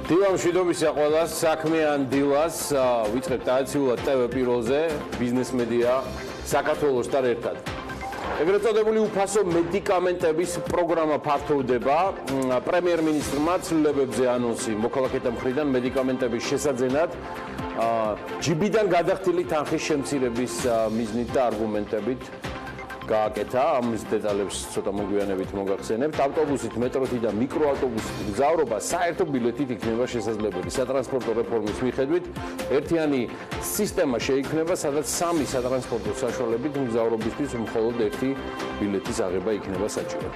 დილა მშვიდობისა ყველას, საქმიან დილას ვიწყებთ ტრადიციულად TV Pirveli-ზე, ბიზნეს მედია საქართველოს და ერთად. ეგრეთ წოდებული უფასო მედიკამენტების პროგრამა ფართოვდება. პრემიერ-მინისტრმა ცვლილებებზე ანონსი მოქალაქეთა მხრიდან მედიკამენტების შესაძენად ჯიბიდან გადახდილი თანხის შემცირების მიზნით და არგუმენტებით გააკეთა. ამის დეტალებს ცოტა მოგვიანებით მოგახსენებთ. ავტობუსით, მეტროთი და მიკროავტობუსით მგზავრობა საერთო ბილეთით იქნება შესაძლებელი. სატრანსპორტო რეფორმის მიხედვით ერთიანი სისტემა შეიქმნება, სადაც სამი სატრანსპორტო საშუალებით მგზავრობისთვის მხოლოდ ერთი ბილეთის აღება იქნება საჭირო.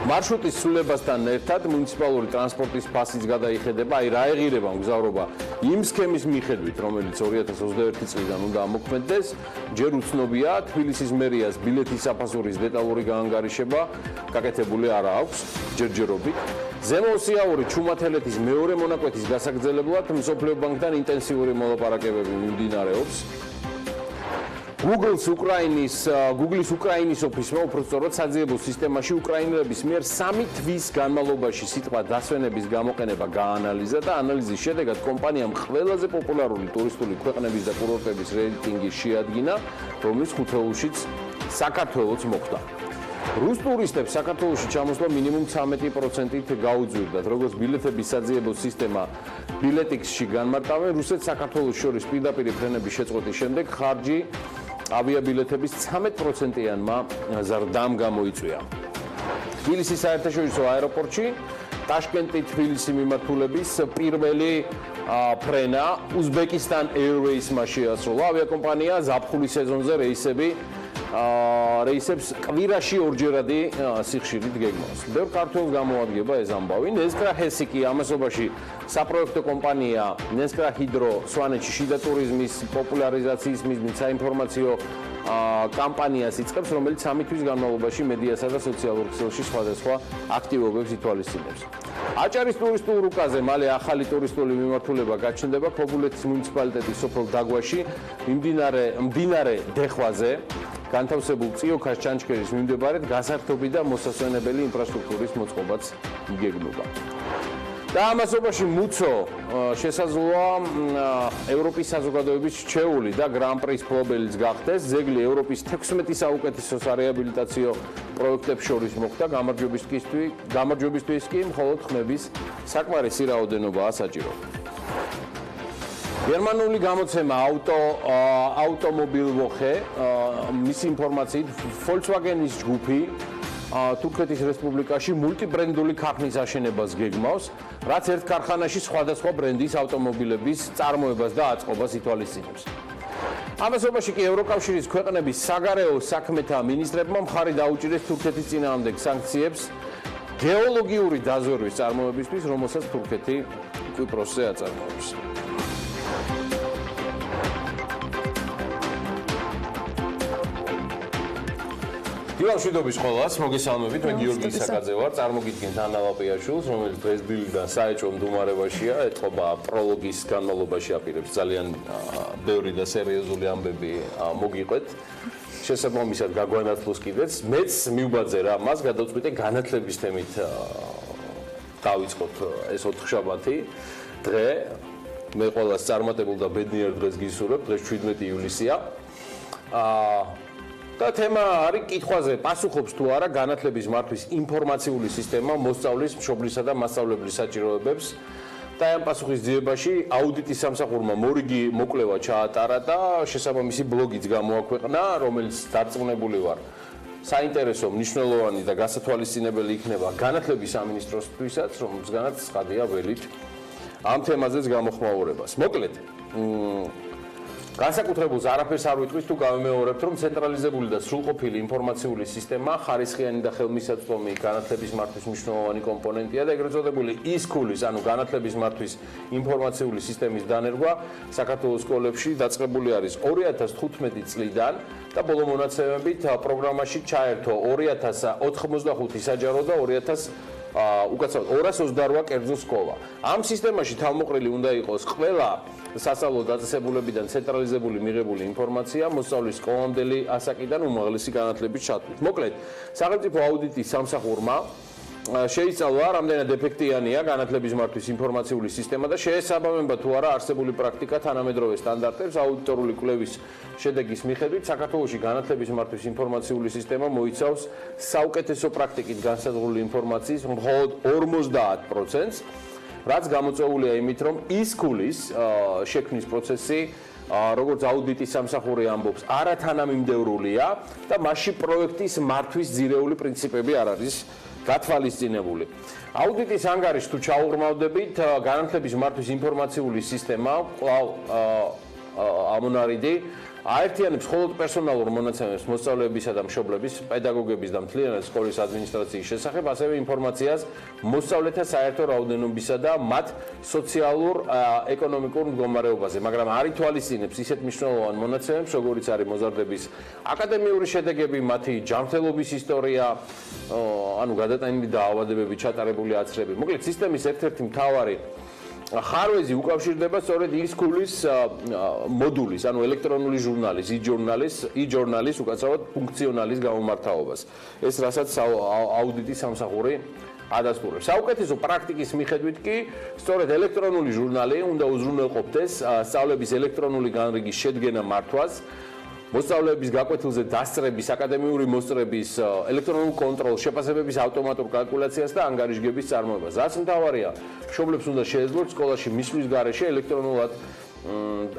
მარშრუტის ცვლილებასთან ერთად მუნიციპალური ტრანსპორტის ფასიც გადაიხედება, აი რა ეღირება მგზავრობა იმ სქემის მიხედვით, რომელიც 2021 წლიდან უნდა ამოქმედდეს. ჯერ უცნობია, თბილისის მერიას ბილეთის საფასურის დეტალური გაანგარიშება გაკეთებული არ აქვს ჯერჯერობით. ზემოოსიაური ჩუმათელეთის მეორე მონაკვეთის გასაგრძელებლად მსოფლიო ბანკთან ინტენსიური მოლაპარაკებები მიმდინარეობს. Google-ის უკრაინის ოფისმა უпростоროდ საძიებო სისტემაში უკრაინელების მიერ 3 თვის განმავლობაში სიტყვა დასვენების გამოყენება გაანალიზა და ანალიზის შედეგად კომპანიამ ყველაზე პოპულარული ტურისტული ქვეყნების და კურორტების რეიტინგი შეადგინა, რომლის ხუთეულშიც საქართველოც მოხვდა. რუს ტურისტებს საქართველოში ჩამოსვლა მინიმუმ 13%-ით გაუძვირდათ, როგორც ბილეთების საძიებო სისტემა პოლიტიკისში განმარტავენ, რუსეთს საქართველოს შორის პირდაპირ ფრენების შეწყვეტის შემდეგ ხარჯი ავიაბილეთების 13%-იანმა ზრდამ გამოიწვია. თბილისის საერთაშორისო აეროპორტში ტაშკენტი-თბილისი მიმართულების Pirveli ფრენა უზბეკისტან Airways-მა შეასრულა. ავიაკომპანია ზაფხულის სეზონზე რეისებს კვირაში ორჯერადი სიხშირით გეგმავს. ბევრ ქართველს გამოადგება ეს ამბავი. ნესკრა ჰესიკი ამასობაში საპროექტო კომპანია ნესკრა ჰიდრო სვანეთში შიდა ტურიზმის პოპულარიზაციის მიზნით საინფორმაციო კამპანიას იწყებს, რომელიც 3 თვის განმავლობაში მედიასა და სოციალურ ქსელში სხვადასხვა აქტივობებს ითვალისწინებს. აჭარის ტურისტულ რუკაზე მალე ახალი ტურისტული მიმართულება გაჩნდება ქობულეთის მუნიციპალიტეტის სოფელ დაგვაში მდინარე დეხვაზე. განთავსებულ წიოქას ჩანჩქერის მიმდებარედ გასართობი და მოსასვენებელი ინფრასტრუქტურის მოწყობაც იგეგმება. და ამასობაში მუცო შესაძლოა ევროპის საზოგადოების რჩეული და გრან-პრის მფლობელიც გახდეს. ძეგლი ევროპის 16 საუკეთესო სარეაბილიტაციო პროექტებს შორის მოხვდა. გამარჯვებისთვის კი მხოლოდ ხმების საკმარისი რაოდენობაა საჭირო. გერმანული გამოცემა ავტომობილ-ვოხე მის ინფორმაციით Volkswagen-ის ჯგუფი თურქეთის რესპუბლიკაში მულტიბრენდული ქარხნის აშენებას გეგმავს, რაც ერთ ქარხანაში სხვადასხვა ბრენდის ავტომობილების წარმოებას და აწყობას ითვალისწინებს. ამასობაში კი ევროკავშირის ქვეყნების საგარეო საქმეთა მინისტრებმა მხარი დაუჭირეს თურქეთის წინააღმდეგ სანქციებს გეოლოგიური დაზვერვის წარმოებისთვის, რომელსაც თურქეთი კვიპროსზე აწარმოებს. დილა მშვიდობის ყველას, მოგესალმებით, მე გიორგი საკაძე ვარ, წარმოგიდგენთ ანა ლაპიაშვილს, რომელიც დღეს დილიდან საეჭვო მდგომარეობაშია, ეთყობა პროლოგის განმავლობაში აპირებს ძალიან ბევრი და სერიოზული ამბები მოგიყვეთ. შესაბამისად გაგვანათლოს კიდეც, მეც მივბაძე რა, მას გადავწყვიტე განათლების თემით დავიწყოთ ეს 4 შაბათი დღე. მე ყველას წარმატებულ და ბედნიერ დღეს გისურვებ, დღეს 17 ივლისია. და თემა არის კითხვაზე პასუხობს თუ არა განათლების მართვის ინფორმაციული სისტემა მოსწავლის, მშობლისა და მასწავლებლის საჭიროებებს. და ამ პასუხის ძიებაში აუდიტის სამსახურმა მორიგი მოკვლევა ჩაატარა და შესაბამისი ბლოგიც გამოაქვეყნა, რომელიც დარწმუნებული ვარ საინტერესო, მნიშვნელოვანი და გასათვალისწინებელი იქნება განათლების სამინისტროსთვისაც, რომელზეც ცხადია ველით ამ თემაზეც გამოხმაურებას. მოკლედ განსაკუთრებულს არაფერს არ ვიტყვის თუ გავიმეორებთ, რომ ცენტრალიზებული და სრულყოფილი ინფორმაციული სისტემა ხარისხიანი და ხელმისაწვდომი განათლების მართვის მნიშვნელოვანი კომპონენტია და ეგრეთ წოდებული ისკულის, ანუ განათლების მართვის ინფორმაციული სისტემის დანერგვა საქართველოს სკოლებში დაწყებული არის 2015 წლიდან და ბოლო მონაცემებით პროგრამაში ჩაერთო 2095 საჯარო და 228 კერძო სკოლა. ამ სისტემაში თავმოყრილი უნდა იყოს ყველა სასწავლო დაწესებულებიდან ცენტრალიზებული მიღებული ინფორმაცია მოსწავლის სკოლამდელი ასაკიდან უმაღლესი განათლების ჩათვლით. მოკლედ, სახელმწიფო აუდიტის სამსახურმა შეისწავლა რამდენად ეფექტიანია განათლების მართვის ინფორმაციული სისტემა და შეესაბამება თუ არა არსებული პრაქტიკა თანამედროვე სტანდარტებს. აუდიტორული კვლევის შედეგის მიხედვით საქართველოში განათლების მართვის ინფორმაციული სისტემა მოიცავს საუკეთესო პრაქტიკით განსაზღვრული ინფორმაციის მხოლოდ 50%-ს, რაც გამოწვეულია იმით, რომ ის სკოლის შექმნის პროცესი როგორც აუდიტის სამსახური ამბობს, არათანამიმდევრულია და მასში პროექტის მართვის ძირეული პრინციპები არ არის გათვალისწინებული. აუდიტის ანგარიშს თუ ჩაუღრმავდებით, განათლების მართვის ინფორმაციული სისტემა კვლავ ამონარიდი აერთიანებს მხოლოდ პერსონალურ მონაცემებს მოსწავლეებისა და მშობლების, პედაგოგების და მთლიანად სკოლის ადმინისტრაციის შესახებ, ასევე ინფორმაციას მოსწავლეთა საერთო რაოდენობისა და მათ სოციალურ ეკონომიკურ მდგომარეობაზე, მაგრამ არ ითვალისწინებს ისეთ მნიშვნელოვან მონაცემებს, როგორიც არის მოზარდების აკადემიური შედეგები, მათი ჯანმრთელობის ისტორია, ანუ გადატანილი დაავადებები, ჩატარებული აცრები. მოკლედ, სისტემის ერთ-ერთი მთავარი ხარვეზი უკავშირდება სწორედ ის სკოლის მოდულის, ანუ ელექტრონული ჟურნალის, e-journalis, უკაცრავად ფუნქციონალის გამომართაობას. ეს რასაც აუდიტის სამსახური ადასტურებს. საუკეთესო პრაქტიკის მიხედვით კი, სწორედ ელექტრონული ჟურნალი უნდა უზრუნველყოფდეს სწავლების ელექტრონული განრიგის შედგენა მართვას, მოსწავლეების გაკვეთილზე დასწრების, აკადემიური მოსწრების, ელექტრონულ კონტროლს, შეფასებების ავტომატურ კალკულაციას და ანგარიშგების წარმოებას. რაც მთავარია, მშობლებს უნდა შეეძლოთ სკოლაში მისვლის გარეშე ელექტრონულად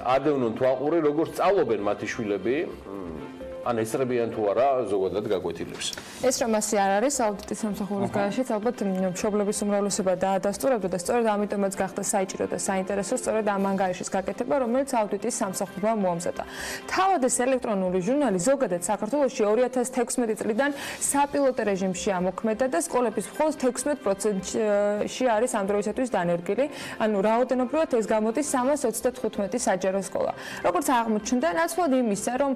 ადევნონ თვალყური, როგორც სწავლობენ მათი შვილები, ან ესწრებიან თუ არა ზოგადად გაკვეთილებს. ეს რომ ასე არ არის აუდიტის სამსახურის გარეშეც ალბათ მშობლების უმრავლესობა დაადასტურებდა და სწორედ ამიტომაც გახდა საჭირო და საინტერესო სწორედ ამ ანგარიშის გაკეთება, რომელიც აუდიტის სამსახურმა მოამზადა. თავად ეს ელექტრონული ჟურნალი ზოგადად საქართველოში 2016 წლიდან საპილოტო რეჟიმში ამოქმედა და სკოლების მხოლოდ 16%-ში არის ამ დროისათვის დანერგილი, ანუ რაოდენობრივად ეს გამოდის 325 საჯარო სკოლა. როგორც აღმოჩნდა, ნაცვლად იმისა, რომ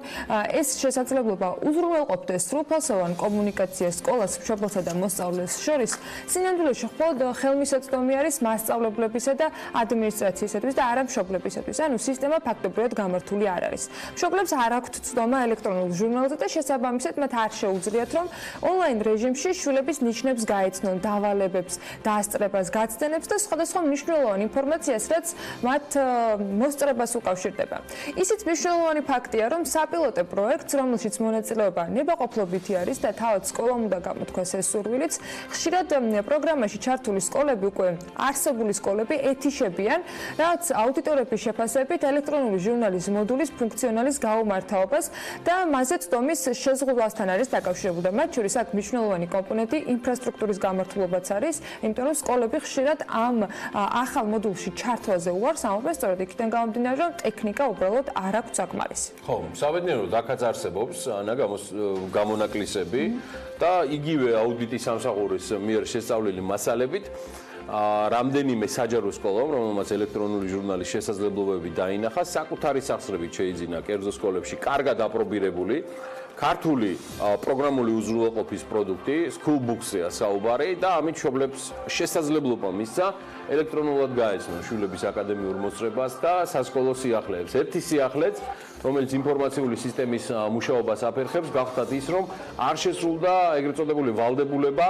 ეს შესაძლებლობა უზრუნველყოფდეს სრულფასოვან კომუნიკაციას სკოლას, მშობელსა და მოსწავლეს შორის, სინამდვილეში მხოლოდ ხელმისაწვდომი არის მასწავლებლებისა და ადმინისტრაციისათვის და არა მშობლებისათვის. ანუ სისტემა ფაქტობრივად გამართული არ არის. მშობლებს არ აქვთ ცდომა ელექტრონულ ჟურნალზე და შესაბამისად მათ არ შეუძლიათ, რომ ონლაინ რეჟიმში შვილების ნიშნებს გაეცნონ, დავალებებს, დასწრებას, გაცდენებს და სხვადასხვა მნიშვნელოვან ინფორმაციას, რაც მათ მოსწრებას უკავშირდება. ისიც მნიშვნელოვანი ფაქტია, რომ საპილოტო პროექტს, რომელშიც მონაწილეობა ნებაყოფლობითი არის და თავად სკოლამ უნდა გამოთქვას ეს სურვილიც, ხშირად პროგრამაში ჩართული სკოლები უკვე არსებული სკოლები ეთიშებიან, რაც აუდიტორების შეფასებით ელექტრონული ჟურნალის მოდულის ფუნქციონალის გაუმართაობას და მასზე ცდომის შეზღუდვასთან არის დაკავშირებული. მათ შორის აქ მნიშვნელოვანი კომპონენტი ინფრასტრუქტურის გამართულობაც არის, იმიტომ რომ სკოლები ხშირად ამ ახალ მოდულში ჩართვაზე უარს ამბობენ, სწორედ იქიდან გამომდინარე, რომ ტექნიკა უბრალოდ არ აქვს საკმარისი. ხო, საბედნიეროდ აქაც არსებობს გამონაკლისები და იგივე აუდიტის სამსახურის მიერ შესწავლილი მასალებით რამდენიმე საჯარო სკოლამ, რომელმაც ელექტრონული ჟურნალის შესაძლებლობები დაინახა, საკუთარი სახსრებით შეიძინა კერძო სკოლებში კარგად აპრობირებული ქართული პროგრამული უზრუნველყოფის პროდუქტი, schoolbooks-ია საუბარი და ამით მშობლებს შესაძლებლობა მისცა ელექტრონულად გაეცნონ შვილების აკადემიურ მოსწრებას და სასკოლო სიახლეებს. ერთი სიახლეც, რომელიც ინფორმაციული სისტემის მუშაობას აფერხებს, გახდათ ის, რომ არ შესრულდა ეგრეთ წოდებული ვალდებულება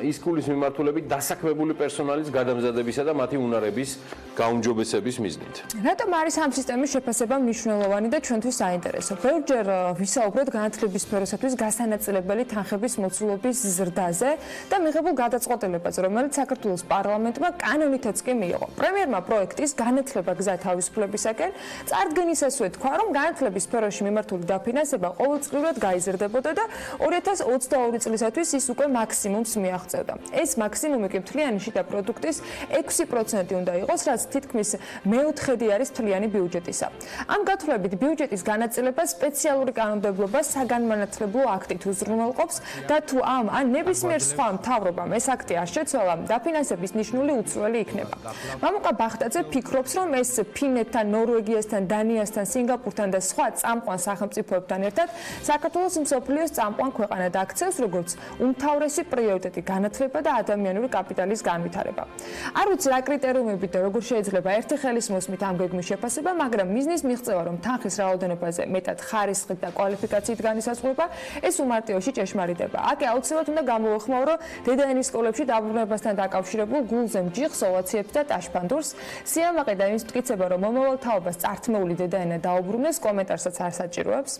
ის სკოლის მიმართულებით დასაქმებული პერსონალის გადამზადებისა და მათი უნარების გაუმჯობესების მიზნით. რატომ არის ამ სისტემის შეფასება მნიშვნელოვანი და ჩვენთვის საინტერესო? ბევრჯერ ვისაუბრეთ განათლების სფეროსათვის გასანაწილებელი თანხების მოცულობის ზრდაზე და მიღებულ გადაწყვეტილებაზე, რომელიც საქართველოს პარლამენტმა კანონითაც კი მიიღო. პრემიერმა პროექტის განათლება გზა თავისუფლებისაკენ წარდგენისასვე თქვა, რომ განათლების სფეროში მიმართული დაფინანსება ყოველწლიურად გაიზრდებოდა და 2022 წლისათვის ის უკვე მაქსიმუმს მიაღწევდა. ეს მაქსიმუმი კი მთლიანი შიდა პროდუქტის 6% უნდა იყოს, რაც თითქმის მეოთხედი არის მთლიანი ბიუჯეტისა. ამ გათვლებით ბიუჯეტის განაწილება სპეციალური კანონმდებლობა საგანმანათლებლო აქტით უზრუნველყოფს და თუ ამ ან ნებისმიერ სხვა მთავრობამ ეს აქტი არ შეცვალა, დაფინანსების ნიშნული უწვრელი იქნება. მამუკა ბახტაძე ფიქრობს, რომ ეს ფინეთთან, ნორვეგიასთან, დანიასთან, სინგაპურთან სინგაპურთან და სხვა წამყვან სახელმწიფოებთან ერთად საქართველოს მსოფლიოს წამყვან ქვეყანად აქცევს, როგორც უმთავრესი პრიორიტეტი განათლება და ადამიანური კაპიტალის განვითარება. არ ვიცი რა კრიტერიუმებით და როგორ შეიძლება ერთი ხელის მოსმით ამ გეგმის შეფასება, მაგრამ მიზნის მიღწევა, რომ თანხის რაოდენობაზე მეტად ხარისხით და კვალიფიკაციით განისაზღვრება, ეს უმარტივოში ჭეშმარიტება. აქ აუცილებლად უნდა გამოვეხმაურო, რომ დედაენის სკოლებში დაბრუნებასთან დაკავშირებულ გულზე მჯიხს, ოვაციებს და ტაშფანდურს, სიამაყე და იმის მტკიცება, რომ მომავალ თაობას წართმეული დედაენა დაუბრუნეს, კომენტარსაც არ საჭიროებს.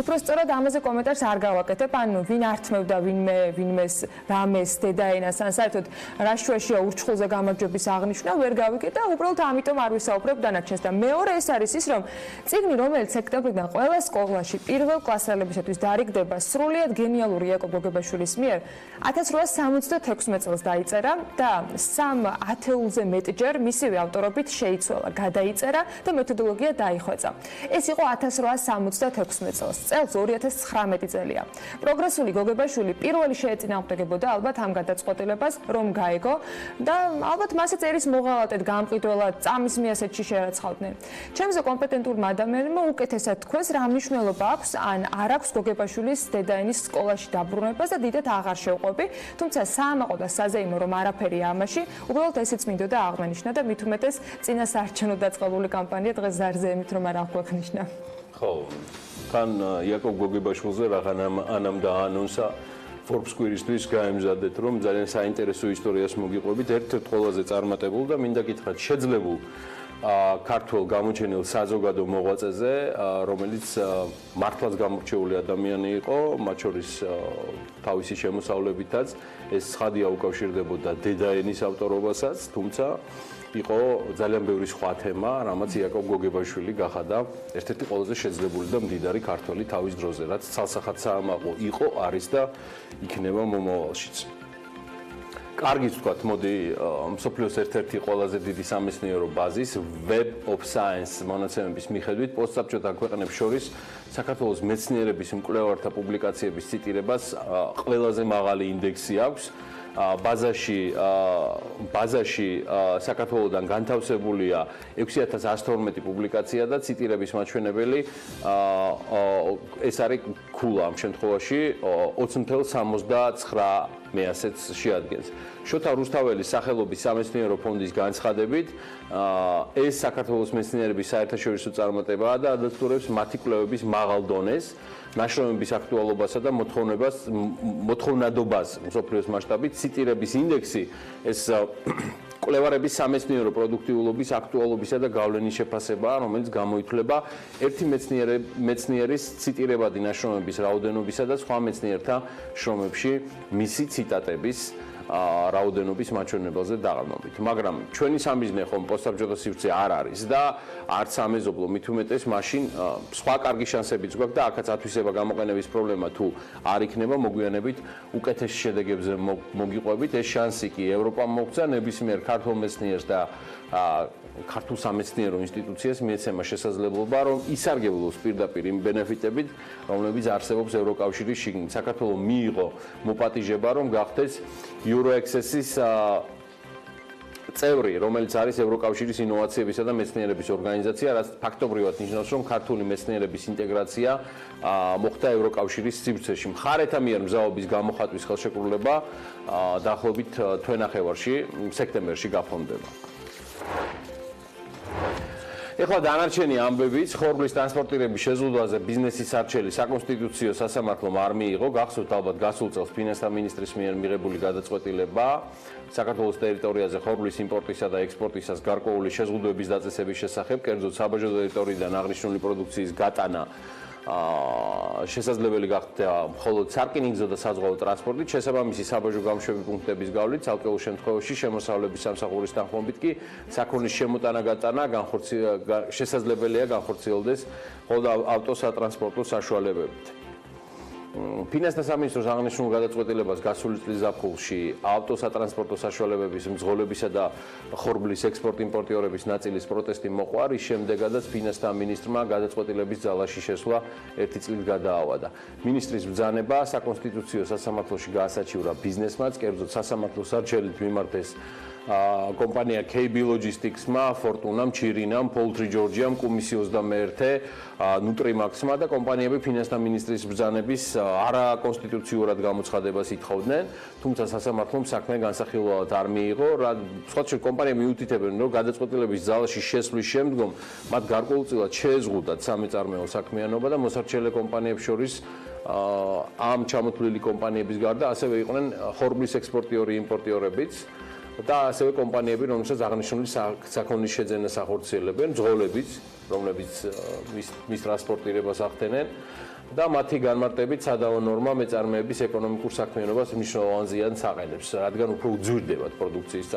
უფრო სწორად ამაზე კომენტარს არ გავაკეთებ, ანუ ვინ ართმევდა ვინმეს რამეს დედაენას, ან საერთოდ რა შუაშია ურჩხულზე გამარჯვების აღნიშვნა ვერ გავიგე და უბრალოდ ამიტომ არ ვისაუბრებ დანარჩენს და მეორე ეს არის ის, რომ წიგნი, რომელიც სექტემბრიდან ყველა სკოლაში პირველ კლასელებისათვის დარიგდება, სრულიად გენიალური იაკობ გოგებაშვილის მიერ 1866 წელს დაიწერა და 3 ათეულზე მეტჯერ მისივე ავტორობით შეიცვალა, გადაიწერა და მეთოდოლოგია დაიხვეწა. ეს იყო 1866 წელს, წელს 2019 წელია. პროგრესული გოგებაშვილი პირველი შეეწინააღმდეგებოდა ალბათ ამ გადაწყვეტილებას, რომ გაეგო და ალბათ მასე წერის მოღალატედ, გამყიდველად, წამის მიასეთში შერაცხავდნენ. ჩემზე კომპეტენტურმა ადამიანმა უკეთესად თქვეს, რა მნიშვნელობა აქვს ან არ აქვს გოგებაშვილის დედაენის სკოლაში დაბრუნებას და დიდად აღარ შევყვები, თუმცა საამაყო და საზეიმო რომ არაფერია ამაში, უბრალოდ ესეც მინდოდა აღმენიშნა და მით უმეტეს წინა საარჩევნო დაწყებული კამპანია დღეს ზარზე ემით რომ არ აღვექნიშნა. ხო, თან იაკობ გოგებაშვილზე რაღაცა ანამ დაანონსა Forbes კვირისთვის გაემზადეთ, რომ ძალიან საინტერესო ისტორიას მოგიყვებით, ერთ-ერთ ყველაზე წარმატებულ და მინდა გითხრათ შეძლებულ ქართულ გამოჩენილ საზოგადო მოღვაწეზე, რომელიც მართლაც გამორჩეული ადამიანი იყო, მათ შორის თავისი შემოსავლებითაც ეს ცხადია უკავშირდებოდა დედაენის ავტორობასაც, თუმცა იყო ძალიან ბევრი სხვა თემა, რამაც იაკობ გოგებაშვილი გახადა ერთ-ერთი ყველაზე შეძლებული და მდიდარი ქართველი თავის დროზე, რაც ცალსახად საამაყო იყო, არის და იქნება მომავალშიც. კარგიც ვთქვათ, მოდი მსოფლიოს ერთ-ერთი ყველაზე დიდი სამეცნიერო ბაზის Web of Science მონაცემების მიხედვით პოსტსაბჭოთა ქვეყნებს შორის საქართველოს მეცნიერების მკვლევართა პუბლიკაციების ციტირებას ყველაზე მაღალი ინდექსი აქვს. ბაზაში საქართველოსთან განთავსებულია 6112 პუბლიკაცია და ციტირების მაჩვენებელი ეს არის ქულა ამ შემთხვევაში 20.79 მეასეც შეადგენს. შოთა რუსთაველის სახელობის სამეცნიერო ფონდის განცხადებით, ეს საქართველოს მეცნიერების საერთაშორისო წარმატებაა და ადასტურებს მათი კვლევების მაღალ დონეს, ნაშრომების აქტუალობასა და მოთხოვნადობას მსოფლიოს მასშტაბით. ციტირების ინდექსი ეს კვლევარების სამეცნიერო პროდუქტიულობის, აქტუალობისა და გავლენის შეფასებაა, რომელიც გამოითვლება ერთი მეცნიერის ციტირებადი ნაშრომების რაოდენობისა და სხვა მეცნიერთა შრომებში მისი ციტატების რაოდენობის მაჩვენებელზე დაყრდნობით. მაგრამ ჩვენი სამიზნე ხომ პოსტსაბჭოთა სივრცე არ არის და არც ამეზობლო მით უმეტეს მაშინ სხვა კარგი შანსებიც გვაქვს და აქაც ათვისება გამოყენების პრობლემა თუ არ იქნება მოგვიანებით უკეთეს შედეგებზე მოგიყვებით. ეს შანსი კი ევროპამ მოგცა ნებისმიერ ქართულ მეცნიერს და ქართულ სამეცნიერო ინსტიტუციას მიეცემა შესაძლებლობა, რომ ისარგებლოს პირდაპირ იმ ბენეფიტებით, რომლებიც არსებობს ევროკავშირის შიგნით. საქართველოს მიიღო მოპატიჟება, რომ გახდეს Euro-Access-ის წევრი, რომელიც არის ევროკავშირის ინოვაციებისა და მეცნიერების ორგანიზაცია, რაც ფაქტობრივად ნიშნავს, რომ ქართული მეცნიერების ინტეგრაცია მოხდა ევროკავშირის სივრცეში. მხარეთა მიერ მზაობის გამოხატვის ხელშეკრულება დაახლოებით თვენახევარში, სექტემბერში გაფორმდება. ეხლა დანარჩენი ამბებიც ხორბლის ტრანსპორტირების შეზღუდვაზე ბიზნესის არჩელი საკონსტიტუციო სასამართლომ არ მიიღო. გახსოვთ ალბათ გასულ წელს ფინანსთა მინისტრის მიერ მიღებული გადაწყვეტილება საქართველოს ტერიტორიაზე ხორბლის იმპორტისა და ექსპორტისას გარკვეული შეზღუდვების დაწესების შესახებ, კერძოდ საბაჟო ტერიტორიიდან აღნიშნული პროდუქციის გატანა შესაძლებელი გახდა მხოლოდ სარკინიგზო და საზღვაო ტრანსპორტით, შესაბამისი საბაჟო გამშვები პუნქტების გავლით, ცალკეულ შემთხვევაში შემოსავლების სამსახურის თანხმობით კი საქონლის შემოტანა-გატანა შესაძლებელია განხორციელდეს მხოლოდ ავტოსატრანსპორტო საშუალებებით. ფინანსთა სამინისტროს აღნიშნულ გადაწყვეტილებას გასული წლის ზაფხულში ავტოსატრანსპორტო საშუალებების მძღოლებისა და ხორბლის ექსპორტ-იმპორტიორების ნაწილის პროტესტი მოყვა, რის შემდეგაც ფინანსთა მინისტრმა გადაწყვეტილების ძალაში შესვლა 1 წლით გადაავადა. მინისტრის ბრძანება საკონსტიტუციო სასამართლოში გაასაჩივრა ბიზნესმაც, კერძოდ სასამართლოს არჩევლით მიმართეს კომპანია KB Logistics-მა, Fortuna-მ, Chirina-მ, Poultry Georgia-მ, Комисი 21, Nutrimax-მა და კომპანიები ფინანსთა მინისტრის ბრძანების არაკონსტიტუციურად გამოცხადებას ითხოვდნენ, თუმცა სასამართლომ საქმე განსახილველად არ მიიღო. სხვა შორის კომპანიები მიუთითებენ, რომ გადაწყვეტილების ძალაში შესვლის შემდგომ მათ გარკვეულწილად შეეზღუდათ სამეწარმეო საქმიანობა და მოსარჩელე კომპანიებს შორის ამ ჩამოთვლილი კომპანიების გარდა ასევე იყვნენ ხორბლის ექსპორტიორი, იმპორტიორებიც და ასევე კომპანიები, რომელსაც აღნიშნული საქონლის შეძენას ახორციელებენ, ძღოლებიც, რომლებიც მის ტრანსპორტირებას ახდენენ და მათი განმარტებით სადავო ნორმა მეწარმეების ეკონომიკურ საქმიანობას მნიშვნელოვან ზიანს აყენებს, რადგან უფრო უძვირდებათ პროდუქციის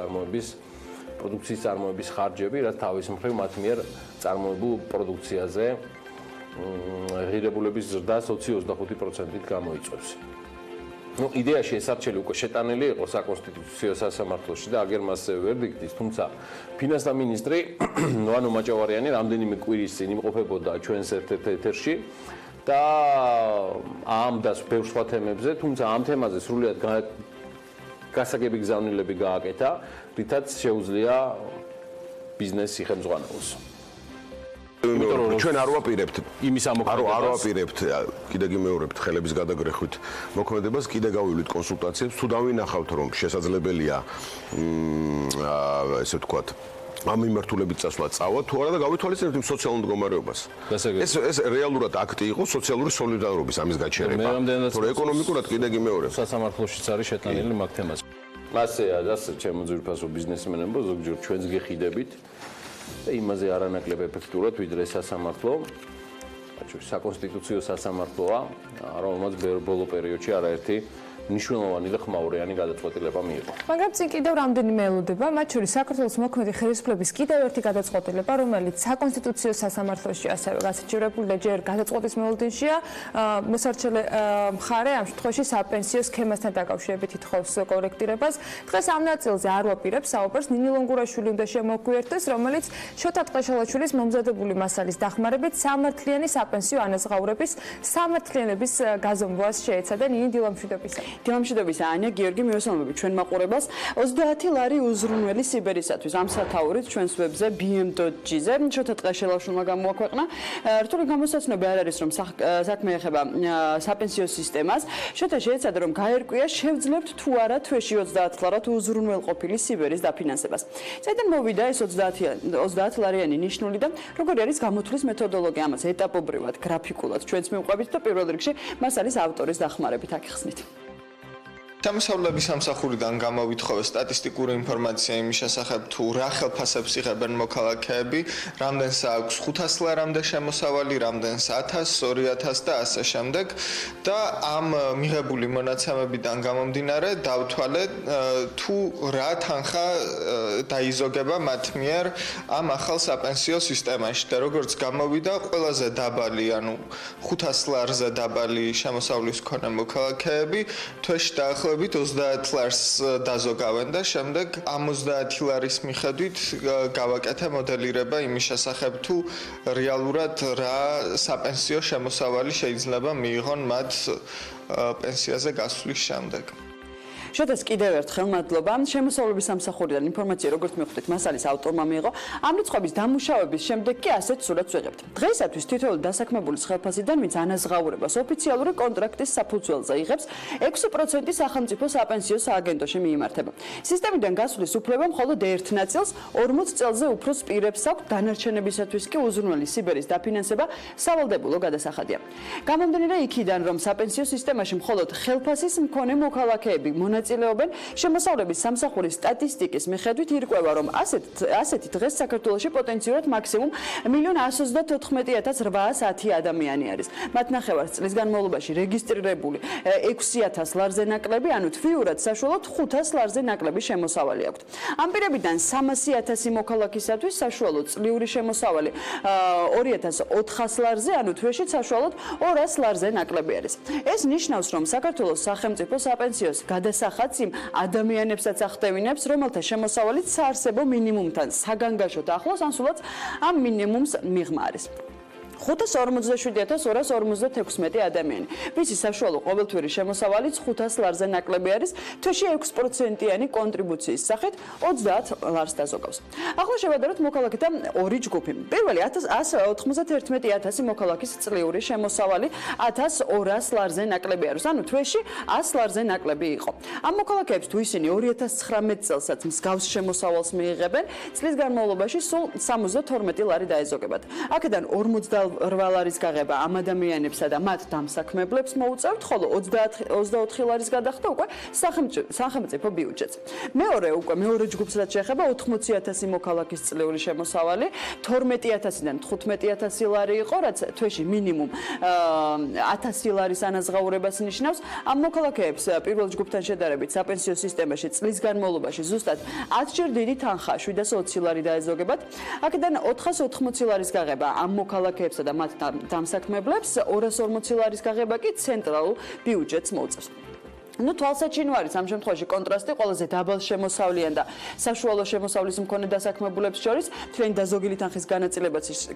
წარმოების ხარჯები, რაც თავის მხრივ მათ მიერ წარმოებულ პროდუქციაზე ღირებულების ზრდა 20-25%-ით გამოიწვევს. იდეაში ეს არჩეული უკვე შეტანილი იყო საკონსტიტუციო სასამართლოში და აგერ მასზე ვერდიქტის, თუმცა ფინანსთა მინისტრი ნოანო მაჭავარიანი რამდენიმე კვირის წინ იმყოფებოდა ჩვენს ერთ-ერთ ეთერში და ამ და ბევრ სხვა თემებზე, თუმცა ამ თემაზე სრულიად გასაგები გზავნილები გააკეთა, რითაც შეუძლია ბიზნესი ხელმძღვანელოს. ჩვენ არ ვაპირებთ იმის ამოქმედებას. არ ვაპირებთ, კიდე გიმეორებთ ხელების გადაგრეხვით მოქმედებას, კიდე გავივლით კონსულტაციებს, თუ დავინახავთ, რომ შესაძლებელია ესე ვთქვათ, ამ მიმართულებით წასვლა წავა, თუ არა და გავითვალისწინებთ იმ სოციალურ მდგომარეობას. ეს რეალურად აქტი იყო სოციალური სოლიდარობის ამის გაჩერება. თორე ეკონომიკურად კიდე გიმეორებთ. სასამართლოშიც არის შეტანილი მაგ თემაზე. ასეა, ჩემო ძვირფასო ბიზნესმენებო, ზოგჯერ ჩვენს გეხიდებით. და იმაზე არანაკლებ ეფექტურად ვიდრე სასამართლო, საკონსტიტუციო სასამართლოა, რომელმაც ბოლო პერიოდში არაერთი მნიშვნელოვანი და ხმაურიანი გადაწყვეტილება მიიღო. მაგრამ წინ კიდევ რამდენიმე ელოდება, მათ შორის საქართველოს მოქმედი ხელისუფლების კიდევ ერთი გადაწყვეტილება, რომელიც საკონსტიტუციო სასამართლოში ასევე გასაჩივრებული და ჯერ გადაწყვეტის მოლოდინშია, მოსარჩელე მხარე ამ შემთხვევაში საპენსიო სქემასთან დაკავშირებით ითხოვს კორექტირებას. დღეს ამ ნაწილზე არ ვაპირებს საუბარს, ნინი ლონგურაშვილი უნდა შემოგვიერთოს, რომელიც შოთა ტყეშალაშვილის მომზადებული მასალის დახმარებით სამართლიანი საპენსიო ანაზღაურების სამართლიანების გაზომვას შეეცადა. ნინი დილამშვიდობისა. დილამშვიდობის ანია, გიორგი, მივესალმები ჩვენ მაყურებელს. 30 ლარი უზრუნველი სიბერისათვის ამ სათაურით ჩვენს ვებზე bm.gz-ზე შოთა ტყეშალაშვილმა გამოაქვეყნა. რთული გამოსაცნობი არ არის, რომ საქმე ეხება საპენსიო სისტემას. შოთა შეეცადა, რომ გაერკვია შევძლებთ თუ არა თვეში 30 ლარად უზრუნველყოფილი სიბერის დაფინანსებას. საიდან მოვიდა ეს 30 ლარიანი ნიშნული და როგორი არის გამოთვლის მეთოდოლოგია, ამას ეტაპობრივად, გრაფიკულად ჩვენს მივყვებით და პირველ რიგში მას არის ავტორის დახმარებით აქიხსნით. შემოსავლების სამსახურიდან გამოვითხოვე სტატისტიკური ინფორმაცია იმის შესახებ, თუ რა ხელფასებს იღებენ მოქალაქეები, რამდენს აქვს 500 ლარამდე შემოსავალი, რამდენს 1000, 2000 და ასე შემდეგ და ამ მიღებული მონაცემებიდან გამომდინარე დავთვალე, თუ რა თანხა დაიზოგება მათ მიერ ამ ახალ საპენსიო სისტემაში და როგორც გამოვიდა, ყველაზე დაბალი, ანუ 500 ლარზე დაბალი შემოსავლის მქონე მოქალაქეები თვეში დაახლოებით 30 ლარს დაზოგავენ და შემდეგ ამ 30 ლარის მიხედვით გავაკეთე მოდელირება იმის შესახებ, თუ რეალურად რა საპენსიო შემოსავალი შეიძლება მიიღონ მათ პენსიაზე გასვლის შემდეგ. შეთას კიდევ ერთხელ მადლობა. შემოსავლების სამსახურიდან ინფორმაცია, როგორც მივხვდით, მას არის ავტორმა მიიღო. ამ რიცხვების დამუშავების შემდეგ კი ასეთ სურათს ვიღებთ. დღეისათვის თითოეული დასაქმებულის ხელფასიდან, ვინც ანაზღაურებას ოფიციალური კონტრაქტის საფუძველზე იღებს, 6% სახელმწიფო საპენსიო სააგენტოში მიიმართება. სისტემიდან გასვლის უფლება მხოლოდ ერთ ნაწილს 40 წელზე უფროს პირებს აქვს, დანარჩენებისათვის კი უზრუნველი სიბერის დაფინანსება სავალდებულო გადასახადია. გამომდინარე იქიდან, რომ საპენსიო სისტემაში მხოლოდ ხელფასის მქონე მოქალაქეები მონაწილეობენ, შემოსავლების სამსახურის სტატისტიკის მიხედვით ირკვევა, რომ ასეთი დღეს საქართველოში პოტენციურად მაქსიმუმ 1,194,810 ადამიანი არის. მათ ნახევარ წლის განმავლობაში რეგისტრირებული 6000 ლარზე ნაკლები, ანუ თვიურად საშუალოდ 500 ლარზე ნაკლები შემოსავალი აქვთ. ამ პირებიდან 300,000 მოქალაქისათვის საშუალო წლიური შემოსავალი 2400 ლარზე, ანუ თვეში საშუალოდ 200 ლარზე ნაკლები არის. ეს ნიშნავს, რომ საქართველოს სახელმწიფო საპენსიოს გადასახადს იმ ადამიანებსაც ახდევინებს, რომელთა შემოსავალიც საარსებო მინიმუმთან საგანგაშოდ ახლოს, ან სულაც ამ მინიმუმს მიღმა არის. 547,256 ადამიანი. ვისი საშუალო ყოველთვიური შემოსავალიც 500 ლარზე ნაკლები არის, თვეში 6%-იანი კონტრიბუციის სახით 30 ლარს დაზოგავს. ახლა შევადაროთ მოქალაქეთა ორი ჯგუფი. პირველი 191,000 მოქალაქის წლიური შემოსავალი 1200 ლარზე ნაკლები არის, ანუ თვეში 100 ლარზე ნაკლები იყო. ამ მოქალაქეებს თუ ისინი 2019 წელსაც მსგავს შემოსავალს მიიღებენ, წლის განმავლობაში სულ 72 ლარი დაეზოგებათ. აქედან 48 ლარის გაღება ამ ადამიანებსა და მათ დამსაქმებლებს მოუწევთ, ხოლო 24 ლარის გადახდა უკვე სახელმწიფო ბიუჯეტს. მეორე ჯგუფს რაც შეეხება 80,000 მოქალაქის წლიური შემოსავალი 12,000-დან 15,000 ლარი იყო, რაც თვეში მინიმუმ 1000 ლარის ანაზღაურებას ნიშნავს. ამ მოქალაქეებს პირველ ჯგუფთან შედარებით საპენსიო სისტემაში წლის განმავლობაში ზუსტად 10 ჯერ დიდი თანხა 720 ლარი დაეზოგებათ. აქედან 480 ლარის გაღება ამ მოქალაქეებსა და მათ დამსაქმებლებს, 240 ლარის გაღება კი ცენტრალურ ბიუჯეტს მოუწევს. თვალსაჩინო არის ამ შემთხვევაში კონტრასტი ყველაზე დაბალ შემოსავლიან და საშუალო შემოსავლის მქონე დასაქმებულებს შორის. მთლიანი დაზოგილი თანხის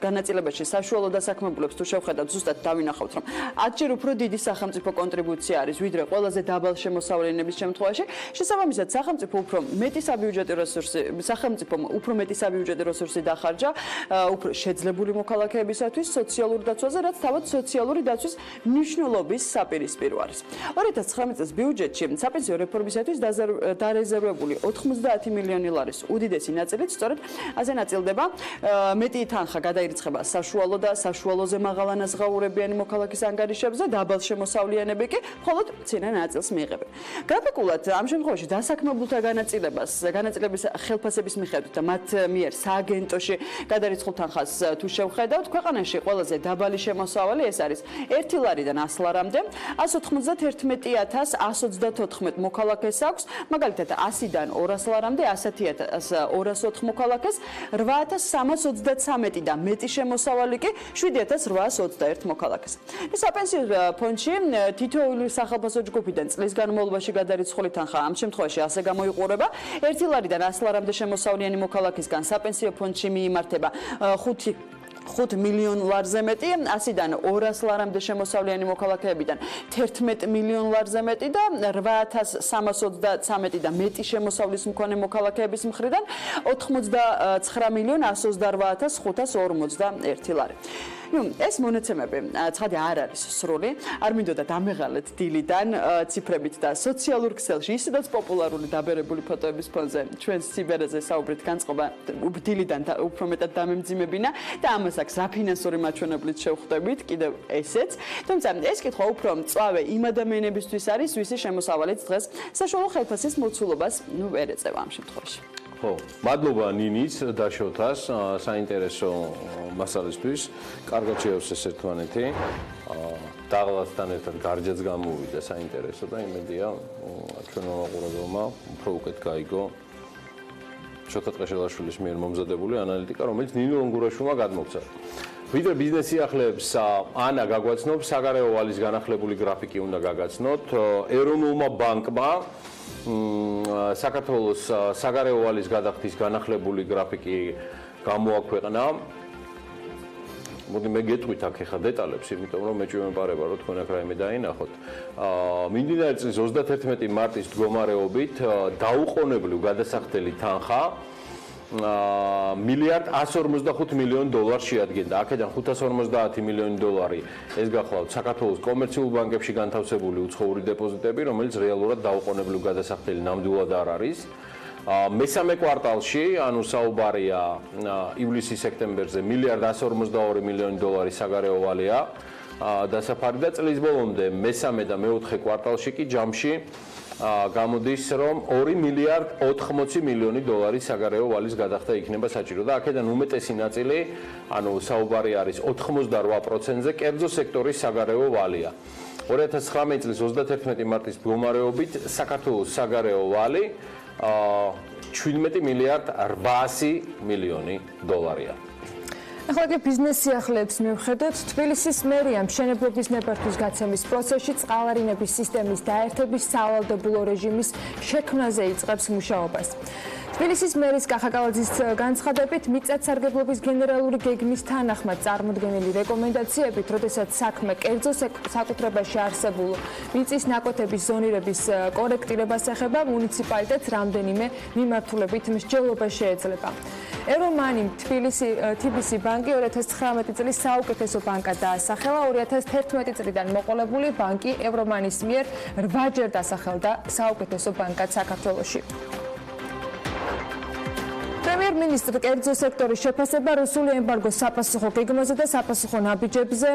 განაწილებაში საშუალო დასაქმებულებს თუ შევხედავთ, ზუსტად დავინახავთ, რომ 10 ჯერ უფრო დიდი სახელმწიფო კონტრიბუცია არის, ვიდრე ყველაზე დაბალ შემოსავლიანების შემთხვევაში. შესაბამისად, სახელმწიფომ უფრო მეტი საბიუჯეტო რესურსი დახარჯა უფრო შეძლებული მოქალაქეებისათვის სოციალურ დაცვაზე, რაც თავად სოციალური დაცვის მნიშვნელობის საპირისპირო არის. 2019 წელს ბიუჯეტში საპენსიო რეფორმისათვის დარეზერვებული 90 მილიონი ლარის უდიდესი ნაწილით სწორედ ასე ნაწილდება. მეტი თანხა გადაირიცხება საშუალო და საშუალოზე მაღალ ანაზღაურებიანი მოქალაქის ანგარიშებზე, დაბალ შემოსავლიანები კი მხოლოდ მცირე ნაწილს მიიღებენ. გრაფიკულად ამ შემთხვევაში დასაქმებულთა განაწილების ხელფასების მიხედვით და მათ მიერ სააგენტოში გადარიცხულ თანხას თუ შევხედავთ, ქვეყანაში ყველაზე დაბალი შემოსავალი ეს არის 1 ლარიდან 100 ლარამდე, 191,124 მოქალაქეს აქვს, მაგალითად 100-დან 200 ლარამდე 100,204 მოქალაქეს, 8,323 და მეტი შემოსავალი კი 7,821 მოქალაქეს. საპენსიო ფონდში თითოეული სახელფასო ჯგუფიდან წლის განმავლობაში გადარიცხული თანხა ამ შემთხვევაში ასე გამოიყურება: 1 ლარიდან 100 ლარამდე შემოსავლიანი მოქალაქისგან საპენსიო ფონდში მიიმართება 5 მილიონ ლარზე მეტი, 100-დან 200 ლარამდე შემოსავლიანი მოქალაქეებიდან 11 მილიონ ლარზე მეტი და 8,323 და მეტი შემოსავლის მქონე მოქალაქეების მხრიდან 89,128,541 ლარი. ეს მონაცემები ცხადი არ არის სრული, არ მინდოდა დამეღალეთ დილიდან ციფრებით და სოციალურ ქსელში ისედაც პოპულარული დაბერებული ფოტოების ფონზე ჩვენს ციბერაზე საუბრით განწყობა დილიდან უფრო მეტად დამემძიმებინა და ამას აქ საფინანსური მაჩვენებლით შევხვდებით კიდევ ესეც. თუმცა ეს კითხვა უფრო მწვავე იმ ადამიანებისთვის არის, ვისი შემოსავალიც დღეს საშუალო ხელფასის მოცულობას ვერ ეწევა ამ შემთხვევაში. ხო, მადლობა ნინის დაშოთას საინტერესო მასალისთვის. კარგად შეევსეს ერთმანეთი. დაღლასთან ერთად გარჯაც გამოვიდა საინტერესო და იმედია ჩვენმა მაყურებელმა უფრო უკეთ გაიგო შოთა ტყეშელაშვილის მიერ მომზადებული ანალიტიკა, რომელიც ნინო ონგურაშვილმა გადმოგცა. ვიდრე ბიზნესი ახლებს ანა გაგვაცნობს, საგარეო ვალის განახლებული გრაფიკი უნდა გაგაცნოთ. ეროვნულმა ბანკმა საქართველოს საგარეო ვალის გადახდის განახლებული გრაფიკი გამოაქვეყნა. მოდი მე გეტყვით აქ ახლა დეტალებს, იმიტომ რომ მეჭვი მეპარება რომ თქვენ აქ რაიმე დაინახოთ. მიმდინარე წლის 31 მარტის მდგომარეობით დაუყოვნებლივ გადასახდელი თანხა $1,145 მილიონ შეადგენდა. აქედან $550 მილიონი ეს გახლავთ საქართველოს კომერციულ ბანკებში განთავსებული უცხოური დეპოზიტები, რომელიც რეალურად დაუყოვნებლივ გადასახდელი ნამდვილად არ არის. მესამე კვარტალში, ანუ საუბარია ივლისი-სექტემბერზე $1,142 მილიoni საგარეო ვალია დასაფარი და წლის ბოლომდე მესამე და მეოთხე კვარტალში კი ჯამში გამოდის რომ $2,080 მილიoni საგარეო ვალის გადახდა იქნება საჭირო და აქედან უმეტესი ნაწილი, ანუ საუბარი არის 88%-ზე კერძო სექტორის საგარეო ვალია. 2019 წლის 31 მარტის მდგომარეობით საქართველოს საგარეო ვალი $17,800 მილიონი. ახლა კი ბიზნესი ახლებს მივხედოთ. თბილისის მერიამ მშენებლობის ნებართვის გაცემის პროცესში წყალარინების სისტემის დაერთების სავალდებულო რეჟიმის შექმნაზე იწყებს მუშაობას. თბილისის მერის კახაკალაძის განცხადებით, მიწათსარგებლობის გენერალური გეგმის თანახმად წარმოდგენილი რეკომენდაციებით, როდესაც საქმე კერძო საკუთრებაში არსებულ მიწის ნაკვეთების ზონირების კორექტირებას ეხება, მუნიციპალიტეტს რამდენიმე მიმართულებით მსჯელობა შეეძლება. ერომანი თბილისი ბანკი 2019 წლის საუკეთესო ბანკად დაასახელა, 2011 წლიდან მოყოლებული ბანკი ერომანის მიერ 8-ჯერ დასახელდა საუკეთესო ბანკად საქართველოში. პრემიერ-მინისტრ კერძო სექტორის შეფასება რუსული ემბარგოს საპასუხო გეგმაზე და საპასუხო ნაბიჯებზე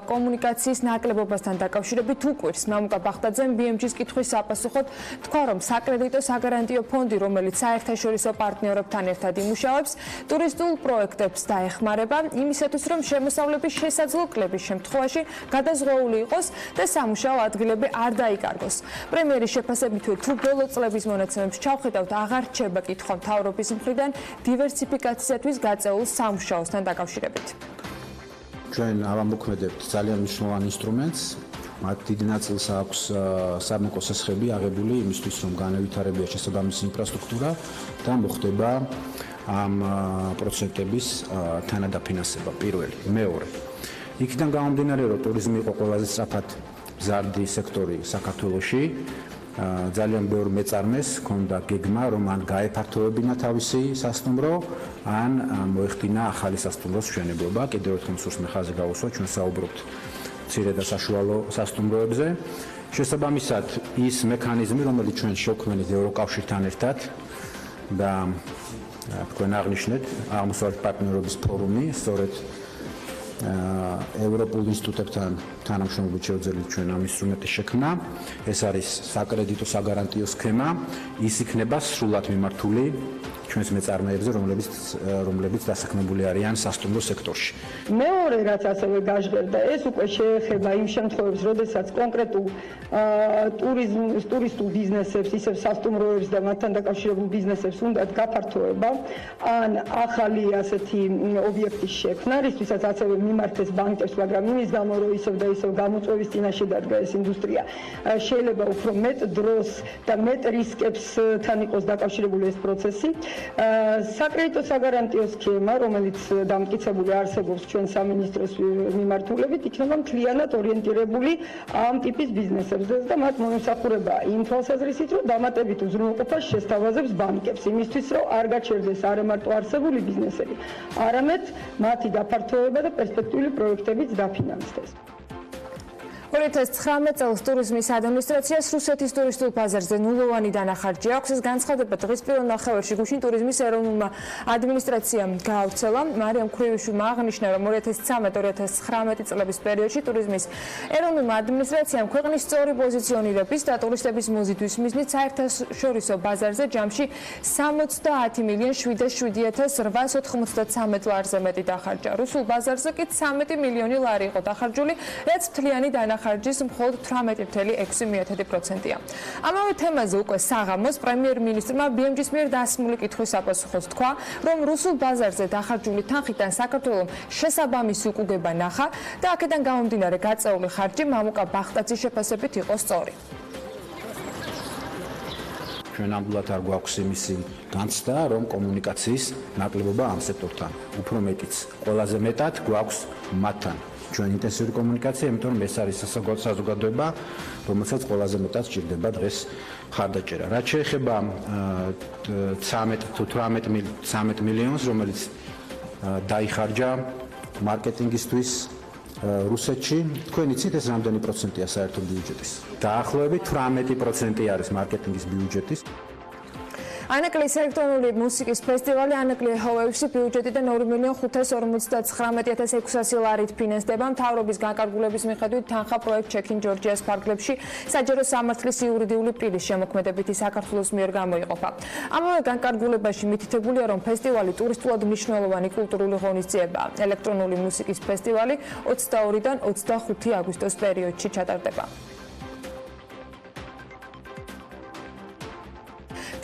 კომუნიკაციის ნაკლებობასთან დაკავშირებით უკვირს. მამუკა ბახტაძემ BMG-ის კითხვის საპასუხოდ თქვა, რომ საკრედიტო საგარანტიო ფონდი, რომელიც საერთაშორისო პარტნიორებთან ერთად იმუშავებს, ტურისტულ პროექტებს დაეხმარება იმისათვის, რომ შემოსავლების შესაძლო კლების შემთხვევაში გადაზღვეული იყოს და სამუშაო ადგილები არ დაიკარგოს. პრემიერის შეფასებით, თუ ბოლო წლების მონაცემებს ჩავხედავთ, აღარ რჩება კითხვა მთავრობის მხრიდან დივერსიფიკაციისათვის გაწეულ სამუშაოსთან დაკავშირებით. ჩვენ ავამოქმედებთ ძალიან მნიშვნელოვან ინსტრუმენტს, მათ დიდი ნაწილს აქვს სამეფო სასხები აღებული იმისთვის, რომ განევითარებია შესაბამისი ინფრასტრუქტურა და მოხდება ამ პროცენტების თანადაფინანსება პირველი. მეორე, იქიდან გამომდინარე, რომ ტურიზმი იყო ყველაზე სწრაფად მზარდი სექტორი საქართველოში, ძალიან ბევრ მეწარმეს ჰქონდა გეგმა, რომ ან გაეფართოვებინა თავისი სასტუმრო, ან მოეხდინა ახალი სასტუმროს მშენებლობა. კიდევ ერთხელ მსურს მე ხაზი გავუსვა, ჩვენ საუბრობთ მცირე და საშუალო სასტუმროებზე. შესაბამისად, ის მექანიზმი, რომელიც ჩვენ შევქმნით ევროკავშირთან ერთად და თქვენ აღნიშნეთ, აღმოსავლეთ პარტნიორობის ფორუმი, სწორედ ევროპულ ინსტიტუტებთან თანამშრომლობით შევძელით ჩვენ ამ ინსტრუმენტის შექმნა. ეს არის საკრედიტო საგარანტიო სქემა, ის იქნება სრულად მიმართული ჩვენს მეწარმეებზე, რომლებიც დასაქმებული არიან სასტუმრო სექტორში. მეორე რაც ასევე გაჟღერდა, ეს უკვე შეეხება იმ შემთხვევებს, როდესაც კონკრეტულ ტურისტულ ბიზნესებს, ისევ სასტუმროებს და მათთან დაკავშირებულ ბიზნესებს უნდათ გაფართოება, ან ახალი ასეთი ობიექტის შექმნა, რისთვისაც ასევე მიმართეს ბანკებს, მაგრამ იმის გამო, რომ ისევ და ისევ გამოწვევის წინაშე დადგა ეს ინდუსტრია, შეიძლება უფრო მეტ დროს და მეტ რისკებსთან იყოს დაკავშირებული ეს პროცესი. საკრედიტო საგარანტიო სქემა, რომელიც დამტკიცებული არსებობს ჩვენ სამინისტროს მიმართულებით, იქნება მთლიანად ორიენტირებული ამ ტიპის ბიზნესებზე და მათ მომსახურება იმ თვალსაზრისით, რომ დამატებით უზრუნველყოფა შესთავაზებს ბანკებს, იმისთვის, რომ არ გაჩერდეს არა მარტო არსებული ბიზნესები, არამედ მათი გაფართოება და პერსპექტიული პროექტებიც დაფინანსდეს. 2019 წელს ტურიზმის ადმინისტრაციას რუსეთის ტურისტულ ბაზარზე ნულოვანი დანახარჯი აქვს. ეს განცხადება დღის პირველ ნახევარში გუშინ ტურიზმის ეროვნულმა ადმინისტრაციამ გაავრცელა. მარიამ ქრივიშვილმა აღნიშნა, რომ 2013-2019 წლების პერიოდში ტურიზმის ეროვნულმა ადმინისტრაციამ ქვეყნის სწორი პოზიციონირების და ტურისტების მოზიდვის მიზნით საერთაშორისო ბაზარზე ჯამში 70,707,893 ლარზე მეტი დახარჯა. რუსულ ბაზარზე კი 13 მილიონი ლარი იყო დახარჯული, რაც მთლიანი ხარჯის მხოლოდ 18,6%-ია. ამავე თემაზე უკვე საღამოს პრემიერ-მინისტრმა BMG-ის მიერ დასმული კითხვის საპასუხოდ თქვა, რომ რუსულ ბაზარზე დახარჯული თანხიდან საქართველოს შესაბამისი უკუგება ნახა და აქედან გამომდინარე გაწეული ხარჯი მამუკა ბახტაძის შეფასებით იყო სწორი. ჩვენ ამბულად არ გვაქვს იმისი განცდა, რომ კომუნიკაციის ნაკლებობა ამ სექტორთან, უფრო მეტიც, ყველაზე მეტად გვაქვს მათთან. ჩვენ ინტენსიური კომუნიკაცია, იმიტომ რომ ეს არის საზოგადოება, რომელსაც ყველაზე მეტად სჭირდება დღეს ხარდაჭერა. რაც შეეხება 13 მილიონს, რომელიც დაიხარჯა მარკეტინგისთვის რუსეთში, თქვენ იცით ეს რამდენი პროცენტია საერთო ბიუჯეტის? დაახლოებით 18% არის მარკეტინგის ბიუჯეტის. ანაკლის ელექტრონული მუსიკის ფესტივალი ანაკლი ჰოვევსი ბიუჯეტიდან 2,599,600 ლარით ფინანსდება. მთავრობის განკარგულების მიხედვით თანხა პროექტ ჩეკინ ჯორჯიას ფარგლებში საჯარო სამართლის იურიდიული პირის შემოქმედებითი საქართველოს მიერ გამოიყოფა. ამავე განკარგულებაში მითითებულია, რომ ფესტივალი ტურისტულად მნიშვნელოვანი კულტურული ღონისძიებაა. ელექტრონული მუსიკის ფესტივალი 22-დან 25 აგვისტოს პერიოდში ჩატარდება.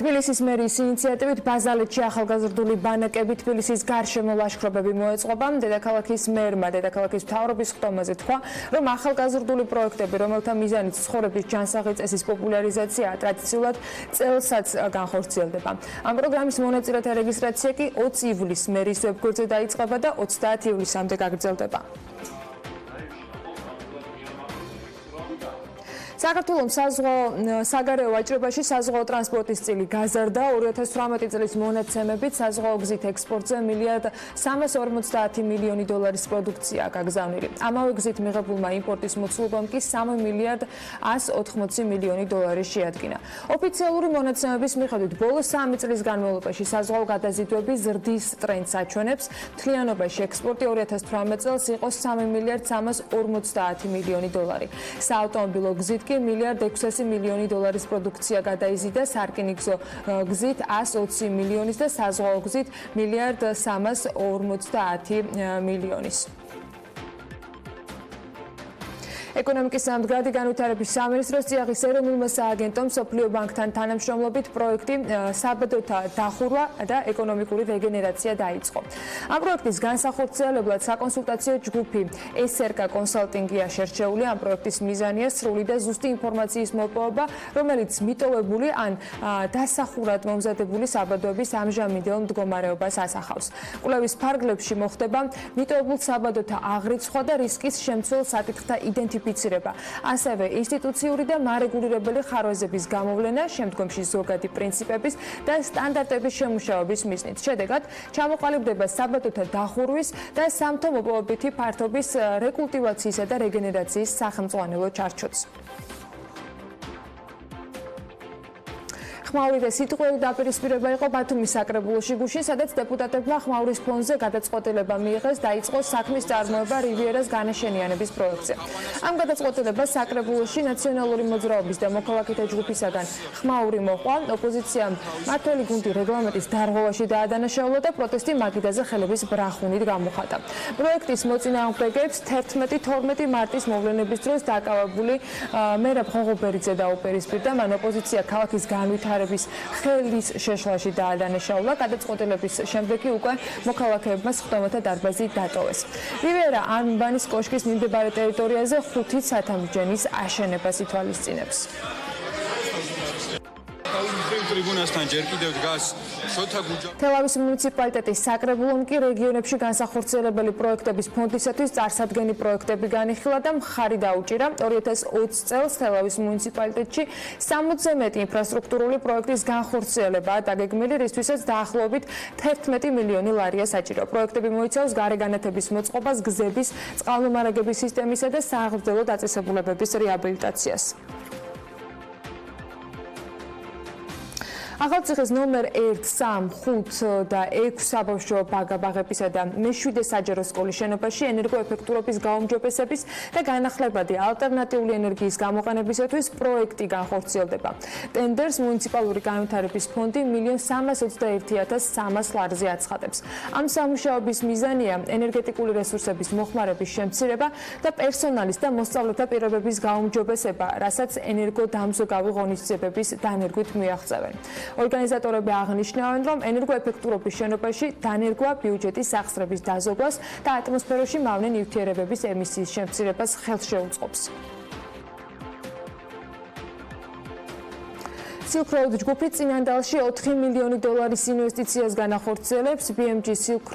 თბილისის მერიის ინიციატივით ბაზალეთში ახალგაზრდული ბანაკები თბილისის გარშემო ლაშქრობები მოეწყობა. დედაქალაქის მერმა დედაქალაქის მთავრობის ხტომაზე თქვა, რომ ახალგაზრდული პროექტები, რომელთა მიზანიც ცხოვრების ჯანსაღი წესის პოპულარიზაცია, ტრადიციულად წელსაც განხორციელდება. ამ პროგრამის მონაწილეთა რეგისტრაცია კი 20 ივლისს მერიის ვებგვერდზე დაიწყება და 30 ივლისამდე გაგრძელდება. საქართველოს საგარეო ვაჭრობაში საზღვაო ტრანსპორტის წილი გაზარდა. 2018 წლის მონაცემებით საზღვაო გზით ექსპორტზე $1,350 მილიონი პროდუქცია გაგზავნილი. ამავე გზით მიღებულმა იმპორტის მოცულობამ კი $3,180 მილიონი შეადგინა. ოფიციალური მონაცემების მიხედვით ბოლო 3 წლის განმავლობაში საზღვაო გადაზიდვები ზრდის ტრენდს აჩვენებს. მთლიანობაში ექსპორტი 2018 წელს იყო $3,350 მილიონი. საავტომობილო გზით კი $1,600 მილიონი პროდუქცია გადაიზიდა, სარკინიგზო გზით 120 მილიონის და საზღვაო გზით $1,350 მილიონის. ეკონომიკის სამდგრადი განვითარების სამინისტროს წიაღის ეროვნულმა სააგენტომ მსოფლიო ბანკთან თანამშრომლობით პროექტი საბადოთა დახურვა და ეკონომიკური რეგენერაცია დაიწყო. ამ პროექტის განსახორციელებლად საკონსულტაციო ჯგუფი SRK კონსალტინგია შერჩეული. ამ პროექტის მიზანია სრული და ზუსტი ინფორმაციის მოპოვება, რომელიც მიტოვებული ან დასახურად მომზადებული საბადოების ამჟამინდელ მდგომარეობას ასახავს. კვლევის ფარგლებში მოხდება მიტოვებულ საბადოთა აღრიცხვა და რისკის შემცველ საკითხთა იდენტიფიკაცია. ასევე ინსტიტუციური და მარეგულირებელი ხარვეზების გამოვლენა, შემდგომში ზოგადი პრინციპების და სტანდარტების შემუშავების მიზნით. შედეგად, ჩამოყალიბდება საბადოთა დახურვის და სამთო მოპოვებითი ფართობის რეკულტივაციისა და რეგენერაციის სახელმწიფო ჩარჩოც. ხმაური და სიტყველი დაპირისპირება იყო ბათუმის საკრებულოში გუშინ, სადაც დეპუტატებმა ხმაურის ფონზე გადაწყვეტილება მიიღეს დაიწყოს საქმის წარმოება რივიერას განაშენიანების პროექტზე. ამ გადაწყვეტილებას საკრებულოში ნაციონალური მოძრაობის და მოქალაქეთა ჯგუფისაგან ხმაური მოყვა. ოპოზიციამ მმართველი გუნდი რეგლამენტის დარღვევაში დაადანაშაულა და პროტესტი მაგიდაზე ხელების ბრახუნით გამოხატა. პროექტის მოწინააღმდეგეებს 11-12 მარტის მოვლენების დროს დაკავებული მერაბ ღოღობერიძე დაუპირისპირდა. მან ოპოზიცია ქალაქის განვითარების ხელის შეშლაში დაადანაშაულა. გადაწყვეტილების შემდეგ კი უკვე მოქალაქეებმა სხდომათა დარბაზი დატოვეს. რივიერა ანბანის კოშკის მიმდებარე ტერიტორიაზე 5 სათავმჯენის აშენებას ითვალისწინებს. ტრიბუნასთან ჯერ კიდევ დგას შოთა გუჯა. თელავის მუნიციპალიტეტის საკრებულომ კი რეგიონებში განსახორციელებელი პროექტების ფონდისათვის წარსადგენი პროექტები განიხილა და მხარი დაუჭირა. 2020 წელს თელავის მუნიციპალიტეტში 60-ზე მეტი ინფრასტრუქტურული პროექტის განხორციელებაა დაგეგმილი, რისთვისაც დაახლოებით 11 მილიონი ლარია საჭირო. პროექტები მოიცავს გარეგანათების მოწყობას, გზების, წყალმომარაგების სისტემისა და სააღრდელო დაწესებულებების რეაბილიტაციას. ახალციხის ნომერ 1, 3, 5 და 6 საბავშვო ბაღებისა და მე-7 საჯარო სკოლის შენობაში ენერგოეფექტურობის გაუმჯობესების და განახლებადი ალტერნატიული ენერგიის გამოყენებისათვის პროექტი განხორციელდება. ტენდერს მუნიციპალური განვითარების ფონდი $1,321,300 ლარზე აცხადებს. ამ სამუშაოების მიზანია ენერგეტიკული რესურსების მოხმარების შემცირება და პერსონალის და მოსწავლეთა პირობების გაუმჯობესება, რასაც ენერგოდამზოგავი ღონისძიებების დანერგვით მიაღწევენ. ორგანიზატორები აღნიშნავენ, რომ ენერგოეფექტურობის შენობაში დანერგვა ბიუჯეტის სახსრების დაზოგვას და ატმოსფეროში მავნე ნივთიერებების ემისიის შემცირებას ხელს შეუწყობს. Silk Road ჯგუფი წინანდალში $4 მილიონი ინვესტიციას განახორციელებს. BMG Silk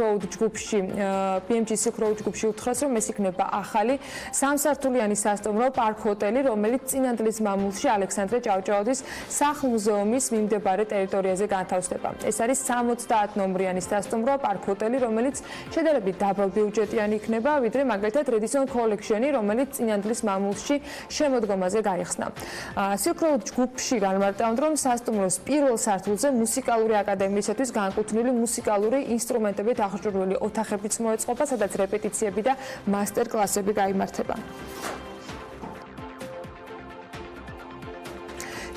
Road ჯგუფში უთხრას, რომ ეს იქნება ახალი სამსართულიანი სასტუმრო პარკ ჰოტელი, რომელიც წინანდლის მამულში ალექსანდრე ჭავჭავაძის სახლ-მუზეუმის მიმდებარე ტერიტორიაზე განთავსდება. ეს არის 70 ნომრიანი სასტუმრო პარკ ჰოტელი, რომელიც შედარებით დაბალ ბიუჯეტიანი იქნება, ვიდრე მაგალითად Redison Collection-ი, რომელიც წინანდლის მამულში შემოდგომაზე გაიხსნა. Silk Road ჯგუფში განმარტავენ, რომ სასტუმროს პირველ სართულზე მუსიკალური აკადემიისათვის განკუთვნილი მუსიკალური ინსტრუმენტებით აღჭურვილი ოთახებიც მოეწყობა, სადაც რეპეტიციები და მასტერ-კლასები გაიმართება.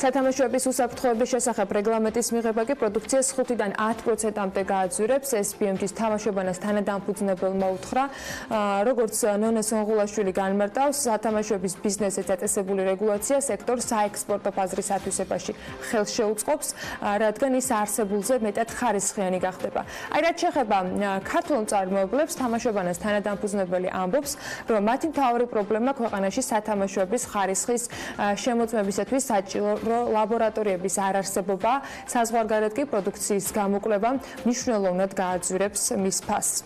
სათამაშოების უსაფრთხოების შესახებ რეგლამენტის მიღება კი პროდუქციას 5-დან 10%-მდე გააძვირებს. ეს BMG-ს თამაშობანას თანადამფუძნებელმა უთხრა. როგორც ნონე სონღულაშვილი განმარტავს, სათამაშოების ბიზნესზე დაწესებული რეგულაცია სექტორს საექსპორტო ფაზრის ათვისებაში ხელს შეუწყობს, რადგან ის არსებულზე მეტად ხარისხიანი გახდება. აი რაც შეეხება ქართულ მწარმოებლებს, თამაშობანას თანადამფუძნებელი ამბობს, რომ მათი მთავარი პრობლემა ქვეყანაში სათამაშოების ხარისხის შემოწმებისათვის საჭირო ლაბორატორიების არარსებობა, საზღვარგარეთ კი პროდუქციის გამოკვლევა მნიშვნელოვნად გააძვირებს მის ფასს.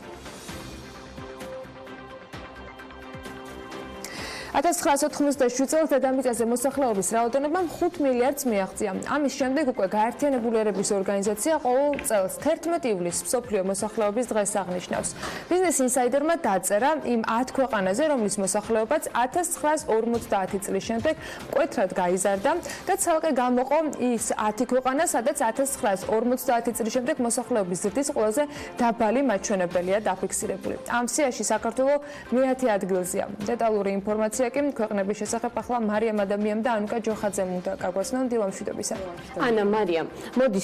1987 წელს დედამიწაზე მოსახლეობის რაოდენობამ 5 მილიარდს მიაღწია. ამის შემდეგ უკვე გაერთიანებული ერების ორგანიზაცია ყოველ წელს 11 ივლისს მსოფლიო მოსახლეობის დღეს აღნიშნავს. ბიზნეს ინსაიდერმა დაწერა იმ 10 ქვეყანაზე, რომლის მოსახლეობაც 1950 წლის შემდეგ მკვეთრად გაიზარდა და ცალკე გამოყო ის 10 ქვეყანა, სადაც 1950 წლის შემდეგ მოსახლეობის ზრდის ყველაზე დაბალი მაჩვენებელია დაფიქსირებული. ამ სიაში საქართველო მე-10 ადგილზეა. დეტალური ინფორმაცია ქვეყნების შესახებ ახლა მარიამ ადამიანმა და ანუკა ჯოხაძემ უნდა გაგვაცნონ დილა მშვიდობისა. ანა მარიამ, მოდი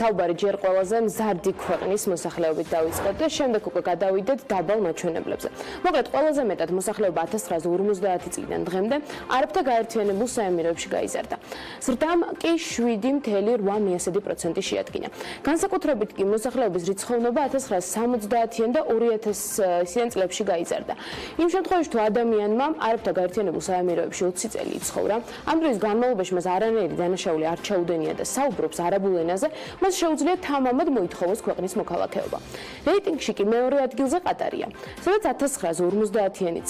საუბარი ჯერ ყველაზე მზარდი ქვეყნის მოსახლეობით დავიწყოთ და შემდეგ უკვე გადავიდეთ დაბალ მაჩვენებლებზე. მოკლედ, ყველაზე მეტად მოსახლეობა 1950 წლიდან დღემდე არაბთა გაერთიანებულ საემიროებში გაიზარდა. ზრდამ კი 7.8% შეადგინა. განსაკუთრებით კი მოსახლეობის რიცხოვნობა 1970-დან და 2000-იან წლებში გაიზარდა. იმ შემთხვევაში თუ ადამიანმა არაბთა გაერთიანებულ საემიროებში 20 წელი იცხოვრა, ამ დროის განმავლობაში მას არანაირი დანაშაული არ ჩაუდენია და საუბრობს არაბულ ენაზე, მას შეუძლია თამამად მოითხოვოს ქვეყნის მოქალაქეობა. რეიტინგში კი მეორე ადგილზე ყატარია, სადაც 1950-იანი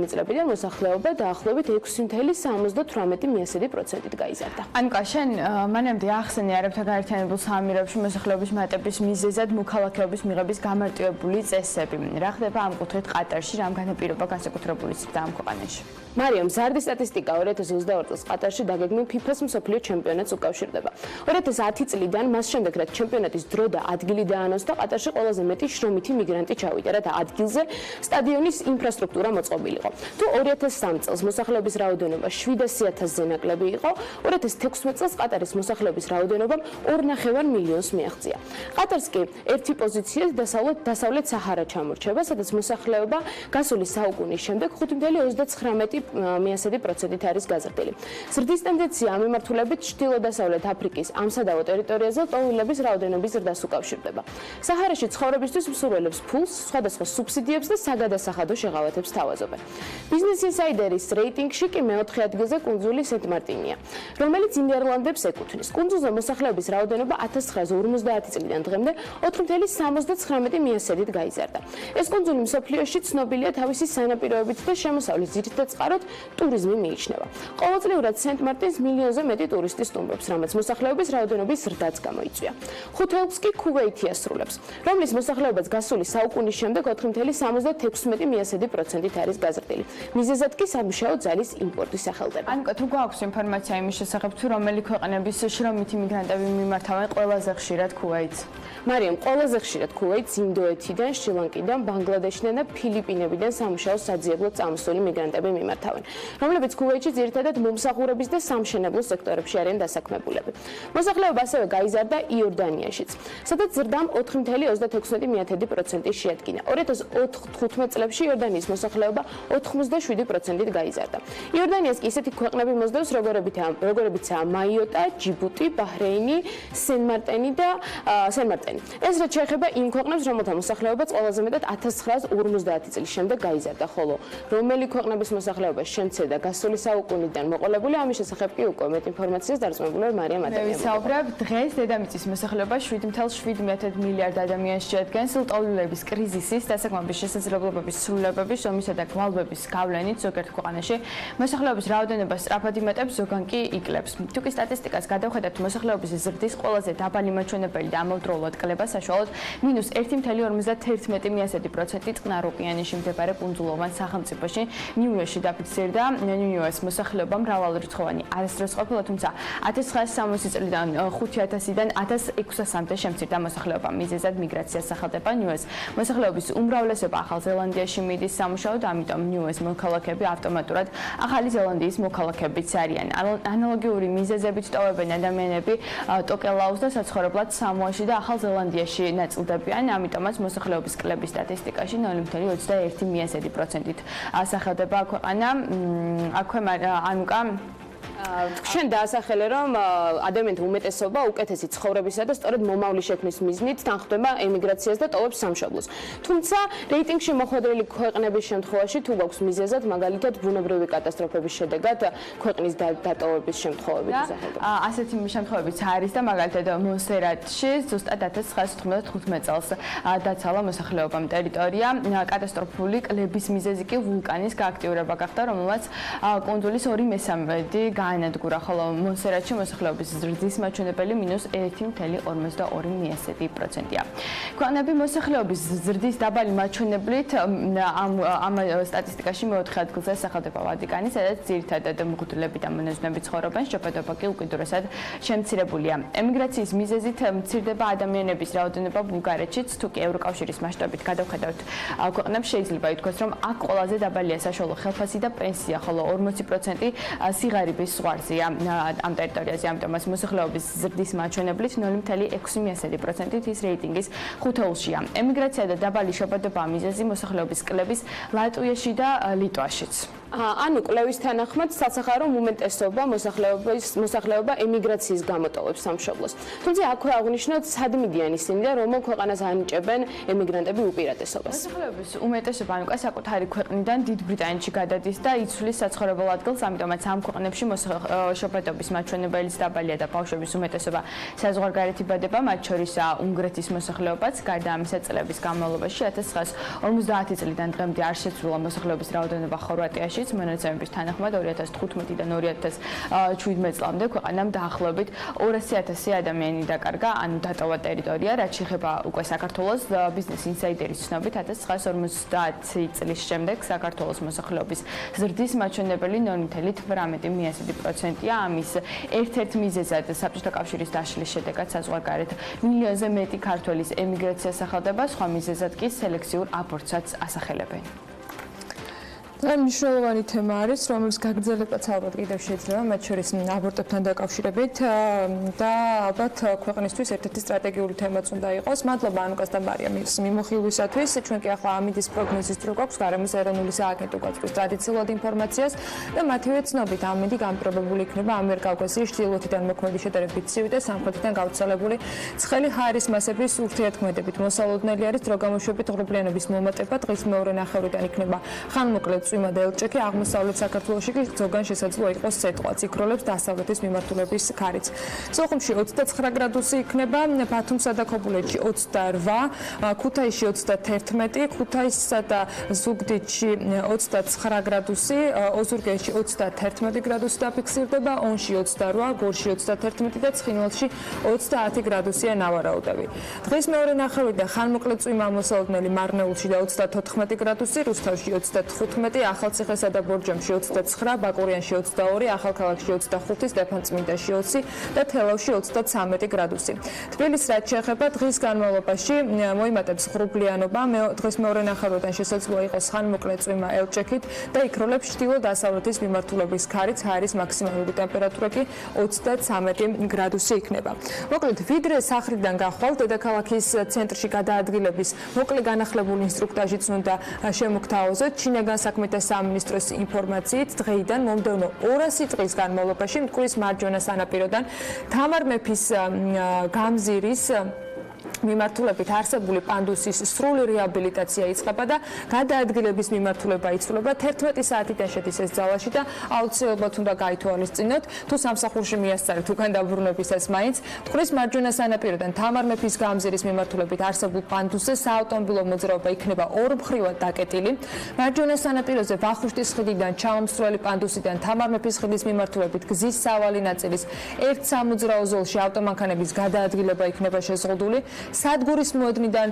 წლებიდან მოსახლეობა დაახლოებით 6.78%-ით გაიზარდა. ანკა, შენ მანამდე ახსენე არაბთა გაერთიანებულ საამიროებში მოსახლეობის მატების მიზეზად მოქალაქეობის მიღების გამარტივებული წესები. რა ხდება ამ კუთხით ყატარში? რამ განაპირობა განსაკუთრებული ზრდა ამ ქვეყანაში? მარიამ, ზარდი სტატისტიკა 2022 წელს ყატარში დაგეგმილ FIFA-ს მსოფლიო ჩემპიონატს უკავშირდება. 2010 წლიდან მას შემდეგ, რაც ჩემპიონატის დრო და ადგილი დაანონსდა, ყატარში ყველაზე მეტი შრომითი მიგრანტი ჩავიდა, რათა ადგილზე სტადიონის ინფრასტრუქტურა მოწყობილიყო. თუ 2003 წელს მოსახლეობის რაოდენობა 700,000-ზე ნაკლები იყო, 2016 წელს ყატარის მოსახლეობის რაოდენობამ 2.5 მილიონს მიაღწია. ყატარს კი ერთი პოზიცია დასავლეთ საჰარა ჩამორჩება, სადაც მოსახლეობა გასული საუკუნის შემდეგ 5.39%-ით არის გაზრდილი. ზრდის ტენდენცია ამ მიმართულებით ჩრდილო-დასავლეთ აფრიკის ამსადავო ტერიტორიაზე ტოვილების რაოდენობის ზრდას უკავშირდება. საჰარაში ცხოვრებისთვის მსურველებს ფულს, სხვადასხვა სუბსიდიებს და საგადასახადო შეღავათებს თავაზობენ. ბიზნეს ინსაიდერის რეიტინგში კი მე-4 ადგილზე კუნძული სენტ-მარტინია, რომელიც ნიდერლანდებს ეკუთვნის. კუნძულზე მოსახლეობის რაოდენობა 1950 წლიდან დღემდე 4.79%-ით გაიზარდა. ეს კუნძული მსოფლიოში ცნობილია თავისი სანაპიროებით და შემოსავლის ძირითად წყაროდ ტურიზმი მიიჩნევა. ყოველწლიურად სენტ-მარტინს მილიონზე მეტი ტურისტი სტუმრობს, რამაც მოსახლეობის რაოდენობის ზრდაც გამოიწვია. ხუთეულს კი ქუვეითი ასრულებს, რომლის მოსახლეობაც გასული საუკუნის შემდეგ 4.76%-ით არის გაზრდილი. მიზეზად კი სამუშაო ძალის იმპორტი სახელდება. ანკა, თუ გვაქვს ინფორმაცია იმის შესახებ, თუ რომელი ქვეყნების შრომითი მიგრანტები მიმართავენ ყველაზე ხშირად ქუვეითს? მარიამ, ყველაზე ხშირად ქუვეითს ინდოეთიდან, შრი-ლანკიდან, ბანგლადეშიდან და ფილიპინებიდან სამუშაო საძიებლად წამოსული მიგრანტები მიმართავენ, რომლებიც ქუვეითში ძირითადად მომსახურების და სამშენებლო სექტორებში არიან დასაქმებულები. მოსახლეობა ასევე გაიზარდა იორდანიაშიც, სადაც ზრდამ 4.36%-ით შეადგინა. 2015 წლებში იორდანიის მოსახლეობა 87%-ით გაიზარდა. იორდანიას კი ისეთი ქვეყნები მოსდევს, როგორებიცაა მაიოტა, ჯიბუტი, ბაჰრეინი, სენ-მარტენი. ეს რაც შეეხება იმ ქვეყნებს, რომელთა მოსახლეობაც ყველაზე მეტად 1950 წლის შემდეგ გაიზარდა, ხოლო რომელი ქვეყნების მოსახლეობა შემცირდა გასული საუკუნიდან მოყოლებული, ამის შესახებ კი უკვე მეტ ინფორმაციას დარწმუნებული მარიამ ადამიანმა. ვისაუბრებ, დღეს დედამიწის მოსახლეობა 7.7 მილიარდ ადამიანს შეადგენს. ტოვილების კრიზისის, დასაქმების შესაძლებლობების სრულებების, ომისა და გვალვების გავლენით ზოგიერთ ქვეყანაში მოსახლეობის რაოდენობა სწრაფად იმატებს, ზოგან კი იკლებს. თუ კი სტატისტიკას გადავხედავთ, მოსახლეობის ზრდის ყველაზე დაბალი მაჩვენებელი და ამავდროულად კლება საშუალოდ -1.51%-ით წყნარ ოკეანეში მდებარე კუნძულოვან სახელმწიფოში ნიუ-იორკში დაფიქსირდა ნიუ-იორკის მოსახლეობა მრავალრიცხოვანი არასდროს ყოფილა, თუმცა 1960 წლიდან 5000-დან 1600-მდე შემცირდა მოსახლეობა. მიზეზად მიგრაციას სახელდება ნიუ-იორკის მოსახლეობის უმრავლესობა ახალ ზელანდიაში მიდის სამუშაოდ, ამიტომ ნიუ-იორკის მოქალაქეები ავტომატურად ახალი ზელანდიის მოქალაქეებიც არიან. ანალოგიური მიზეზებით ტოვებენ ადამიანები ტოკელაუს და საცხოვრებლად სამოაში და ახალ ზელანდიაში ნაწილდებიან, ამიტომაც მოსახლეობის კლების სტატისტიკაში 0.21%-ით სახელდება ქვეყანა. აქვე ანუკა შენ დაასახელე, რომ ადამიანთა უმეტესობა უკეთესი ცხოვრებისა და სწორედ მომავლის შექმნის მიზნით თანხმდება ემიგრაციას და ტოვებს სამშობლოს. თუმცა რეიტინგში მოხვედრილი ქვეყნების შემთხვევაში თუ გვაქვს მიზეზად, მაგალითად ბუნებრივი კატასტროფების შედეგად ქვეყნის დატოვების შემთხვევები გასახელდება. ასეთი შემთხვევებიც არის და მაგალითად მონსერატში ზუსტად 1995 წელს დაცალა მოსახლეობამ ტერიტორია. კატასტროფული კლების მიზეზი კი ვულკანის გააქტიურება გახდა, რომელმაც კუნძულის 2/3 განადგურა, ხოლო მონსერატში მოსახლეობის ზრდის მაჩვენებელი -1.42%-ია. ქვეყნები მოსახლეობის ზრდის დაბალი მაჩვენებლით ამ სტატისტიკაში მეოთხე ადგილზე სახელდება ვატიკანი, სადაც ძირითადად მღვდლები და მონაზვნები ცხოვრობენ, შეფასება კი უკიდურესად შემცირებულია. ემიგრაციის მიზეზით მცირდება ადამიანების რაოდენობა ბულგარეთშიც, თუ კი ევროკავშირის მასშტაბით გადავხედავთ ქვეყნებს, შეიძლება ითქვას, რომ აქ ყველაზე დაბალია საშუალო ხელფასი და პენსია, ხოლო 40% სიღარიბის ზღვარზეა ამ ტერიტორიაზე, ამიტომაც მოსახლეობის ზრდის მაჩვენებლით 0.6%-ით ის რეიტინგის ხუთეულშია. ემიგრაცია და დაბალი შეფასება მიზეზი მოსახლეობის კლების ლატვიაში და ლიტვაშიც. ანუ კვლევის თანახმად სასახარო უმეტესობა მოსახლეობა ემიგრაციის გამო ტოვებს სამშობლოს. თუმცა აქვე აღნიშნოთ სადმიდიან ისინი და რომელ ქვეყანას ანიჭებენ ემიგრანტები უპირატესობას. მოსახლეობის უმეტესობა ანუ საკუთარი ქვეყნიდან დიდ ბრიტანეთში გადადის და იცვლის საცხოვრებელ ადგილს, ამიტომაც ამ ქვეყნებში შეფასების მაჩვენებელიც დაბალია და ბავშვების უმეტესობა საზღვარგარეთ იბადება, მათ შორის უნგრეთის მოსახლეობაც. გარდა ამისა, წლების განმავლობაში 1950 წლიდან დღემდე არ შეცვლილა მოსახლეობის რაოდენობა ხორვატიაში. მონაცემების თანახმად 2015-დან 2017 წლამდე ქვეყანამ დაახლოებით 200,000 ადამიანი დაკარგა, ანუ დატოვა ტერიტორია, რაც შეეხება უკვე საქართველოს. ბიზნეს ინსაიდერის ცნობით 1950 წლის შემდეგ საქართველოს მოსახლეობის ზრდის მაჩვენებელი 0.18%-ია. ამის ერთ-ერთ მიზეზად საბჭოთა კავშირის დაშლის შედეგად საზღვარგარეთ მილიონზე მეტი ქართველის ემიგრაცია სახელდება, სხვა მიზეზად კი სელექციურ აბორტსაც ასახელებენ. მნიშვნელოვანი თემა არის, რომელიც გაგრძელებაც ალბათ კიდევ შეიძლება, მათ შორის აბორტებთან დაკავშირებით და ალბათ ქვეყნისთვის ერთ-ერთი სტრატეგიული თემაც უნდა იყოს. მადლობა ანუკას და მარიამის მიმოხილვისათვის. ჩვენ კი ახლა ამიდის პროგნოზის დრო გვაქვს გარემოს ეროვნული სააგენტო გვაწვდის ტრადიციულად ინფორმაციას და მათივე ცნობით ამინდი გამპრობებული იქნება ამერიკავკასიის ჩრდილოეთიდან მოქმედი შედარებით ცივი და სამხრეთიდან გავრცელებული ცხელი ჰაერის მასების ურთიერთქმედებით. მოსალოდნელი არის დრო გამოშვებით ღრუბლიანობის მომატება, დღის მეორე ნახევრიდან იქნება ხანმოკლე წვიმა და ელჭექი, აღმოსავლეთ საქართველოში კი ზოგან შესაძლოა იყოს სეტყვაც, იქროლებს დასავლეთის მიმართულების ქარიც. სოხუმში 29 გრადუსი იქნება, ბათუმსა და ქობულეთში 28, ქუთაისში 31, ქუთაისსა და ზუგდიდში 29 გრადუსი, ოზურგეთში 31 გრადუსი დაფიქსირდება, ონში 28, გორში 31 და ცხინვალში 30 გრადუსია ნავარაუდები. დღის მეორე ნახევრიდან ხანმოკლე წვიმა მოსალოდნელი მარნეულში და 34 გრადუსი, რუსთავში 35, ახალციხესა და ბორჯომში 29, ბაკურიანში 22, ახალქალაქში 25, სტეფანწმინდაში 20 და თელავში 33 გრადუსი. თბილისს რაც შეეხება დღის განმავლობაში მოიმატებს ღრუბლიანობა, დღის მეორე ნახევრიდან შესაძლოა იყოს ხანმოკლე წვიმა ელჭექით და იქროლებს ჩრდილო-დასავლეთის მიმართულების ქარიც, ჰაერის მაქსიმალური ტემპერატურა კი 33 გრადუსი იქნება. მოკლედ, ვიდრე სახრიდან გახვალ, დედაქალაქის ცენტრში გადაადგილების მოკლე განახლებული ინსტრუქტაჟიც უნდა შემოგთავაზოთ. ჩინაგან საქმეთა სამინისტროს ინფორმაციით დღეიდან მომდევნო 200 დღის განმავლობაში მტკვრის მარჯვენა სანაპიროდან თამარ მეფის გამზირის მიმართულებით არსებული პანდუსის სრული რეაბილიტაცია იწყება და გადაადგილების მიმართულება იცვლება 11 საათიდან შედის ეს ძალაში და აუცილებლად უნდა გაითვალისწინოთ თუ სამსახურში მიასწარეთ უკან დაბრუნებისას მაინც მტკვრის მარჯვენა სანაპიროდან თამარ მეფის გამზირის მიმართულებით არსებულ პანდუსზე საავტომობილო მოძრაობა იქნება ორმხრივად დაკეტილი. მარჯვენა სანაპიროზე ვახუშტის ხიდიდან ჩამომსვლელი პანდუსიდან თამარ მეფის ხიდის მიმართულებით გზის სავალი ნაწილის ერთ სამოძრაო ზოლში ავტომანქანების გადაადგილება იქნება შეზღუდული. სადგურის მოედნიდან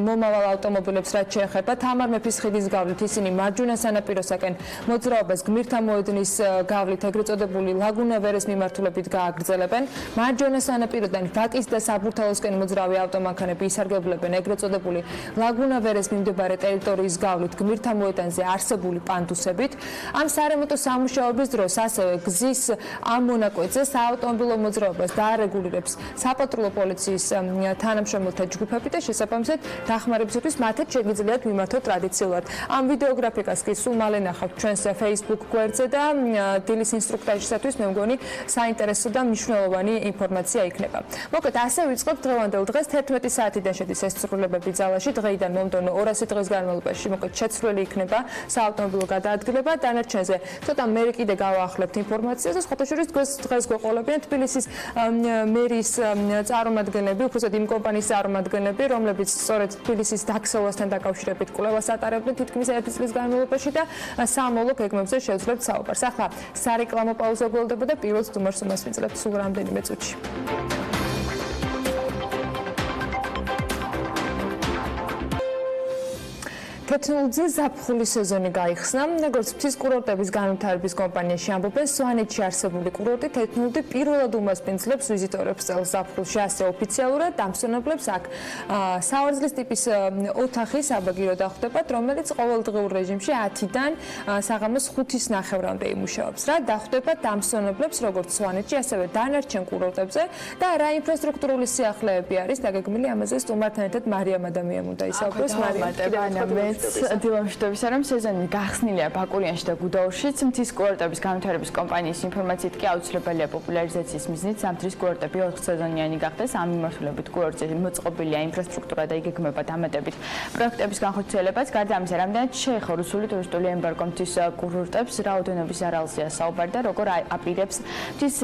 მომავალ ავტომობილებს რაც შეეხება თამარ მეფის ხიდის გავლით ისინი მარჯვენა სანაპიროსაკენ მოძრაობას გმირთა მოედნის გავლით ეგრეთ წოდებული ლაგუნა ვერეს მიმართულებით გააგრძელებენ. მარჯვენა სანაპიროდან ვაკის და საბურთალოსკენ მოძრავი ავტომანქანები ისარგებლებენ ეგრეთ წოდებული ლაგუნა ვერეს მიმდებარე ტერიტორიის გავლით გმირთა მოედანზე არსებული პანდუსებით. ამ სარემონტო სამუშაოების დროს ასევე გზის ამ მონაკვეთზე საავტომობილო მოძრაობას დაარეგულირებს საპატრულო პოლიციის თანამშრომელთა ჯგუფები და შესაბამისად დახმარებისთვის მათაც შეგიძლიათ მიმართოთ ტრადიციულად. ამ ვიდეოგრაფიკას კი სულ მალე ნახავთ ჩვენს Facebook გვერდზე და დილის ინსტრუქტაჟისათვის მე მგონი საინტერესო და მნიშვნელოვანი ინფორმაცია იქნება. მოკლედ ასე ვიწყებთ დღევანდელ დღეს 11 საათიდან შედის ეს ცვლილებები ძალაში დღეიდან მომდევნო 200 დღის განმავლობაში მოკლედ შეცვლილი იქნება საავტომობილო გადაადგილება დანარჩენზე ცოტა მე კიდე გავაახლებთ ინფორმაციას და სხვათაშორის დღეს გვეყოლებიან თბილისის მერის წარმომადგენლები უბრალოდ იმ კომპანიის წარმომადგენლები რომლებიც სწორედ თბილისის დაქსელვასთან დაკავშირებით კვლევას ატარებდნენ თითქმის 1 წლის განმავლობაში და სამოვლო გეგმებზე შევძლებთ საუბარს. ახლა სარეკლამო პაუზა გველდება და პირველ სტუმარს უმასპინძლებთ სულ რამდენიმე წუთში. თეთრულზე ზაფხულის სეზონი გაიხსნა. როგორც მთის კურორტების განვითარების კომპანიაში ამბობენ, სვანეთში არსებული კურორტი თეთრული პირველად უმასპინძლებს ვიზიტორებს წელს ზაფხულში, ასე ოფიციალურად დამსვენებლებს აქ საوارზლის ტიპის ოთახი საბაგირო დახვდებათ, რომელიც ყოველდღიურ რეჟიმში 10-დან საღამოს 5-ის ნახევრამდე იმუშავებს. რა დახვდება დამსვენებლებს როგორც სვანეთში, ასევე დანარჩენ კურორტებზე და რა ინფრასტრუქტურული სიახლეები არის დაგეგმილი ამაზე სტუმართან ერთად მარიამ ადამიანმა და ისაუბროს მარიამ. დილამშვიდობის რომ სეზონი გახსნილია ბაკურიანში და გუდაურშიც მთის კურორტების განვითარების კომპანიის ინფორმაციით კი აუცილებელია პოპულარიზაციის მიზნით ზამთრის კურორტები 4 სეზონიანი გახდეს ამ მიმართულებით კურორტზე მოწყობილია ინფრასტრუქტურა და იგეგმება დამატებით პროექტების განხორციელებაც გარდა ამისა რამდენად შეეხო რუსული ტურისტული ემბარგო მთის კურორტებს რაოდენობის არალზეა საუბარი და როგორ აპირებს მთის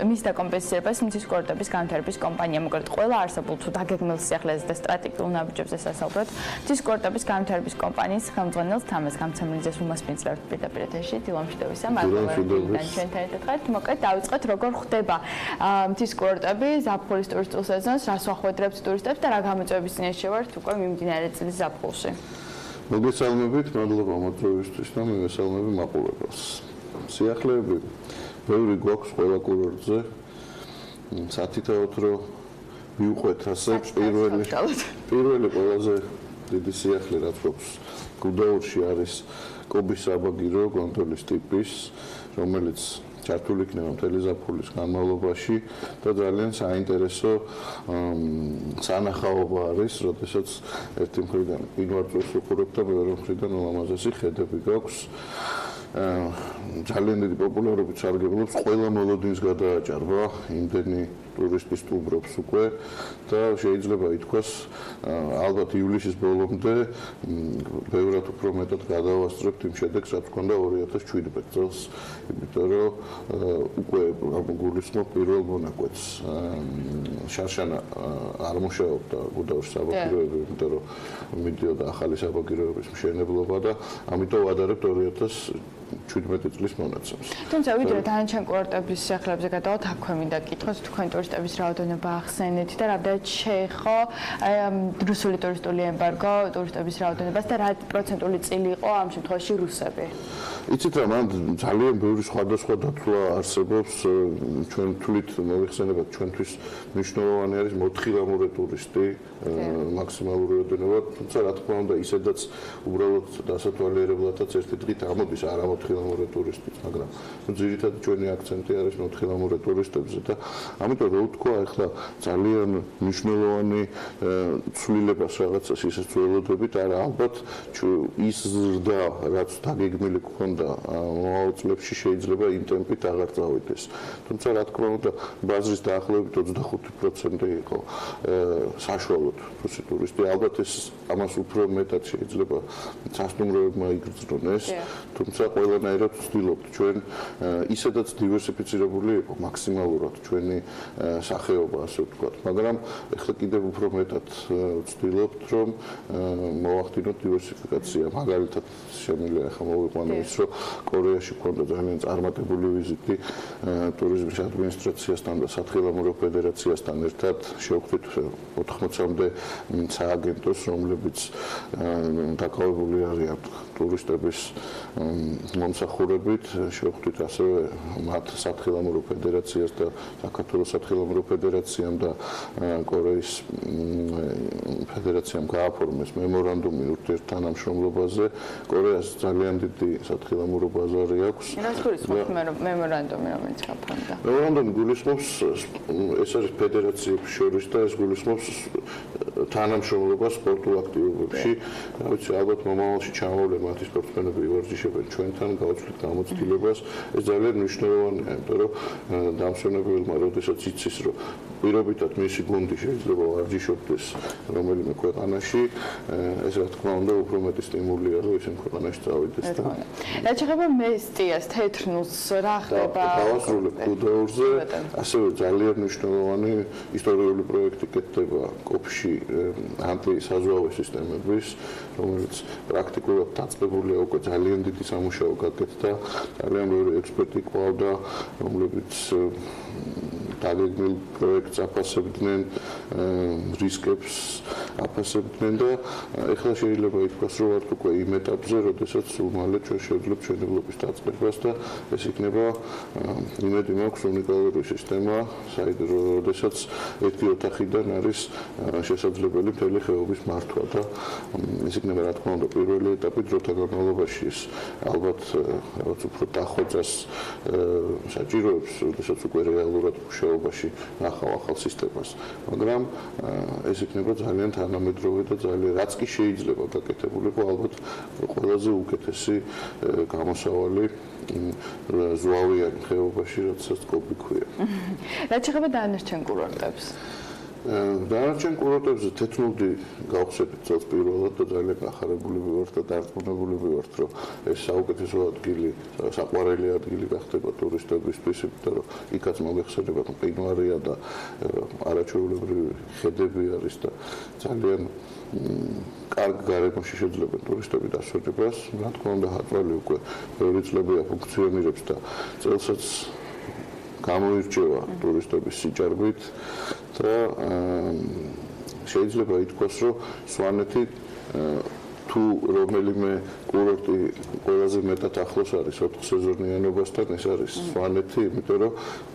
მის დაკომპენსირებას მთის კურორტების განვითარების კომპანია მოკლედ ყველა არსებულ თუ დაგეგმილ სიახლეზე და სტრატეგიულ ნაბიჯებზე სასაუბრად მთის კურორტების განვითარების კომპანიის ხელმძღვანელს თამაზ გამცემლიძეს უმასპინძლებთ პირდაპირ ეთერში დილამშვიდობისა მადლობა ჩვენთან ერთად ხართ მოკლედ დავიწყეთ როგორ ხდება მთის კურორტები ზაფხულის ტურისტულ სეზონს რას ვახვედრებთ ტურისტებს და რა გამოწვევების წინაშე ვართ უკვე მიმდინარე წლის ზაფხულში მოგესალმებით მადლობა მოწვევისთვის და მივესალმები მაყურებელს სიახლეები ბევრი გვაქვს ყველა კურორტზე სათითაოდ რომ ვიუყვეთ ასე პირველი ყველაზე დიდი სიახლე რაც გვაქვს გუდაურში არის კობის საბაგირო გონდოლის ტიპის რომელიც ჩართული იქნება მთელი ზაფხულის განმავლობაში და ძალიან საინტერესო სანახაობა არის, როდესაც ერთი მხრიდან მყინვარწვერს უყურებთ და მეორე მხრიდან ულამაზესი ხედები გაქვს. ძალიან დიდი პოპულარობით სარგებლობს ყველა მოლოდინის გადააჭარბა, იმდენი ტურისტი სტუმრობს უკვე და შეიძლება ითქვას ალბათ ივლისის ბოლომდე ბევრად უფრო მეტად გადავასწრებთ იმ შედეგს, რაც ჰქონდა 2017 წელს, იმიტომ რომ უკვე გულისხმობ პირველ მონაკვეთს. შარშანა არ მუშაობდა გუდაურში საბაგიროები, იმიტომ რომ მიდიოდა ახალი საბაგიროების მშენებლობა და ამიტომ ვადარებთ 2017 წლის მონაცემს. თუმცა ვიდრე დანარჩენ კურორტების სიახლეებზე გადავთ, აქვე მინდა გითხოს თქვენ ტურისტების რაოდენობა ახსენეთ და რამდენად შეეხო რუსული ტურისტული ემბარგო ტურისტების რაოდენობას და რა პროცენტული წილი იყო ამ შემთხვევაში რუსები. იცით რა, მან ძალიან ბევრი სხვადასხვა დათვლა არსებობს, ჩვენ თვლით მოიხსენებათ ჩვენთვის მნიშვნელოვანი არის მოთხილამურე ტურისტი, მაქსიმალური რაოდენობა, თუმცა რა თქმა უნდა ისედაც უბრალოდ დასათვალიერებლადაც ერთი დღით ამოდის არა მოთხილამურე ტურისტიც, მაგრამ ძირითადად ჩვენი აქცენტი არის მოთხილამურე ტურისტებზე და ამიტომ რო ვთქვა, ახლა ძალიან მნიშვნელოვანი ცვლილებას რაღაცას ისე ცვლილობებით, არა ალბათ ის ზრდა, რაც დაგეგმილი გქონდა მომავალ წლებში შეიძლება იმ ტემპით აღარ წავიდეს. თუმცა რა თქმა უნდა, ბაზრის დაახლოებით 25% იყო საშუალოდ რუსი ტურისტი. ალბათ ეს ამას უფრო მეტად შეიძლება სასტუმროებმა იგრძნონ ეს, თუმცა ყველა ყველანაირად ვცდილობთ ჩვენ ისედაც დივერსიფიცირებული იყო მაქსიმალურად ჩვენი სახეობა, ასე ვთქვათ, მაგრამ ეხლა კიდევ უფრო მეტად ვცდილობთ, რომ მოვახდინოთ დივერსიფიკაცია. მაგალითად, შემიძლია ახლა მოვიყვანო ის, რომ კორეაში გქონდა ძალიან წარმატებული ვიზიტი ტურიზმის ადმინისტრაციასთან და სათხილამურო ფედერაციასთან ერთად შევხვდით 80-მდე სააგენტოს, რომლებიც დაკავებული არიან ტურისტების მომსახურებით, შევხვდით ასევე მათ სათხილამურო ფედერაციას და საქართველოს სათხილამურო ფედერაციამ და კორეის ფედერაციამ გააფორმეს მემორანდუმი ურთიერთთანამშრომლობაზე. კორეას ძალიან დიდი სათხილამურო ბაზარი აქვს. რას გულისხმობთ მემორანდუმი, რომელიც გაფორმდა? მემორანდუმი გულისხმობს, ეს არის ფედერაციების შორის და ეს გულისხმობს თანამშრომლობას სპორტულ აქტივობებში. რა ვიცი, ალბათ მომავალში ჩამოვლენ მათი სპორტსმენები ივარჯიშებენ ჩვენთან, გავაცვლით გამოცდილებას. ეს ძალიან მნიშვნელოვანია, იმიტომ რომ დამსვენებელმა როდესაც იცის, რომ პირობითად მისი გუნდი შეიძლება ვარჯიშობდეს რომელიმე ქვეყანაში, ეს რა თქმა უნდა უფრო მეტი სტიმულია, რომ ისინი ქვეყანაში წავიდეს და რა შეიძლება მესტიას თეთრნულს რა ხდება? დავასრულებ კუდაურზე, ასევე ძალიან მნიშვნელოვანი ისტორიული პროექტი კეთდება კოფში ანტისაზღვავო სისტემების, რომელიც პრაქტიკულად დაწყებულია უკვე ძალიან დიდი სამუშაო გაკეთდა, ძალიან ბევრი ექსპერტი ყავდა, რომლებიც დაგეგმილ პროექტს აფასებდნენ, რისკებს აფასებდნენ და ეხლა შეიძლება ითქვას, რომ ვართ უკვე იმ ეტაპზე, როდესაც სულ მალე ჩვენ შევძლებთ მშენებლობის დაწყებას და ეს იქნება იმედი მაქვს უნიკალური სისტემა, როდესაც ერთი ოთახიდან არის შესაძლებელი მთელი ხეობის მართვა და ეს იქნება რა თქმა უნდა პირველი ეტაპი დროთა განმავლობაში ის ალბათ რაღაც უფრო დახვეწას საჭიროებს, როდესაც უკვე რეალურად მუშაობაში ნახავ ახალ სისტემას, მაგრამ ეს იქნება ძალიან თანამედროვე და ძალიან რაც კი შეიძლება გაკეთებულიყო ალბათ ყველაზე უკეთესი გამოსავალი ზღვავიან ხეობაში, როდესაც კოპი ქვია. რა შეიძლება დანარჩენ კურორტებს? დანარჩენ კურორტებზე თეთრნუდი გავხსენეთ წელს პირველად და ძალიან გახარებულები ვართ და დარწმუნებულები ვართ, რომ ეს საუკეთესო ადგილი, საყვარელი ადგილი გახდება ტურისტებისთვის, იმიტომ რომ იქაც მოგეხსენება მყინვარია და არაჩვეულებრივი ხედები არის და ძალიან კარგ გარემოში შეძლებენ ტურისტები დასვენებას. რა თქმა უნდა, ჰატრალი უკვე ბევრი წლებია ფუნქციონირებს და წელსაც გამოირჩევა ტურისტების სიჭარბით და შეიძლება ითქვას, რომ სვანეთი თუ რომელიმე კურორტი ყველაზე მეტად ახლოს არის 4 სეზონიანობასთან, ეს არის სვანეთი, იმიტომ რომ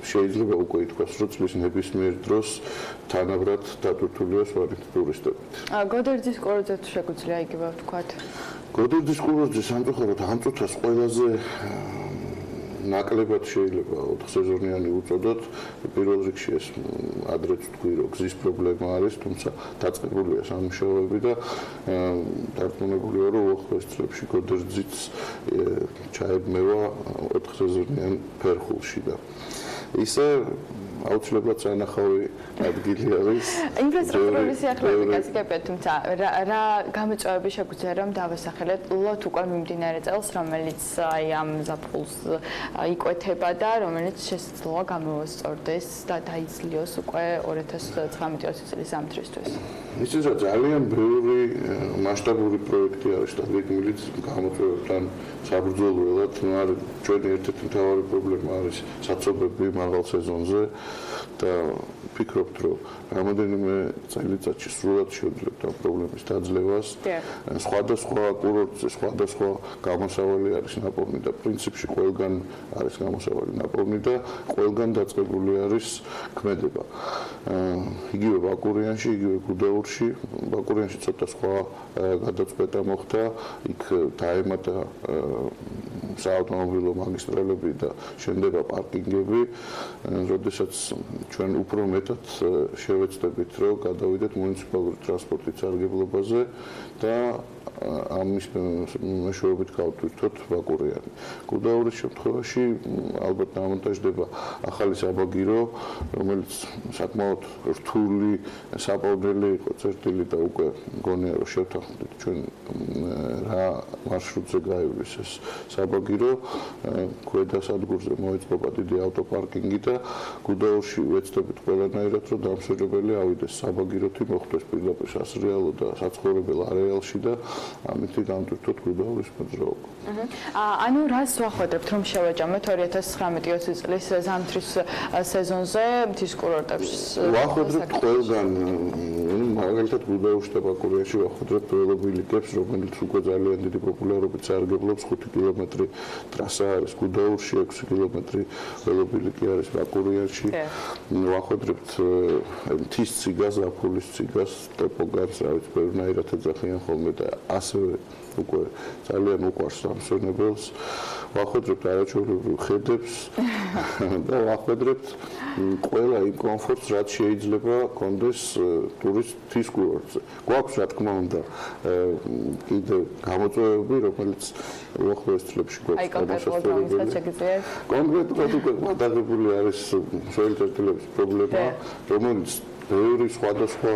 შეიძლება უკვე ითქვას, რომ წლის ნებისმიერ დროს თანაბრად დატვირთულია სვანეთი ტურისტებით. გოდერძის კურორტზე თუ შეგვიძლია იგივე ვთქვათ? გოდერძის კურორტზე სამწუხაროდ ამ წუთას ყველაზე ნაკლებად შეიძლება 4 სეზონიანი უწოდოთ. პირველ რიგში ეს ადრეც თქვი, რომ გზის პრობლემა არის, თუმცა დაწყებულია სამუშაოები და დარწმუნებულია, რომ უახლოეს წლებში გოდერძიც ჩაებმევა 4 სეზონიან ფერხულში და ისე აუცილებლად სანახავი ადგილი არის. ინფრასტრუქტურული სიახლეები გასაგებია, თუმცა რა გამოწვევები შეგვიძლია რომ დავასახელეთ ლოთ უკვე მიმდინარე წელს, რომელიც აი ამ ზაფხულს იკვეთება და რომელიც შესაძლოა გამოვასწორდეს და დაიძლიოს უკვე 2019 წლის ზამთრისთვის. ისიც ძალიან ბევრი მასშტაბური პროექტი არის და გეგმილიც გამოწვევებთან საბრძოლველად, ჩვენი ერთ-ერთი მთავარი პრობლემა არის საცობები მაღალ სეზონზე და ვფიქრობთ, რომ რამოდენიმე წელიწადში სრულად შევძლებთ ამ პრობლემის დაძლევას. სხვადასხვა კურორტზე სხვადასხვა გამოსავალი არის ნაპოვნი და პრინციპში ყველგან არის გამოსავალი ნაპოვნი და ყველგან დაწყებული არის ქმედება. იგივე ბაკურიანში, იგივე გუდაურში, ბაკურიანში ცოტა სხვა გადაწყვეტა მოხდა, იქ დაემატა საავტომობილო მაგისტრალები და შენდება პარკინგები, როდესაც ჩვენ უფრო მეტ ერთად შევეცდებით, რომ გადავიდეთ მუნიციპალური ტრანსპორტის სარგებლობაზე და ამის მეშვეობით გავტვირთოთ ვაკურიანი. გუდაურის შემთხვევაში ალბათ დამონტაჟდება ახალი საბაგირო, რომელიც საკმაოდ რთული, საპოვნელი იყო წერტილი და უკვე მგონია რომ შევთანხმდით ჩვენ რა მარშრუტზე გაივლის ეს საბაგირო. ქვედა სადგურზე მოეწყობა დიდი ავტოპარკინგი და გუდაურში ვეცდებით ყველანაირად რომ დამსვენებელი ავიდეს საბაგიროთი მოხვდეს პირდაპირ სასრიალო და საცხოვრებელ არეალში და ამითი გამტვირთოთ გუდაურის მოძრაობა. ანუ რას ვახვედრებთ რომ შევაჯამოთ 2019-20 წლის ზამთრის სეზონზე მთის კურორტებს? ვახვედრებთ ყველგან, მაგალითად გუდაურში და ბაკურიაში ვახვედრებთ ველობილიკებს, რომელიც უკვე ძალიან დიდი პოპულარობით სარგებლობს, 5 კილომეტრი ტრასა არის გუდაურში, 6 კილომეტრი ველობილიკი არის ბაკურიანში. ვახვედრებთ მთის ციგას, ზაფხულის ციგას, ტოპოგანს, რა ვიცი, ბევრნაირად ეძახიან ხოლმე და ასევე უკვე ძალიან უყვარს დამსვენებელს. ვახვედრებთ არაჩვეულებრივ ხედებს და ვახვედრებთ ყველა იმ კომფორტს, რაც შეიძლება კონდეს ტურისტის კურორტზე. გვაქვს რა თქმა უნდა კიდე გამოწვევები, რომელიც უახლოეს წლებში გვაქვს გადასასწორებელი. კონკრეტულად უკვე გადაღებული არის მსოფლიო წერტილების პრობლემა, რომელიც ბევრი სხვადასხვა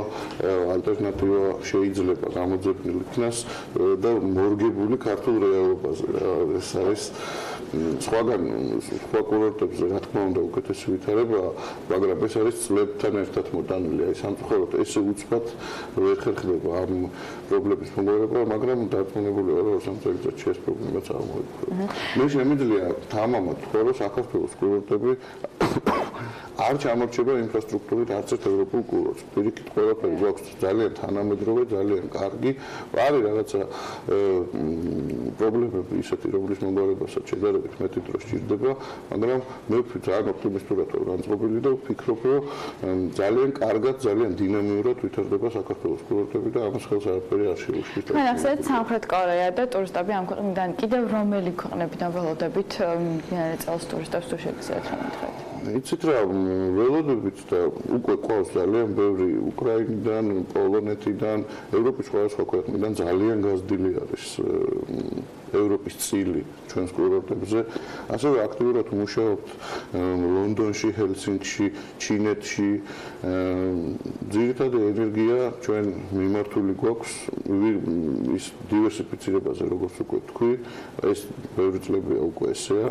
ალტერნატივა შეიძლება გამოძებნილ იქნას და მორგებული ქართულ რეალობაზე. ეს არის სხვა კურორტებზე რა თქმა უნდა უკეთესი ვითარებაა, მაგრამ ეს არის წლებთან ერთად მოტანილი. აი სამწუხაროდ ესე უცბად ვერ ხერხდება ამ პრობლემის მომარაგება, მაგრამ დარწმუნებული ვარ, რომ 2-3 წელიწადში ეს პრობლემა წარმოიქმნება. მე შემიძლია თამამად ვთქვა, რომ საქართველოს კურორტები არ ჩამორჩება ინფრასტრუქტურით არც ერთ ევროპულ კურორტს. პირიქით ყველაფერი გვაქვს ძალიან თანამედროვე, ძალიან კარგი. არის რაღაცა პრობლემები ისეთი, რომლის მომარაგებასაც შედარებით მეტი დრო სჭირდება, მაგრამ მე ძალიან ოპტიმისტურად ვარ განწყობილი და ვფიქრობ, რომ ძალიან კარგად, ძალიან დინამიურად ვითარდება საქართველოს კურორტები და ამას ხელს არაფერი არ შეუშლის. მან ახსენეთ სამხრეთ კორეა და ტურისტები ამ ქვეყნიდან კიდევ რომელი ქვეყნებიდან ველოდებით მიმდინარე წელს ტურისტებს თუ შეგიძლიათ რა მითხრათ? იცით რა, ველოდებით და უკვე ყავს ძალიან ბევრი უკრაინიდან, პოლონეთიდან, ევროპის სხვადასხვა ქვეყნიდან ძალიან გაზრდილი არის ევროპის წილი ჩვენს კურორტებზე. ასევე აქტიურად მუშაობთ ლონდონში, ჰელსინკში, ჩინეთში. ძირითადი ენერგია ჩვენ მიმართული გვაქვს ის დივერსიფიცირებაზე, როგორც უკვე თქვი, ეს ბევრი წლებია უკვე ესეა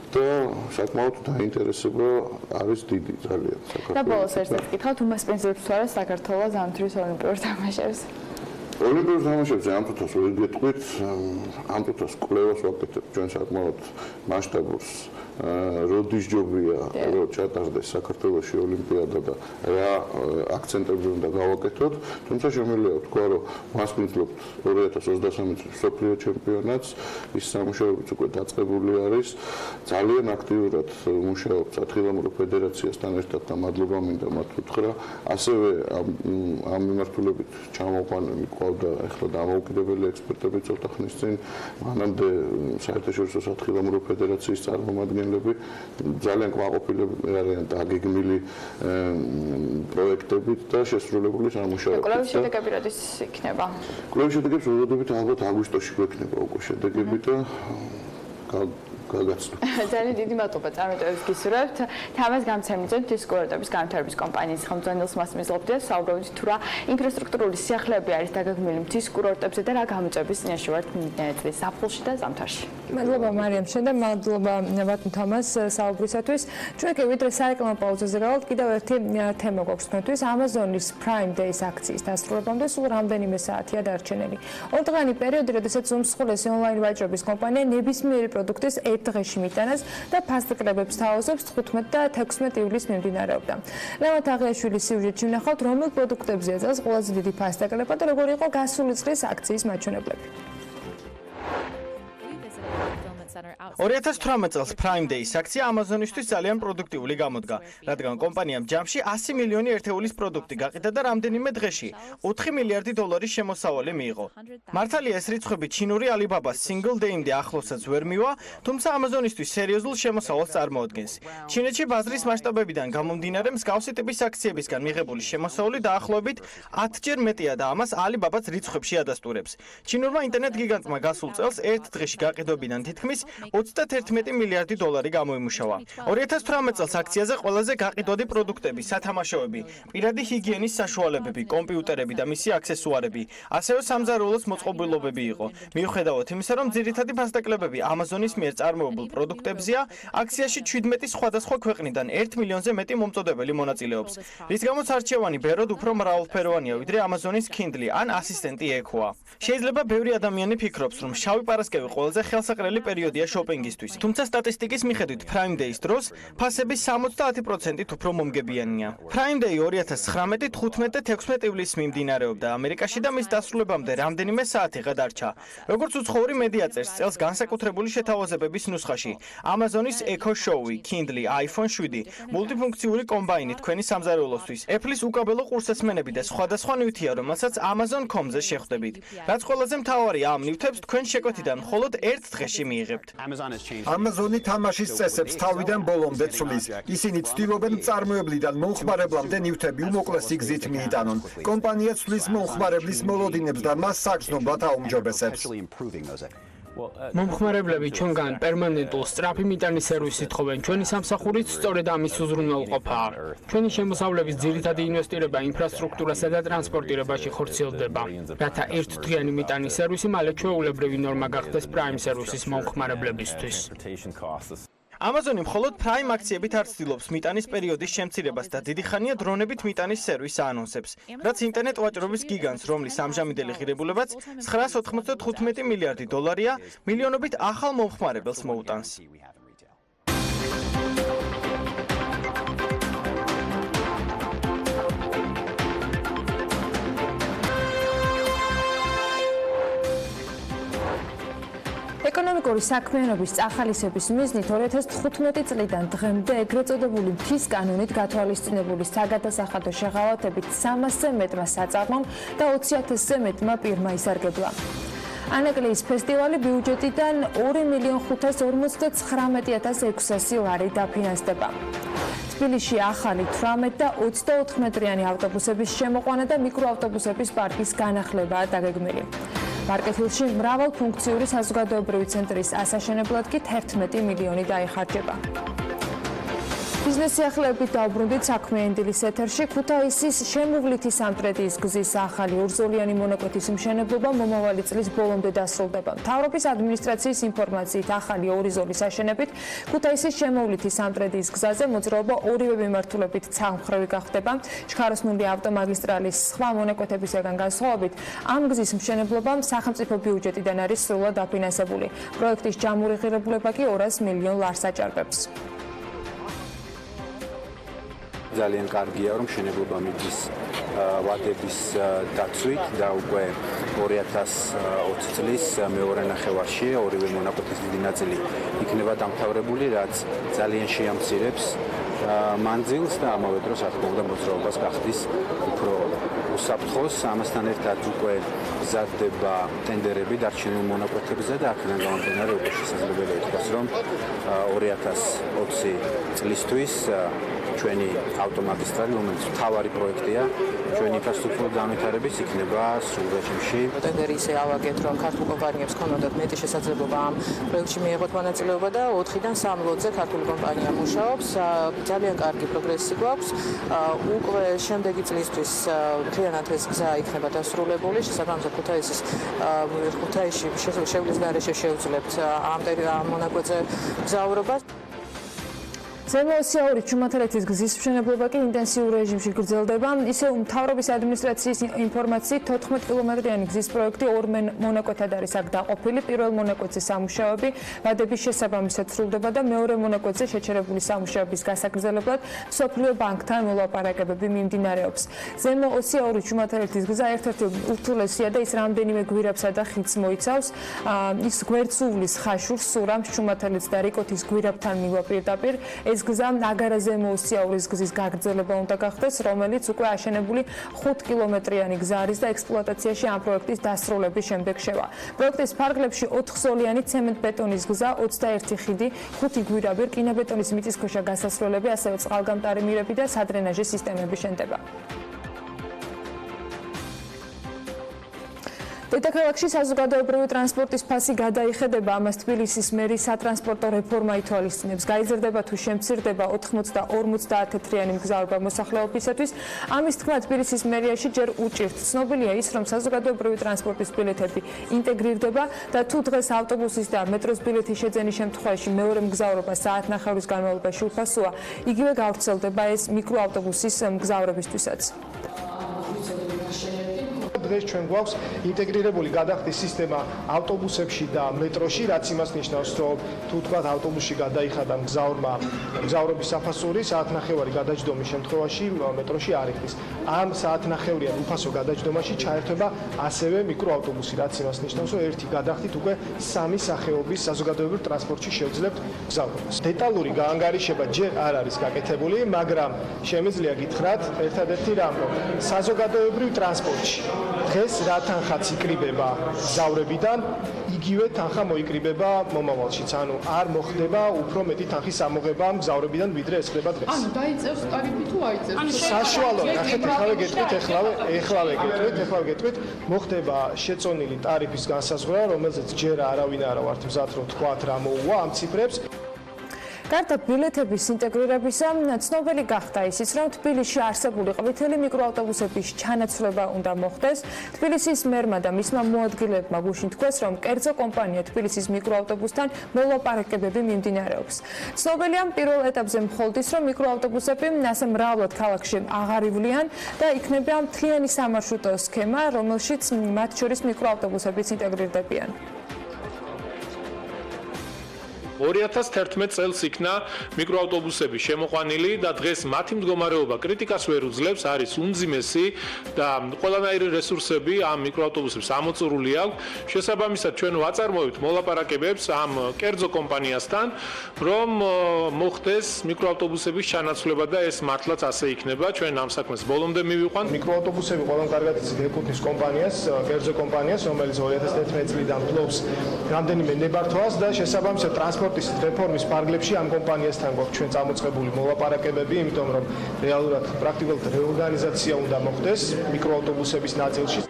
და საკმაოდ დაინტერესება არის დიდი ძალიან საქართველოს. და ბოლოს ერთად გითხავთ, უმასპინძლებს თუ არა საქართველოს ზამთრის ოლიმპიურ თამაშებს? ოლიმპიურ თამაშებზე ამ თვითონს ვერ გეტყვით, ამ თვითონს კვლევას ვაკეთებთ ჩვენ საკმაოდ მასშტაბურს. როდის ჯობია რომ ჩატარდეს საქართველოში ოლიმპიადა და რა აქცენტებზე უნდა გავაკეთოთ, თუმცა შემიძლია ვთქვა, რომ მასპინძლობთ 2023 წლის მსოფლიო ჩემპიონატს, ის სამუშაოებიც უკვე დაწყებული არის. ძალიან აქტიურად მუშაობთ სათხილამურო ფედერაციასთან ერთად და მადლობა მინდა მათ უთხრა. ასევე ამ მიმართულებით ჩამოყვანილი ყავდა ახლა დამოუკიდებელი ექსპერტები ცოტა ხნის წინ, მანამდე საერთაშორისო სათხილამურო ფედერაციის წარმომადგენლები ძალიან კმაყოფილები არიან დაგეგმილი პროექტებით და შესრულებული სამუშაოებით. კვლევის შედეგები როდის იქნება? კვლევის შედეგებს ველოდებით ალბათ აგვისტოში გვექნება უკვე შედეგები და გაგაცნო. ძალიან დიდი მადლობა წარმატებებს გისურვებთ. თამაზ გამცემიძე მთის კურორტების განვითარების კომპანიის ხელმძღვანელს მასპინძლობთ და საუბრობთ თუ რა ინფრასტრუქტურული სიახლეები არის დაგეგმილი მთის კურორტებზე და რა გამოწვევების წინაშე ვართ მიმდინარე წლის ზაფხულში და ზამთარში. მადლობა მარიამ შენ და მადლობა ბატონ თამაზ საუბრისათვის. ჩვენ კი ვიდრე სარეკლამო პაუზაზე რავალთ, კიდევ ერთი თემა გვაქვს თქვენთვის. Amazonis Prime Days აქციის დასრულებამდე სულ რამდენიმე საათია დარჩენილი. ორდღიანი პერიოდი, როდესაც უმსხვილესი ონლაინ ვაჭრობის კომპანია ნებისმიერი პროდუქტის დღეში მიტანას და ფასდაკლებებს თავაზობს 15 და 16 ივლისს მიმდინარეობდა. ლევან თაღიაშვილის სიუჟეტში ვნახავთ, რომელ პროდუქტებზე ეწევს ყველაზე დიდი ფასდაკლება და როგორი იყო გასული წლის აქციის მაჩვენებლები. 2018 წელს Prime Day-ის აქცია Amazon-ისთვის ძალიან პროდუქტიული გამოდგა, რადგან კომპანიამ ჯამში 100 მილიონი ერთეულის პროდუქტი გაყიდა და რამდენიმე დღეში 4 მილიარდი დოლარის შემოსავალი მიიღო. მართალია ეს რიცხვები ჩინური Alibaba-ს Single Day-მდე ახლოსაც ვერ მივა, თუმცა Amazon-ისთვის სერიოზულ შემოსავალს წარმოადგენს. ჩინეთში ბაზრის მასშტაბებიდან გამომდინარე მსგავსი ტიპის აქციებისგან მიღებული შემოსავალი დაახლოებით 10-ჯერ მეტია და ამას Alibaba-ც რიცხვებში ადასტურებს. ჩინურმა ინტერნეტ გიგანტმა გასულ წელს ერთ დღეში გაყიდვებიდან თითქმის 31 მილიარდი დოლარი გამოიმუშავა. 2018 წელს აქციაზე ყველაზე გაყიდვადი პროდუქტები, სათამაშოები, პირადი ჰიგიენის საშუალებები, კომპიუტერები და მისი აქსესუარები, ასევე სამზარეულოს მოწყობილობები იყო. მიუხედავად იმისა, რომ ძირითადი ფასდაკლებები Amazon-ის მიერ წარმოებულ პროდუქტებზეა, აქციაში 17 სხვადასხვა ქვეყნიდან 1 მილიონზე მეტი მომწოდებელი მონაწილეობს. რის გამოც არჩევანი ბეროდ უფრო მრავალფეროვანია, ვიდრე Amazon-ის Kindle ან ასისტენტი Echo-ა. შეიძლება ბევრი ადამიანი ფიქრობს, რომ შავი პარასკევი ყველაზე ხელსაყრელი პერიოდია შოპინგისთვის. თუმცა სტატისტიკის მიხედვით Prime Day-ის დროს ფასები 70% უფრო მომგებიანია. Prime Day 2019 15 და 16 ივლისს მიმდინარეობდა ამერიკაში და მის დასრულებამდე რამდენიმე საათი გადარჩა. როგორც უცხოური მედია წერს, წელს განსაკუთრებული შეთავაზებების ნუსხაში Amazon-ის Echo Show-ი, Kindle, iPhone 7, მულტიფუნქციური კომბაინი თქვენი სამზარეულოსთვის, Apple-ის უკაბელო ყურსასმენები და სხვადასხვა ნივთია, რომელსაც Amazon.com-ზე შეხვდებით. რაც ყველაზე მთავარია, ამ ნივთებს თქვენ შეკვეთიდან მხოლოდ ერთ დღეში მიიღებთ. Amazon-ი თამაშის წესებს თავიდან ბოლომდე ცვლის. ისინი ცდილობენ მწარმოებლიდან მომხმარებლამდე ნივთები უმოკლე სიგრძით მიიტანონ. კომპანია ცვლის მომხმარებლის მოლოდინებს და მას საგრძნობლად აუმჯობესებს. მომხმარებლები ჩვენგან პერმანენტულ სწრაფი მიტანის სერვისით თხოვენ. ჩვენი სამსახურით სწორედ ამის უზრუნველყოფაა. ჩვენი შემოსავლების ძირითადი ინვესტირება ინფრასტრუქტურასა და ტრანსპორტირებაში ხორციელდება, რათა ერთდღიანი მიტანის სერვისი მალე ჩვეულებრივი ნორმა გახდეს Prime სერვისის მომხმარებლებისთვის. Amazon-ი მხოლოდ Prime აქციებით არ ცდილობს მიტანის პერიოდის შემცირებას და დიდი ხანია დრონებით მიტანის სერვისს აანონსებს. რაც ინტერნეტ ვაჭრობის გიგანტს, რომლის ამჟამინდელი ღირებულებაც 995 მილიარდი დოლარია, მილიონობით ახალ მომხმარებელს მოუტანს. ეკონომიკური საქმიანობის წახალისების მიზნით 2015 წლიდან დღემდე ეგრეთ წოდებული მთის კანონით გათვალისწინებული საგადასახადო შეღავათებით 300-ზე მეტმა საწარმომ და 20,000-ზე მეტმა პირმა ისარგებლა. ანაკლიის ფესტივალი ბიუჯეტიდან 2,549,600 ლარი დაფინანსდება. თბილისში ახალი 18 და 24 მეტრიანი ავტობუსების შემოყვანა და მიკროავტობუსების პარკის განახლებაა დაგეგმილი. მარკეთილში მრავალფუნქციური საზოგადოებრივი ცენტრის ასაშენებლად კი 11 მილიონი დაიხარჯება. ბიზნეს სიახლეებით დაუბრუნდით საქმიანი დილის ეთერში. ქუთაისის შემუვლითი სამტრედიის გზის ახალი ორზოლიანი მონაკვეთის მშენებლობა მომავალი წლის ბოლომდე დასრულდება. მთავრობის ადმინისტრაციის ინფორმაციით ახალი ორი ზოლის აშენებით ქუთაისის შემუვლითი სამტრედიის გზაზე მოძრაობა ორივე მიმართულებით ცალმხრივი გახდება. შქაროსნული ავტომაგისტრალის სხვა მონაკვეთებისგან განსხვავებით, ამ გზის მშენებლობამ სახელმწიფო ბიუჯეტიდან არის სრულად დაფინანსებული. პროექტის ჯამური ღირებულება კი 200 მილიონ ლარს აჭარბებს. ძალიან კარგია, რომ მშენებლობა მიდის ვადების დაცვით და უკვე 2020 წლის მეორე ნახევარში ორივე მონაკვეთის დიდი ნაწილი იქნება დამთავრებული, რაც ძალიან შეამცირებს მანძილს და ამავე დროს რა თქმა უნდა მოძრაობას გახდის უფრო უსაფრთხოს. ამასთან ერთად უკვე მზადდება ტენდერები დარჩენილ მონაკვეთებზე და აქედან გამომდინარე უკვე შესაძლებელია ითქვას, რომ 2020 წლისთვის ჩვენი ავტომაგისტრალი, რომელიც მთავარი პროექტია ჩვენი ინფრასტრუქტურის განვითარების, იქნება სრულ რეჟიმში. ტენდერი ისე ავაგეთ, რომ ქართულ კომპანიებს ქონოდათ მეტი შესაძლებლობა ამ პროექტში მიეღოთ მონაწილეობა და 4-დან 3 ლოდზე ქართული კომპანია მუშაობს. ძალიან კარგი პროგრესი გვაქვს. უკვე შემდეგი წლისთვის მთლიანად ეს გზა იქნება დასრულებული. შესაბამისად ქუთაისში შევლის გარეშე შევძლებთ ამ მონაკვეთზე გზაურობას. ზემოოსიაური ჩუმათელეთის გზის მშენებლობა კი ინტენსიურ რეჟიმში გრძელდება. ისევ მთავრობის ადმინისტრაციის ინფორმაციით 14 კილომეტრიანი გზის პროექტი ორ მონაკვეთად არის აქ დაყოფილი. პირველ მონაკვეთზე სამუშაოები ვადების შესაბამისად სრულდება და მეორე მონაკვეთზე შეჩერებული სამუშაოების გასაგრძელებლად მსოფლიო ბანკთან მოლაპარაკებები მიმდინარეობს. ზემოოსიაური ჩუმათელეთის გზა ერთ-ერთი ურთულესია და ის რამდენიმე გვირაბსა და ხიდს მოიცავს. ის გვერდსუვლის ხაშურს, სურამს, ჩუმათელეთს და რიკოთის გვირაბთან მივა პირდაპირ. ეს გზა ნაგარა-ზემოოსიაურის გზის გაგრძელება უნდა გახდეს, რომელიც უკვე აშენებული 5 კილომეტრიანი გზა არის და ექსპლუატაციაში ამ პროექტის დასრულების შემდეგ შევა. პროექტის ფარგლებში 4-ზოლიანი ცემენტ-ბეტონის გზა, 21 ხიდი, 5 გვირაბი, რკინაბეტონის მიწისქვეშა გასასვლელები, ასევე წყალგამტარი მირები და სადრენაჟის სისტემები შენდება. დედაქალაქში საზოგადოებრივი ტრანსპორტის ფასი გადაიხედება, ამას თბილისის მერის სატრანსპორტო რეფორმა ითვალისწინებს. გაიზრდება თუ შემცირდება 80-50 თეთრიანი მგზავრობა მოსახლეობისათვის. ამის თქმა თბილისის მერიაში ჯერ უჭირთ. ცნობილია ის, რომ საზოგადოებრივი ტრანსპორტის ბილეთები ინტეგრირდება და თუ დღეს ავტობუსის და მეტროს ბილეთის შეძენის შემთხვევაში მეორე მგზავრობა საათნახევრის განმავლობაში უფასოა, იგივე გავრცელდება ეს მიკროავტობუსის მგზავრებისთვისაც. დღეს ჩვენ გვაქვს ინტეგრირებული გადახდის სისტემა ავტობუსებში და მეტროში, რაც იმას ნიშნავს, რომ თუ თქვა ავტობუსში გადაიხადა მგზავრმა მგზავრობის საფასური საათნახევარი გადაჯდომის შემთხვევაში მეტროში არ იქნება. ამ საათნახევრიან უფასო გადაჯდომაში ჩაერთვება ასევე მიკროავტობუსი, რაც იმას ნიშნავს, რომ ერთი გადახდით უკვე 3 სახეობის საზოგადოებრივ ტრანსპორტში შევძლებთ მგზავრობას. დეტალური გაანგარიშება ჯერ არ არის გაკეთებული, მაგრამ შემიძლია გითხრათ ერთადერთი რამ, რომ საზოგადოებრივ ტრანსპორტში დღეს რა თანხაც იკრიბება მგზავრებიდან, იგივე თანხა მოიკრიბება მომავალშიც. ანუ არ მოხდება უფრო მეტი თანხის ამოღება მგზავრებიდან, ვიდრე ეს ხდება დღეს. ანუ დაიწერს ტარიფი თუ აიწერს? საშუალო, ნახეთ, ეხლავე გეტყვით, მოხდება შეწონილი ტარიფის განსაზღვრა, რომელზეც ჯერ არავინ არა ვართ მზად რომ თქვათ რა მოუვა ამ ციფრებს. გარდა ბილეთების ინტეგრირებისა, ცნობილი გახდა ისიც, რომ თბილისში არსებული ყვითელი მიკროავტობუსების ჩანაცვლება უნდა მოხდეს. თბილისის მერმა და მისმა მოადგილებმა გუშინ თქვეს, რომ კერძო კომპანია თბილისის მიკროავტობუსთან მოლაპარაკებები მიმდინარეობს. ცნობილია პირველ ეტაპზე მხოლოდ ის, რომ მიკროავტობუსები ასე მრავლად ქალაქში აღარ ივლიან და იქნება მთლიანი სამარშრუტო სქემა, რომელშიც მათ შორის მიკროავტობუსებიც ინტეგრირდებიან. 2011 წელს იქნა მიკროავტობუსები შემოყვანილი და დღეს მათი მდგომარეობა კრიტიკას ვერ უძლებს, არის უმძიმესი და ყველანაირი რესურსები ამ მიკროავტობუსებს ამოწურული აქვს. შესაბამისად ჩვენ ვაწარმოებთ მოლაპარაკებებს ამ კერძო კომპანიასთან, რომ მოხდეს მიკროავტობუსების ჩანაცვლება და ეს მართლაც ასე იქნება. ჩვენ ამ საქმეს ბოლომდე მივიყვანთ. მიკროავტობუსები ყველამ კარგად იცით ეკუთვნის კომპანიას, კერძო კომპანიას, რომელიც 2011 წლიდან ფლობს რამდენიმე ნებართვას და შესაბამისად ტრანსპორტის რეფორმის ფარგლებში ამ კომპანიასთან გვაქვს ჩვენ წამოწყებული მოლაპარაკებები, იმიტომ რომ რეალურად პრაქტიკულად რეორგანიზაცია უნდა მოხდეს მიკროავტობუსების ნაწილში.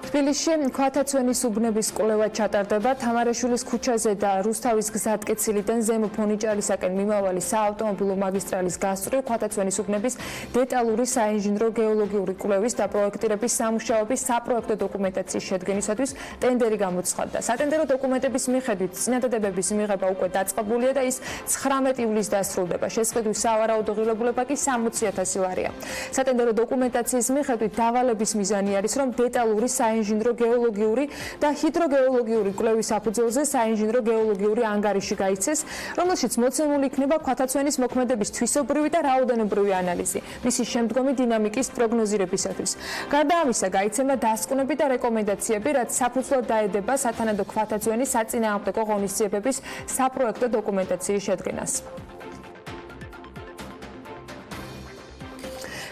თბილისში ქვათაცვენის უბნების კვლევა ჩატარდება. თამარაშვილის ქუჩაზე და რუსთავის გზატკეცილიდან ზემო ფონიჭალისაკენ მიმავალი საავტომობილო მაგისტრალის გასწვრივ ქვათაცვენის უბნების დეტალური საინჟინრო გეოლოგიური კვლევის და პროექტირების სამუშაოების საპროექტო დოკუმენტაციის შედგენისათვის ტენდერი გამოცხადდა. სატენდერო დოკუმენტების მიხედვით წინადადებების მიღება უკვე დაწყებულია და ის 19 ივლისს დასრულდება. შესყიდვის სავარაუდო ღირებულება კი 60,000 ლარია. სატენდერო დოკუმენტაციის მიხედვით დავალების მიზანი არის, რომ დეტალური საინჟინრო გეოლოგიური და ჰიდროგეოლოგიური კვლევის საფუძველზე საინჟინრო გეოლოგიური ანგარიში გაიცეს, რომელშიც მოცემული იქნება ქვათაცვენის მოქმედების თვისობრივი და რაოდენობრივი ანალიზი, მისი შემდგომი დინამიკის პროგნოზირებისათვის. გარდა ამისა, გაიცემა დასკვნები და რეკომენდაციები, რაც საფუძვლად დაედება სათანადო ქვათაცვენის საწინააღმდეგო ღონისძიებების საპროექტო დოკუმენტაციის შედგენას.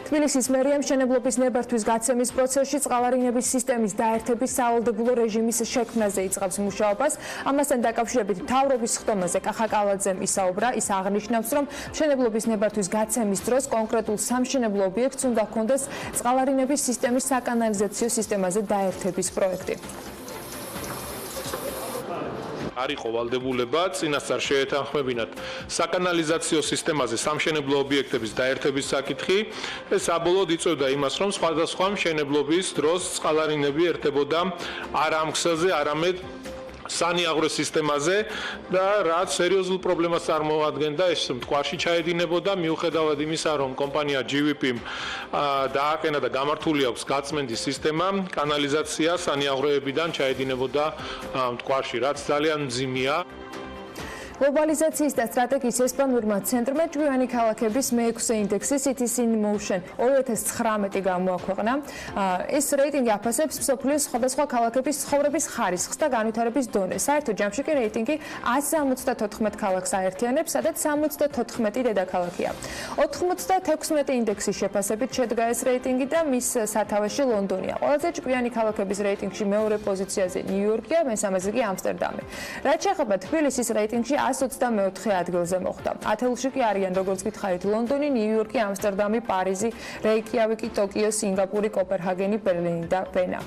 თბილისის მერიამ მშენებლობის ნებართვის გაცემის პროცესში წყალარინების სისტემის დაერთების სავალდებულო რეჟიმის შექმნაზე იწყებს მუშაობას. ამასთან დაკავშირებით მთავრობის ხდომაზე კახაკალაძემ ისაუბრა. ის აღნიშნავს, რომ მშენებლობის ნებართვის გაცემის დროს კონკრეტულ სამშენებლო ობიექტს უნდა ჰქონდეს წყალარინების სისტემის საკანალიზაციო სისტემაზე დაერთების პროექტი. არ იყო ვალდებულება წინასწარ შეეთანხმებინათ საკანალიზაციო სისტემაზე სამშენებლო ობიექტების დაერთების საკითხი. ეს საბოლოოდ იწვევდა იმას, რომ სხვადასხვა მშენებლობის დროს წყალარინები ერთებოდა არა ამ ქსელზე, არამედ სანიაღრო სისტემაზე და რაც სერიოზულ პრობლემას წარმოადგენდა ეს მტკვარში ჩაედინებოდა მიუხედავად იმისა რომ კომპანია GVP-მ დააყენა და გამართული აქვს გაწმენდის სისტემა კანალიზაცია სანიაღროებიდან ჩაედინებოდა მტკვარში რაც ძალიან მძიმეა გლობალიზაციის და სტრატეგიის ესპანურმა ცენტრმა ჭკვიანი ქალაქების მე-6 ინდექსი Cities in Motion 2019 გამოაქვეყნა. ეს რეიტინგი აფასებს მსოფლიოს სხვადასხვა ქალაქების ცხოვრების ხარისხს და განვითარების დონეს. საერთო ჯამში კი რეიტინგი 174 ქალაქს აერთიანებს, სადაც 74 დედაქალაქია. 96 ინდექსის შეფასებით შედგა ეს რეიტინგი და მის სათავეში ლონდონია. ყველაზე ჭკვიანი ქალაქების რეიტინგში მეორე პოზიციაზე ნიუ-იორკია, მესამეზე კი ამსტერდამი. რაც შეეხება თბილისის რეიტინგში 124 ადგილზე მოხვდა. ათეულში კი არიან როგორც გითხარით ლონდონი, ნიუ-იორკი, ამსტერდამი, პარიზი, რეიკიავიკი, ტოკიო, სინგაპური, კოპენჰაგენი, ბერლინი და ვენა.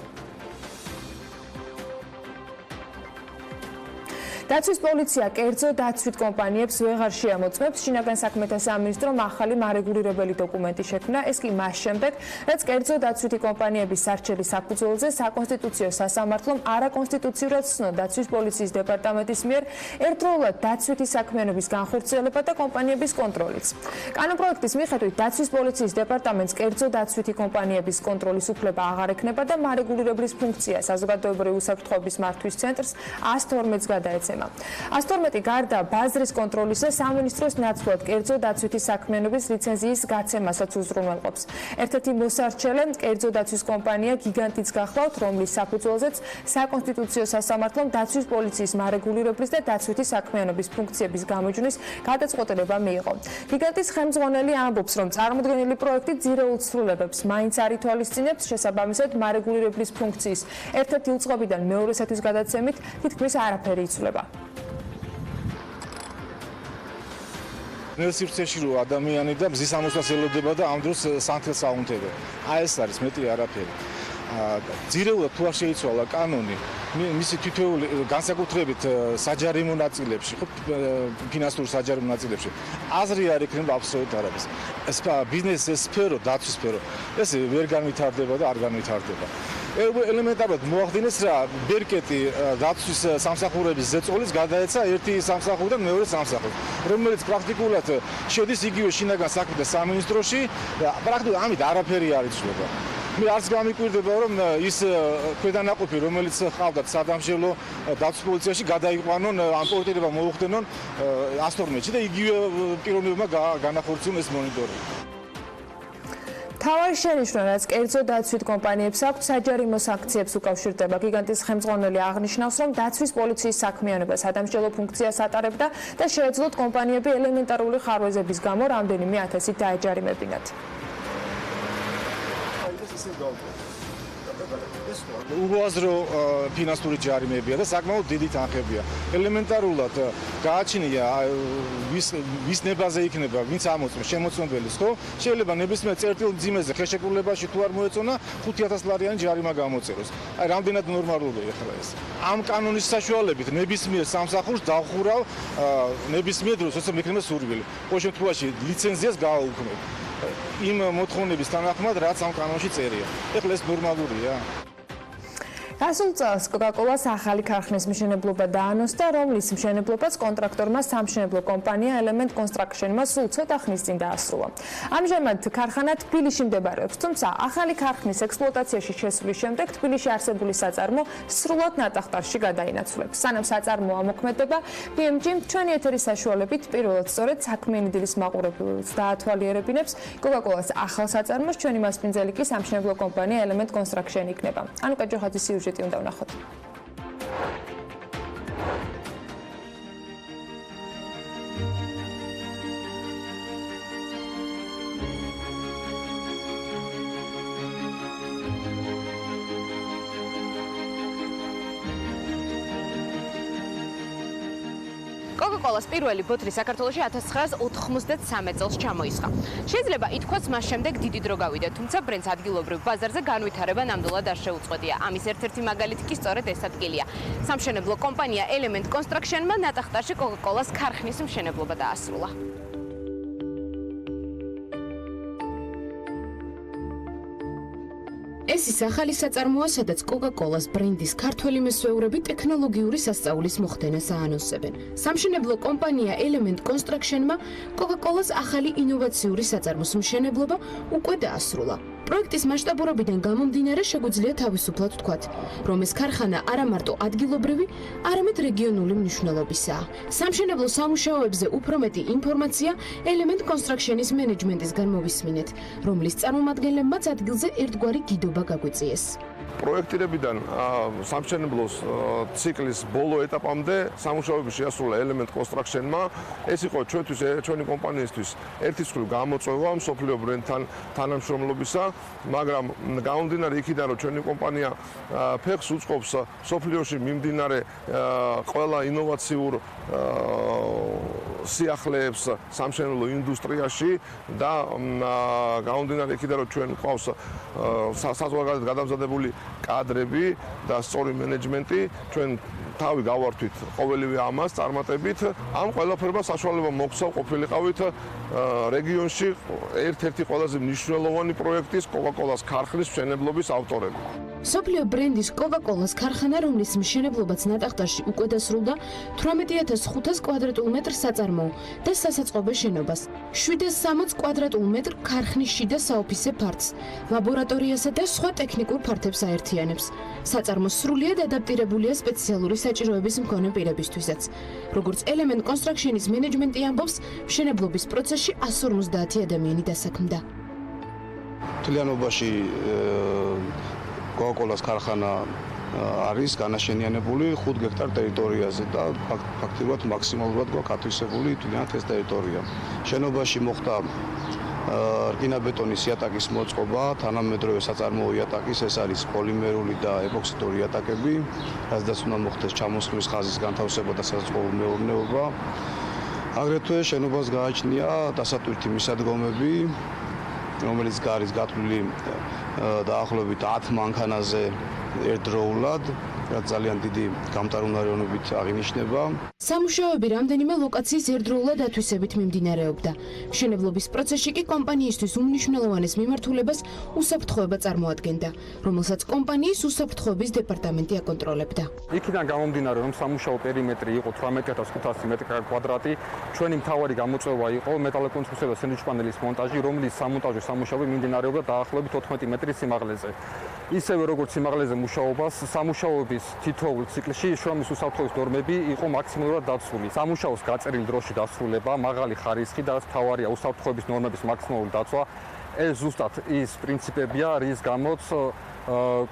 დაცვის პოლიცია კერძო დაცვით კომპანიებს ვეღარ შეამოწმებს. შინაგან საქმეთა სამინისტრომ ახალი მარეგულირებელი დოკუმენტი შექმნა. ეს კი მას შემდეგ, რაც კერძო დაცვითი კომპანიების სარჩელის საფუძველზე საკონსტიტუციო სასამართლომ არაკონსტიტუციურად ცნო დაცვის პოლიციის დეპარტამენტის მიერ ერთდროულად დაცვითი საქმიანობის განხორციელება და კომპანიების კონტროლიც. კანონპროექტის მიხედვით დაცვის პოლიციის დეპარტამენტს კერძო დაცვითი კომპანიების კონტროლის უფლება აღარ ექნება და მარეგულირებლის ფუნქცია საზოგადოებრივი უსაფრთხოების მართვის ცენტრს 112-ს გადაეცემა. 112 გარდა ბაზრის კონტროლისა სამინისტროს ნაცვლად კერძო დაცვითი საქმიანობის ლიცენზიის გაცემასაც უზრუნველყოფს. ერთ-ერთი მოსარჩელე კერძო დაცვის კომპანია გიგანტიც გახლავთ, რომლის საფუძველზეც საკონსტიტუციო სასამართლომ დაცვის პოლიციის მარეგულირებლის და დაცვითი საქმიანობის ფუნქციების გამოჯვნის გადაწყვეტილება მიიღო. გიგანტის ხელმძღვანელი ამბობს, რომ წარმოდგენილი პროექტი ძირეულ ცვლილებებს მაინც არ ითვალისწინებს, შესაბამისად მარეგულირებლის ფუნქციის ერთ-ერთი უწყობიდან მეორესათვის გადაცემით თითქმის არაფერი იცვლება. სივრცეში რო ადამიანი და მზის ამოსვლას ელოდება და ამ დროს სანთელს აუნთება. აი ეს არის მეტი არაფერი. ძირეულად თუ არ შეიცვალა კანონი, მისი თითოეული განსაკუთრებით საჯარიმო ნაწილებში, ხო, ფინანსური საჯარიმო ნაწილებში, აზრი არ იქნება აბსოლუტურად არაფერს. ეს ბიზნესის სფერო, დაცვის სფერო, ეს ვერ განვითარდება და არ განვითარდება. ელემენტარულად მოახდინეს რა ბერკეტი დაცვის სამსახურების ზეწოლის გადაეცა ერთი სამსახურიდან მეორე სამსახურს, რომელიც პრაქტიკულად შედის იგივე შინაგან საქმეთა სამინისტროში და პრაქტიკულად ამით არაფერი არ იცვლება. მე არც გამიკვირდება რომ ის ქვედანაყოფი რომელიც ხავდათ სადამშელო დაცვის პოლიციაში გადაიყვანონ ამ პოლიტიკებმა მოუხდენონ 112-ში და იგივე პიროვნებმა განახორციელონ ეს მონიტორინგი. თავარი შენიშვნა, რაც კერძო დაცვით კომპანიებს აქვს საჯარიმო სანქციებს უკავშირდება. გიგანტის ხელმძღვანელი აღნიშნავს, რომ დაცვის პოლიციის საქმიანობა სადამსჯელო ფუნქციას ატარებდა და შეეძლოთ კომპანიები ელემენტარული ხარვეზების გამო რამდენიმე ათასით დაეჯარიმებინათ. უაზრო ფინანსური ჯარიმებია და საკმაოდ დიდი თანხებია. ელემენტარულად გააჩნია ვის ნებაზე იქნება, ვინც ამოწმებს შემოწმებელის, ხო? შეიძლება ნებისმიერ წერტილ მძიმეზე ხელშეკრულებაში თუ არ მოეწონა 5000 ლარიანი ჯარიმა გამოწეროს. აი რამდენად ნორმალურია ახლა ეს. ამ კანონის საშუალებით ნებისმიერ სამსახურს დავხურავ ნებისმიერ დროს, როცა მექნება სურვილი. ყოველ შემთხვევაში ლიცენზიას გავაუქმებ. იმ მოთხოვნების თანახმად, რაც ამ კანონში წერია. ეხლა ეს ნორმალურია. გასულ წელს კოკაკოლას ახალი ქარხნის მშენებლობა დაანონსდა, რომლის მშენებლობას კონტრაქტორმა სამშენებლო კომპანია Element Construction-მა სულ ცოტა ხნის წინ დაასრულა. ამჟამად ქარხანა თბილისში მდებარეობს, თუმცა ახალი ქარხნის ექსპლუატაციაში შესვლის შემდეგ თბილისში არსებული საწარმო სრულად ნატახტარში გადაინაცვლებს. სანამ საწარმო ამოქმედება, PMG ჩვენი ეთერის საშუალებით პირველად სწორედ საქმიანი დილის მაყურებელს დაათვალიერებინებს კოკაკოლას ახალ საწარმოს ჩვენი მასპინძელი კი სამშენებლო კომპანია Element Construction იქნება. ანუკა ჯოხაძის სიუჟეტი უნდა ვნახოთ. კოკაკოლას პირველი ბოთლი საქართველოში 1993 წელს ჩამოისხა. შეიძლება ითქვას მას შემდეგ დიდი დრო გავიდა, თუმცა ბრენდს ადგილობრივ ბაზარზე განვითარება ნამდვილად არ შეუწყვეტია. ამის ერთ-ერთი მაგალითი კი სწორედ ეს ადგილია. სამშენებლო კომპანია Element Construction-მა ნატახტარში კოკაკოლას ქარხნის მშენებლობა დაასრულა. ეს ის ახალი საწარმოა, სადაც Coca-Cola-ს ბრენდის ქართველი მესვეურები ტექნოლოგიური სასწაულის მოხდენას აანონსებენ. სამშენებლო კომპანია Element Construction-მა Coca-Cola-ს ახალი ინოვაციური საწარმოს მშენებლობა უკვე დაასრულა. პროექტის მასშტაბურობიდან გამომდინარე შეგვიძლია თავისუფლად ვთქვათ, რომ ეს ქარხანა არა მარტო ადგილობრივი, არამედ რეგიონული მნიშვნელობისაა. სამშენებლო სამუშაოებზე უფრო მეტი ინფორმაცია Element Construction-ის მენეჯმენტისგან მოვისმინეთ, რომლის წარმომადგენლებმაც ადგილზე ერთგვარი გიდობა გაგვიწიეს. პროექტირებიდან სამშენებლოს ციკლის ბოლო ეტაპამდე სამუშაოები შეასრულა Element Construction-მა. ეს იყო ჩვენი კომპანიისთვის ერთი მსხვილი გამოწვევა მსოფლიო ბრენდთან თანამშრომლობისა, მაგრამ გამომდინარე იქიდან, რომ ჩვენი კომპანია ფეხს უწყობს მსოფლიოში მიმდინარე ყველა ინოვაციურ სიახლეებს სამშენებლო ინდუსტრიაში და გამომდინარე იქიდან, რომ ჩვენ ყავს საზღვარგარეთ გადამზადებული კადრები და სწორი მენეჯმენტი, ჩვენ თავი გავართვით ყოველივე ამას წარმატებით. ამ ყველაფერმა საშუალება მოგცა ყოფილიყავით რეგიონში ერთ-ერთი ყველაზე მნიშვნელოვანი პროექტის Coca-Cola-ს ქარხნის მშენებლობის ავტორები. მსოფლიო ბრენდის Coca-Cola-ს ქარხანა, რომლის მშენებლობაც ნატახტაში უკვე დასრულდა, 18500 კვადრატულ მეტრ საწარმოო და სასაწყობე შენობას, 760 კვადრატულ მეტრ ქარხნის შიდა საოფისე ფართს, ლაბორატორიასა და სხვა ტექნიკურ ფართებს აერთიანებს. საწარმო სრულიად ადაპტირებულია სპეციალური საჭიროების მქონე პირებისთვისაც. როგორც Element Construction-ის მენეჯმენტი ამბობს, მშენებლობის პროცესში 150 ადამიანი დასაქმდა. მთლიანობაში Coca-Cola-ს ქარხანა არის განაშენიანებული 5 გექტარ ტერიტორიაზე და ფაქტობრივად მაქსიმალურად გვაქვს ათვისებული თლიანად ეს ტერიტორია. შენობაში მოხდა რკინაბეტონის იატაკის მოწყობა, თანამედროვე საწარმოო იატაკის, ეს არის პოლიმერული და ეპოქსიდური იატაკები, რაზეც უნდა მოხდეს ჩამოსხმის ხაზის განთავსება და საზღვაო მეურნეობა. აგრეთვე შენობას გააჩნია დასატვირთი მისადგომები, რომელიც გარის გათვლილი დაახლოებით 10 მანქანაზე ერთდროულად, რაც ძალიან დიდი გამტარუნარიანობით აღინიშნება. სამუშაოები რამდენიმე ლოკაციის ერთდროულად ათვისებით მიმდინარეობდა. მშენებლობის პროცესში კი კომპანიისთვის უმნიშვნელოვანეს მიმართულებას უსაფრთხოება წარმოადგენდა, რომელსაც კომპანიის უსაფრთხოების დეპარტამენტი აკონტროლებდა. იქიდან გამომდინარე, რომ სამუშაო პერიმეტრი იყო 18500 მეტრი, ჩვენი მთავარი გამოწვევა იყო მეტალოკონსტრუქცია და სენდვიჩ პანელის მონტაჟი, რომლის სამონტაჟო სამუშაოები მიმდინარეობდა დაახლოებით 14 მეტრის სიმაღლეზე. ისევე როგორც სიმაღლეზე მუშაობას, სამუშაოების თითოეულ ციკლში შრომის უსაფრთხოების ნორმები იყო მაქსიმალურად დაცული. სამუშაოს გაწერილ დროში დასრულება, მაღალი ხარისხი და თავარია უსაფრთხოების ნორმების მაქსიმალური დაცვა. ეს ზუსტად ის პრინციპებია, რის გამოც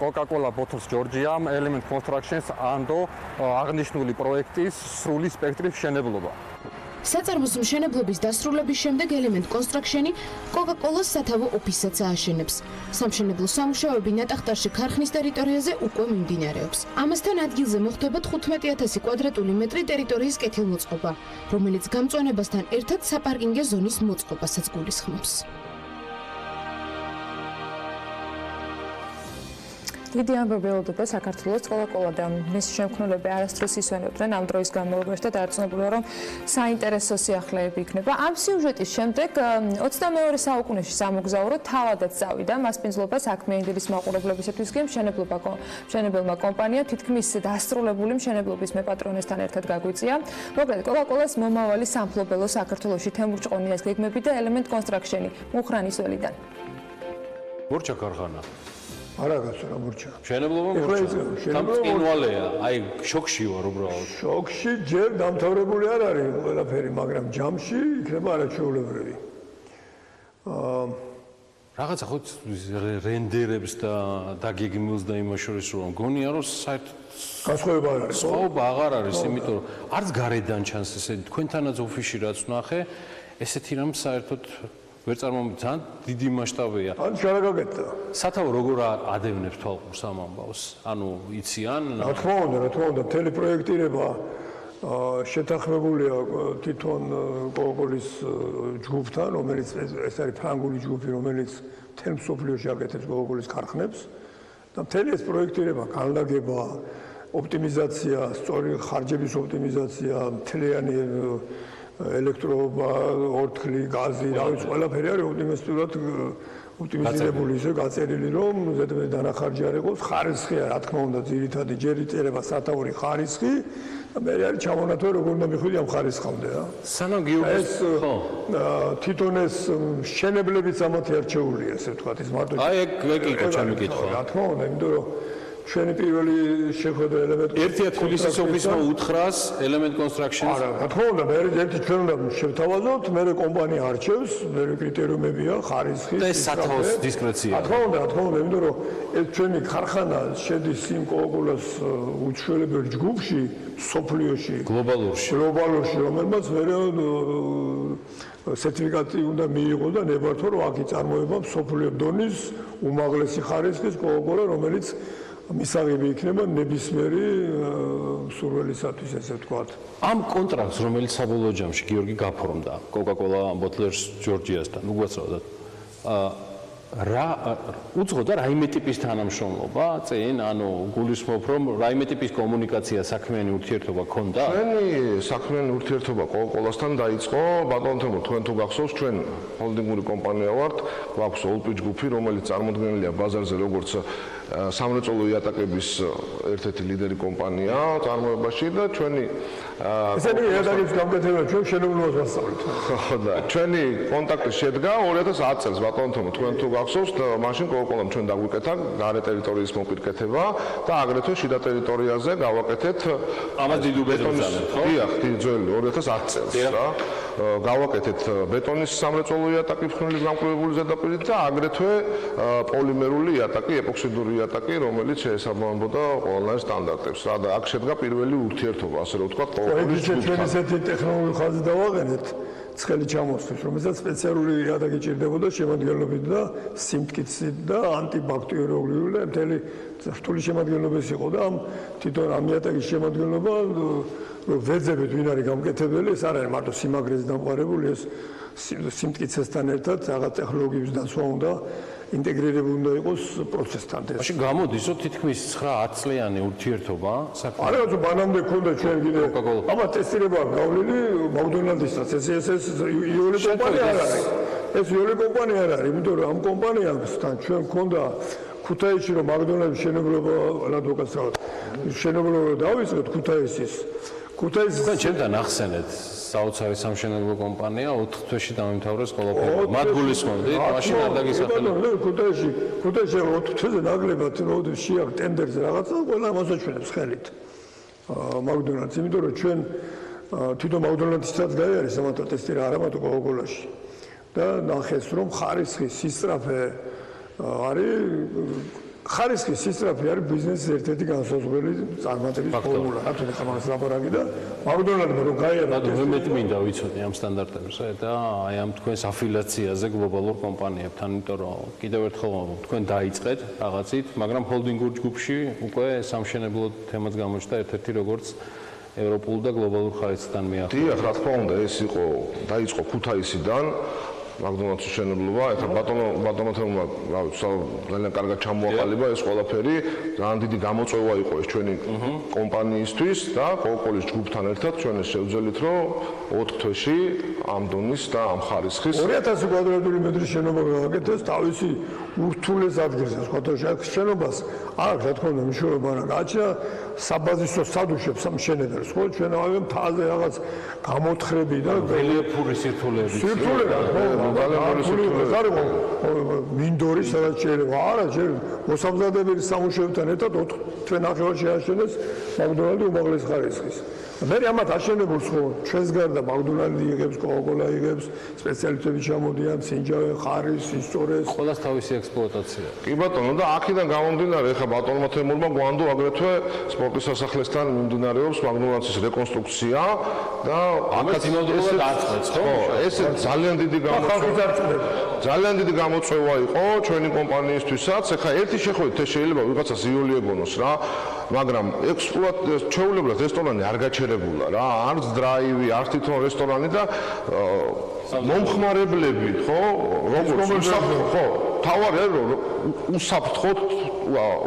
Coca-Cola Bottles Georgia-მ Element Construction-ს ანდო აღნიშნული პროექტის სრული სპექტრის მშენებლობა. საწარმოს მშენებლობის დასრულების შემდეგ Element Construction-ი Coca-Cola-ს სათავო ოფისსაც ააშენებს. სამშენებლო სამუშაოები ნატახტაში ქარხნის ტერიტორიაზე უკვე მიმდინარეობს. ამასთან ადგილზე მოხდება 15000 კვადრატული მეტრი ტერიტორიის კეთილმოწყობა, რომელიც გამწვანებასთან ერთად საპარკინგო ზონის მოწყობასაც გულისხმობს. დიდი ამბები ელოდება საქართველოს Coca-Cola და მის შემქმნელები არასდროს ისვენებდნენ ამ დროის განმავლობაში და დარწმუნებულია, რომ საინტერესო სიახლეები იქნება. ამ სიუჟეტის შემდეგ 22 საუკუნეში სამოგზაურო თავადაც წავიდა მასპინძლობა საქმიანი დილის მაყურებლებისათვის კი მშენებელმა კომპანია თითქმის დასრულებული მშენებლობის მეპატრონესთან ერთად გაგვიწია. მოკლედ Coca-Cola-ს მომავალი სამფლობელო საქართველოში თემურ ჭყონიას გეგმები და Element Construction-ი მუხრანის ველიდან. მორჩა ქარხანა. არა გასწორა მორჩა. მშენებლობა მორჩა. სამწინვალეა, აი შოქში ვარ უბრალოდ. შოქში ჯერ დამთავრებული არ არის ყველაფერი, მაგრამ ჯამში იქნება არაჩვეულებრივი. რაღაცა ხო რენდერებს და დაგეგმილს და იმას შორის რომ გონია რომ საერთოდ განსხვავება არ არის. სხვა აღარ არის, იმიტომ რომ არც გარედან ჩანს ესე თქვენთანაც ოფისში რაც ვნახე, ესეთი რამ საერთოდ ვერ წარმომიდგენთ, ძალიან დიდი მასშტაბია. ან შარაგაკეთდა. სათავო როგორ ადევნებს თვალყურს ამ ამბავს? ანუ იციან? რა თქმა უნდა, მთელი პროექტირება შეთანხმებულია თვითონ Coca-Cola-ის ჯგუფთან, რომელიც ეს არის ფრანგული ჯგუფი, რომელიც მთელ მსოფლიოში აკეთებს Coca-Cola-ის ქარხნებს და მთელი ეს პროექტირება, განლაგება, ოპტიმიზაცია, სწორი ხარჯების ოპტიმიზაცია, მთლიანი ელექტროობა, ორთქლი, გაზი, რა ვიცი, ყველაფერი არის ოპტიმიზურად ოპტიმიზირებული ისე გაწერილი, რომ ზედმეტ დანახარჯი არ იყოს, ხარისხია, რა თქმა უნდა, ძირითადი ჯერ იწერება სათაური ხარისხი და მე არის ჩამონათვე როგორ უნდა მიხვიდე ამ ხარისხამდე რა. სანამ გიუგის თვითონ ეს მშენებლებიც ამათი არჩეულია, ესე ვთქვათ, ის მარტო აი ეგ იყო ჩემი კითხვა. რა თქმა უნდა, იმიტომ რომ ჩვენი პირველი შეხვედრა ელემენტ ერთია თბილისის ოფისმა უთხრას ელემენტ კონსტრაქშენს. არა, რა თქმა უნდა, მე ერთი ჩვენ უნდა შევთავაზოთ, მე კომპანია არჩევს, მე კრიტერიუმებია, ხარისხი. და ეს სათაოს დისკრეცია. რა თქმა უნდა, იმიტომ რომ ეს ჩვენი ქარხანა შედის იმ კოკოლას უჩვეულებელ ჯგუფში, მსოფლიოში, გლობალურში, რომელმაც მე სერტიფიკატი უნდა მიიღო და ნებართვა რომ აქ იწარმოება მსოფლიო დონის უმაღლესი ხარისხის კოკოლა, რომელიც მისაღები იქნება ნებისმიერი მსურველისათვის, ესე ვთქვათ. ამ კონტრაქტს, რომელიც საბოლოო ჯამში გიორგი გაფორმდა Coca-Cola Bottlers Georgiasთან, უგვაცრავად რა უძღოდა რაიმე ტიპის თანამშრომლობა წინ, ანუ გულისხმობ, რომ რაიმე ტიპის კომუნიკაცია საქმიანი ურთიერთობა ქონდა? ჩვენი საქმიანი ურთიერთობა Coca-Cola-სთან დაიწყო, ბატონო თემო, თქვენ თუ გახსოვს, ჩვენ ჰოლდინგური კომპანია ვართ, გვაქვს ოლპი ჯგუფი, რომელიც წარმოდგენილია ბაზარზე როგორც სამრეწველო იატაკების ერთ-ერთი ლიდერი კომპანია წარმოებაში და ჩვენი ესენი იატაკების გამკეთება ჩვენ შენობლობას ვასწავლეთ. ხო და ჩვენი კონტაქტი შედგა 2010 წელს ბატონო თემო, თქვენ თუ გახსოვს, მაშინ Coca-Cola-მ ჩვენ დაგვიკეთა გარე ტერიტორიის მოპირკეთება და აგრეთვე შიდა ტერიტორიაზე გავაკეთეთ ამას დიდ უბედურს ამბობთ, ხო? დიახ, ძველი 2010 წელს რა. გავაკეთეთ ბეტონის სამრეწველო იატაკი ფხვნილის გამკვრივებული ზედაპირით და აგრეთვე პოლიმერული იატაკი, ეპოქსიდური იატაკი, რომელიც შეესაბამებოდა ყველანაირ სტანდარტებს. რა და აქ შედგა პირველი ურთიერთობა, ასე რომ ვთქვათ, ყოველთვის ჩვენ ესეთი ტექნოლოგიური ხაზი დავაყენეთ, ცხელი ჩამოსვლის, რომელსაც სპეციალური იატაკი ჭირდებოდა შემადგენლობით და სიმტკიცით და ანტიბაქტერიოლოგიური და მთელი რთული შემადგენლობის იყო და თვითონ ამ იატაკის შემადგენლობა ვეძებით ვინ არის გამკეთებელი, ეს არ არის მარტო სიმაგრეზე დამყარებული, ეს სიმტკიცესთან ერთად რაღაც ტექნოლოგიების დაცვა უნდა ინტეგრირებული უნდა იყოს პროცესთან. მაშინ გამოდის, რომ თითქმის 9-10 წლიანი ურთიერთობა საქმე. არა, თუ ბანამდე ქონდა ჩვენ კიდე აბა ტესტირება გავლილი McDonald's-საც, ეს იოლი კომპანია არ არის. ეს იოლი კომპანია არ არის, იმიტომ რომ ამ კომპანიასთან ჩვენ ქონდა ქუთაისში რომ McDonald's შენობლობა რადოკას რა შენობლობა დავიწყეთ ქუთაისის თქვენ ჩემთან ახსენეთ საოცარი სამშენებლო კომპანია 4 თვეში დამიმთავრეს ყველაფერი. მათ გულისხმობდით, მაშინ არ დაგისახელე. ქუთაისში 4 თვეზე ნაკლებად როდის შეაქვს ტენდერზე რაღაცა, ყველა მოსაჩვენებს ხელით. McDonald's, იმიტომ რომ ჩვენ თვითონ McDonald's-საც გაიარეს ამათ ტესტირება არა მარტო Coca-Cola-ში. და ნახეს რომ ხარისხის სისწრაფე არის ხარისხის სისწრაფე არის ბიზნესის ერთ-ერთი განსაზღვრელი წარმატების ფორმულა. რა თქმა უნდა, ამას ლაპარაკი და McDonald's-მა რომ გაიარა და მე მინდა ვიცოდე ამ სტანდარტებზე და აი ამ თქვენს αφილაციაზე გლობალურ კომპანიებთან, იმიტომ რომ კიდევ ერთხელ თქვენ დაიწყეთ რაღაცით, მაგრამ ჰოლდინგურ ჯგუფში უკვე სამშენებლო თემაც გამოჩნდა ერთ-ერთი როგორც ევროპულ და გლობალურ ხარისხთან მიახლოებით. დიახ, რა თქმა უნდა, ეს იყო დაიწყო ქუთაისიდან McDonald's-ის შენებლობა, ეხლა ბატონო თემმა ძალიან კარგად ჩამოაყალიბა ეს ყველაფერი, ძალიან დიდი გამოწვევა იყო ეს ჩვენი კომპანიისთვის და Coca-Cola-ის ჯგუფთან ერთად ჩვენ ეს შევძელით, რომ 4 თვეში ამ დონის და ამ ხარისხის 2000 კვადრატული მეტრის შენობა გავაკეთეს თავისი ურთულეს ადგილზე, სხვადასხვა შენობას აქვს, რა თქმა უნდა, მნიშვნელობა არა, გააჩნია საბაზისო სადუშებს ამ შენებელს, ხო? ჩვენ ავიღეთ მთაზე რაღაც გამოთხრები და რელიეფური სირთულეები. მინდორი სადაც შეიძლება არა ჯერ მოსამზადებელი სამუშაოებთან ერთად 4 თვე ნახევარში შეაშენეს McDonald's უმაღლეს ხარისხის. მე ამათ აშენებულს ხო ჩვენს გარდა McDonald's იღებს, Coca-Cola იღებს, სპეციალისტები ჩამოდიან, სინჯავე, ხარის, ისტორეს, ყველას თავისი ექსპლუატაცია. კი ბატონო და აქედან გამომდინარე ეხა ბატონმა თემურმა გვანდო აგრეთვე სპორტის სასახლესთან მიმდინარეობს McDonald's-ის რეკონსტრუქცია და ამას იმავდროულად დაწყեց, ხო? ეს ძალიან დიდი გამოწვევა იყო ჩვენი კომპანიისთვისაც. ეხა ერთი შეხვედრით ეს შეიძლება ვიღაცას იოლი ეგონოს რა, მაგრამ ჩვეულებრივად რესტორანი არ გაჩერებულა რა, არც დრაივი, არც თვითონ რესტორანი და მომხმარებლები, ხო? როგორც ხო, თავარი არის რომ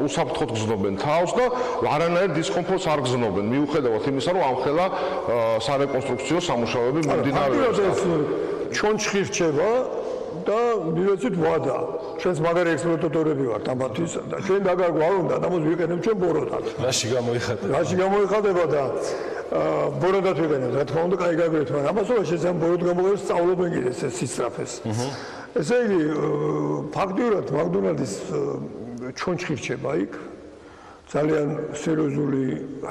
უსაფრთხოდ გზნობენ თავს და არანაირ დისკომფორტს არ გზნობენ, მიუხედავად იმისა, რომ ამხელა სარეკონსტრუქციო სამუშაოები მიმდინარეობს. ჩონჩხი რჩება და მივეცით ვადა. ჩვენს მაგარი ექსპლუატატორები ვართ ამათვის და ჩვენ დაგაგვავა უნდა ამას ვიყენებ ჩვენ ბოროტად. რაში გამოიხატება? რაში გამოიხატება და ბოროტად ვიყენებ, რა თქმა უნდა, კაი გაგვერთ, მაგრამ ამასოა შესაძლოა ბოროტ გამოყენოს სწავლობენ კიდე ეს სისწრაფეს. ესე იგი, ფაქტიურად მაკდონალდის ჩონჩხი რჩება იქ. ძალიან სერიოზული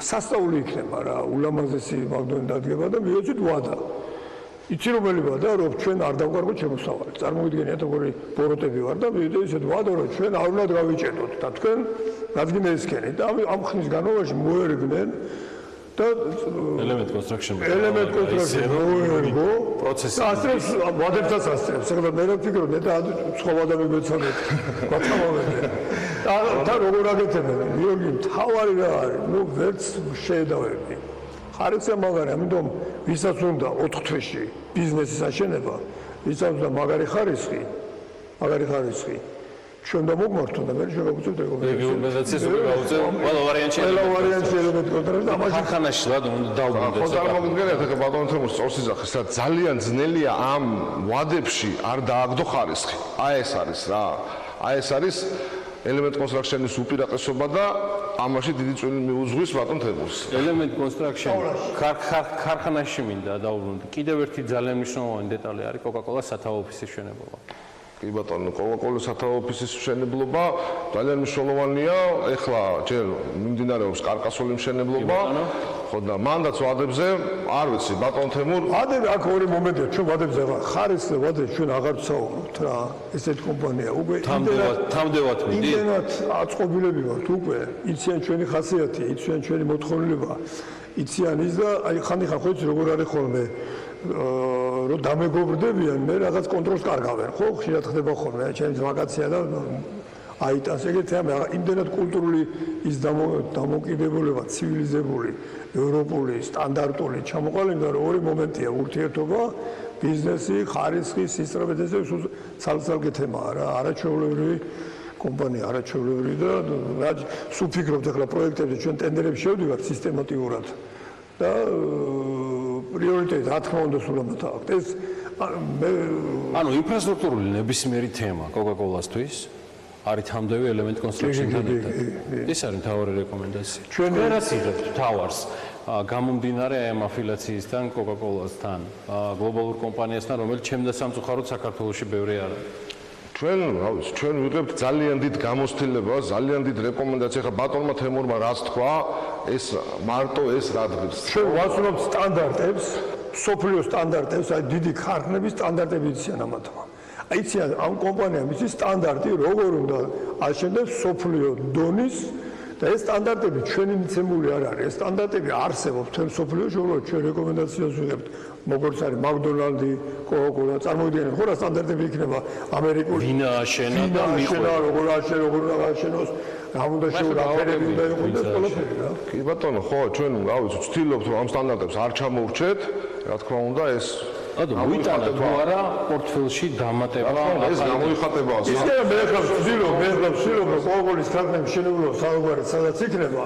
სასწაული იქნება რა, ულამაზესი მაკდონალდი დადგება და მივეცით ვადა. იცი რომელი ვადა, რომ ჩვენ არ დავკარგოთ შემოსავალი. წარმოგიდგენიათ, როგორი ბოროტები ვარ და მივეცით ისეთ ვადა, რომ ჩვენ არ უნდა გავიჭედოთ და თქვენ რადგან ესქენით და ამ ხნის განმავლობაში მოერგნენ და element construction მოერგო პროცესი. ასწრებს ვადებსაც ასწრებს. ეხლა მე რა ვფიქრობ, მე და სხვა ვადები მეცადეთ. გვათამავებენ. და როგორ აკეთებენ? გიორგი, თავარი რა არის? ნუ ვერც შეედავები. ხარისხია მაგარი, ამიტომ ვისაც უნდა 4 თვეში ბიზნესის აშენება, ვისაც უნდა მაგარი ხარისხი, ჩვენ და მოგმართო და მე ჩვენ გავუწევთ რეკომენდაციას უკვე გავუწევ ყველა ვარიანტში ელემენტ კონტროლს და ამაში ხანაში რა უნდა დავუბრუნდეთ. ხო წარმოგიდგენიათ, ეხლა ბატონო თემოს სწორს იძახეს რა, ძალიან ძნელია ამ ვადებში არ დააგდო ხარისხი. ეს არის რა. ეს არის element construction-ის უპირატესობა და ამაში დიდი წვლილი მიუძღვის ბატონ თემოს. element construction ქარხანაში მინდა დავუბრუნდე. კიდევ ერთი ძალიან მნიშვნელოვანი დეტალი არის Coca-Cola სათავო ოფისის მშენებლობა. კი ბატონო, Coca-Cola სათავო ოფისის მშენებლობა ძალიან მნიშვნელოვანია. ეხლა ჯერ მიმდინარეობს კარკასული მშენებლობა. ხო და მანდაც ვადებზე, არ ვიცი, ბატონ თემურ, ვადები აქ ორი მომენტია, ჩვენ ვადებზე ახლა ხარისხზე ვადებს ჩვენ აღარ ვსაუბრობთ რა. ესეთი კომპანია უკვე თამდევად მინდი. იმდენად აწყობილები ვართ უკვე, იციან ჩვენი ხასიათი, იციან ჩვენი მოთხოვნილება, იციან ის და აი ხანდახან ხო იცი როგორ არის ხოლმე რომ დამეგობრდებიან, მე რაღაც კონტროლს კარგავენ, ხო? ხშირად ხდება ხოლმე, ჩემს ვაკაცია და აიტანს ეგეთი ამი, იმდენად კულტურული ის დამოკიდებულება, ცივილიზებული, ევროპული, სტანდარტული ჩამოყალიბდა, რომ ორი მომენტია ურთიერთობა, ბიზნესი, ხარისხი, სისწრაფე, ეს ცალ-ცალკე თემაა რა, არაჩვეულებრივი კომპანია, არაჩვეულებრივი და რა სულ ფიქრობთ ახლა პროექტებზე, ჩვენ ტენდერებში შევდივართ სისტემატიურად და პრიორიტეტი რა თქმა უნდა სულ ამათ აქვს. ეს ანუ ინფრასტრუქტურული ნებისმიერი თემა Coca-Cola-სთვის არის თამდევი element construction-თან ერთად. ეს არის მთავარი რეკომენდაცია. ჩვენ რას იღებთ თავს გამომდინარე ამ აფილიაციისთან Coca-Cola-სთან, გლობალურ კომპანიასთან, რომელიც ჩემდა სამწუხაროდ საქართველოში ბევრი არ არის. ჩვენ ვიღებთ ძალიან დიდ გამოცდილებას, ძალიან დიდ რეკომენდაციას. ხა ბატონმა თემურმა რაც თქვა, ეს მარტო ეს რადგან ჩვენ ვაცნობთ სტანდარტებს, მსოფლიო სტანდარტებს, აი დიდი ქარხნების სტანდარტები იციან ამათმა. იციან ამ კომპანიამ იცის სტანდარტი, როგორ უნდა აშენდეს მსოფლიო დონის და ეს სტანდარტები ჩვენი მიცემული არ არის. ეს სტანდარტები არსებობს თელ მსოფლიოში, უბრალოდ ჩვენ რეკომენდაციას ვიღებთ. როგორც არის მაკდონალდი, Coca-Cola, წარმოგიდგენთ, ხო რა სტანდარტები იქნება ამერიკული. ვინა აშენა და მიხვა, როგორ აშენოს, რა უნდა შეურაფერები უნდა იყოს და ყველაფერი რა. კი ბატონო, ხო, ჩვენ რა ვიცი, ვცდილობთ რომ ამ სტანდარტებს არ ჩამოვრჩეთ, რა თქმა უნდა, ეს ანუ მოიტანა თუ არა პორტფელში დამატება ეს გამოიხატებაა. ისე მე ხარ ვცდილობ, რომ Coca-Cola-ის ქარხნების მშენებლობა საუბარი სადაც იქნება,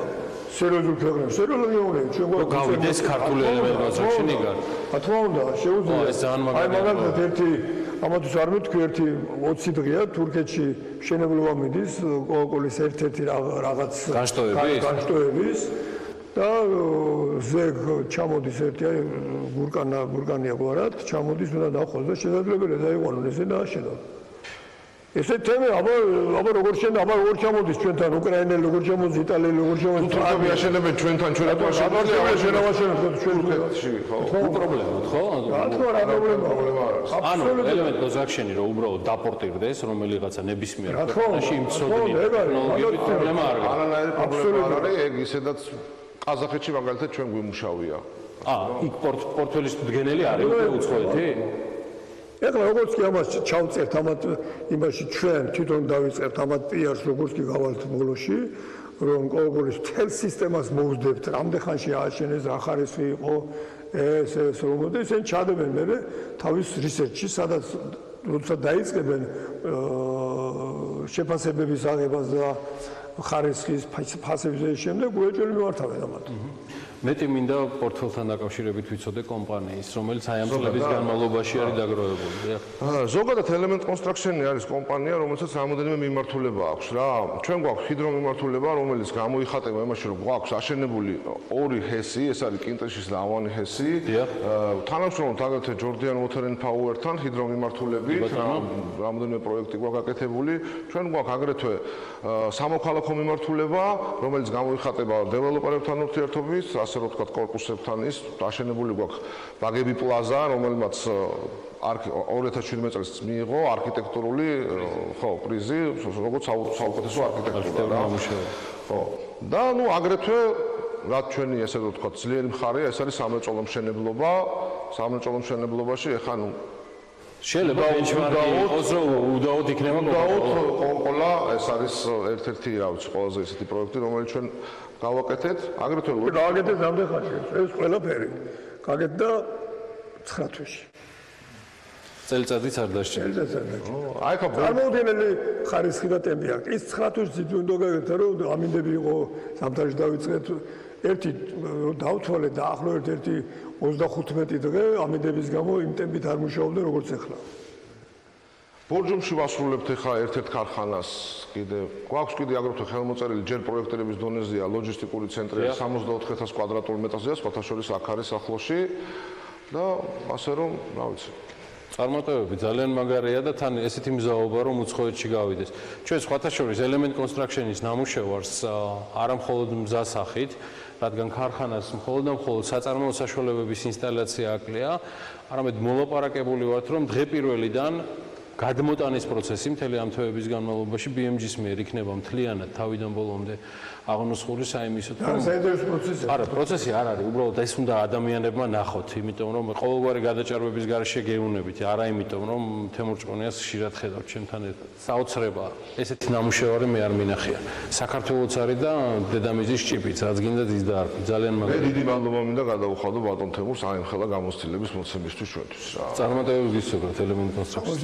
სერიოზულ ქვეყნებში, სერიოზული ჩვენ გავიდეს ქართული element construction-ი გარ. რა თქმა უნდა, შეუძლია. აი მაგალითად ერთი ამათთვის არ მეთქვი, ერთი 20 დღეა თურქეთში მშენებლობა მიდის Coca-Cola-ის ერთ-ერთი რაღაც განშტოების და ზეგ ჩამოდის ერთი გურკანია გვარად, ჩამოდის უნდა დახოს და შესაძლებელია დაიყვანონ ესე და აშენონ. ესე თემი აბა როგორ შენ აბა როგორ ჩამოდის ჩვენთან უკრაინელი როგორ ჩამოდის იტალიელი როგორ ჩამოდის თურქები აშენებენ ჩვენთან ჩვენ რატო აშენებენ ჩვენ ხო პრობლემაა ხო რა თქმა რა პრობლემაა ანუ element construction-ი რომ უბრალოდ დაპორტირდეს რომელიღაცა ნებისმიერ ქვეყანაში იმწოდნი პრობლემა არ არის არანაირი პრობლემა არ არის ეგ ისედაც ყაზახეთში მაგალითად ჩვენ გვიმუშავია იქ პორტფელის დგენელი არის უკვე უცხოეთი ეხლა როგორც კი ამას ჩავწერთ ამათ იმაში ჩვენ თვითონ დავიწყებთ ამათ პიარს როგორც კი გავალთ ბოლოში რომ Coca-Cola-ის თელ სისტემას მოვუძებთ რამდენ ხანში ააშენეს რა ხარისხი იყო ეს რომ და ისინი ჩადებენ მე თავის რისერჩში სადაც როცა დაიწყებენ შეფასებების აღებას და ხარისხის ფასების შემდეგ უეჭველი მივართავენ ამათ მეტი მინდა პორტფელთან დაკავშირებით ვიცოდე კომპანიის, რომელიც აი ამ წლების განმავლობაში არის დაგროვებული. ზოგადად Element Construction არის კომპანია, რომელსაც რამოდენიმე მიმართულება აქვს რა. ჩვენ გვაქვს ჰიდრომიმართულება, რომელიც გამოიხატება იმაში, რომ გვაქვს აშენებული ორი ჰესი, ეს არის კინტრიშის და ავანი ჰესი. თანამშრომლობთ აგრეთვე Jordan Water and Power-თან ჰიდრომიმართულებით, რამოდენიმე პროექტი გვაქვს გაკეთებული. ჩვენ გვაქვს აგრეთვე სამოქალაქო მიმართულება, რომელიც გამოიხატება დეველოპერებთან ურთიერთობით, ასე რომ ვთქვათ, კორპუსებთან ის აშენებული გვაქვს ბაგები პლაზა, რომელმაც 2017 წელს მიიღო არქიტექტურული პრიზი, როგორც საუკეთესო არქიტექტურა. ხო. და აგრეთვე რაც ჩვენი ესე ვთქვათ, ძლიერი მხარეა, ეს არის სამრეწველო მშენებლობა. სამრეწველო მშენებლობაში ეხლა შეიძლება იყოს, რომ უდაოდ იქნება კონკოლა, ეს არის ერთ-ერთი, რა ვიცი, ყველაზე ისეთი პროექტი, რომელიც ჩვენ გავაკეთეთ, აგრეთვე გააკეთეთ რამდენ ხანში ეს ყველაფერი. გააკეთდა 9 თვეში. წელიწადიც არ დასჭირდა. აი ხა წარმოუდგენელი ხარისხი და ტემპი აქვს. ის 9 თვეში უნდა გააკეთო, რომ ამინდები იყო, ზამთარში დავიწყეთ. ერთი დავთვალეთ დაახლოებით 35 დღე ამინდების გამო იმ ტემპით არ მუშაობდა როგორც ახლა. ბორჯომში ვასრულებთ ახლა ერთ-ერთ ქარხანას კიდე. გვაქვს კიდე აგრეთვე ხელმოწერილი ჯერ პროექტირების დონეზეა ლოჯისტიკური ცენტრი 64,000 კვადრატულ მეტრზეა, სხვათა შორის აქ არის ახლოში და ასე რომ, რა ვიცი. წარმატებები ძალიან მაგარია და თან ესეთი მზაობა რომ უცხოეთში გავიდეს. ჩვენ სხვათა შორის Element Construction-ის ნამუშევარს არა მხოლოდ მზასახით, რადგან ქარხანას მხოლოდ და მხოლოდ საწარმოო საშუალებების ინსტალაცია აკლია, არამედ მოლაპარაკებული ვართ, რომ დღე პირველიდან გადმოტანის პროცესი მთელი ამ თვეების განმავლობაში BMG-ის მიერ იქნება მთლიანად თავიდან ბოლომდე აღნუსხური საიმისოდ. არა, პროცესი არ არის, უბრალოდ ეს უნდა ადამიანებმა ნახოთ, იმიტომ რომ ყოველგვარი გადაჭარბების გარეშე გეუნებით, არა იმიტომ რომ თემურ ჭყონიას ხშირად ხედავთ ჩემთან ერთად. საოცრება, ესეთი ნამუშევარი მე არ მინახია. საქართველოც არის და დედამიწის ჭიპიც, რაც გინდათ ის დაარქვი, ძალიან მაგარი. მე დიდი მადლობა მინდა გადავუხადო ბატონ თემურს აიმხელა გამოცდილების მოცემისთვის ჩვენთვის. წარმატებები გისურვებთ Element Construction-ს.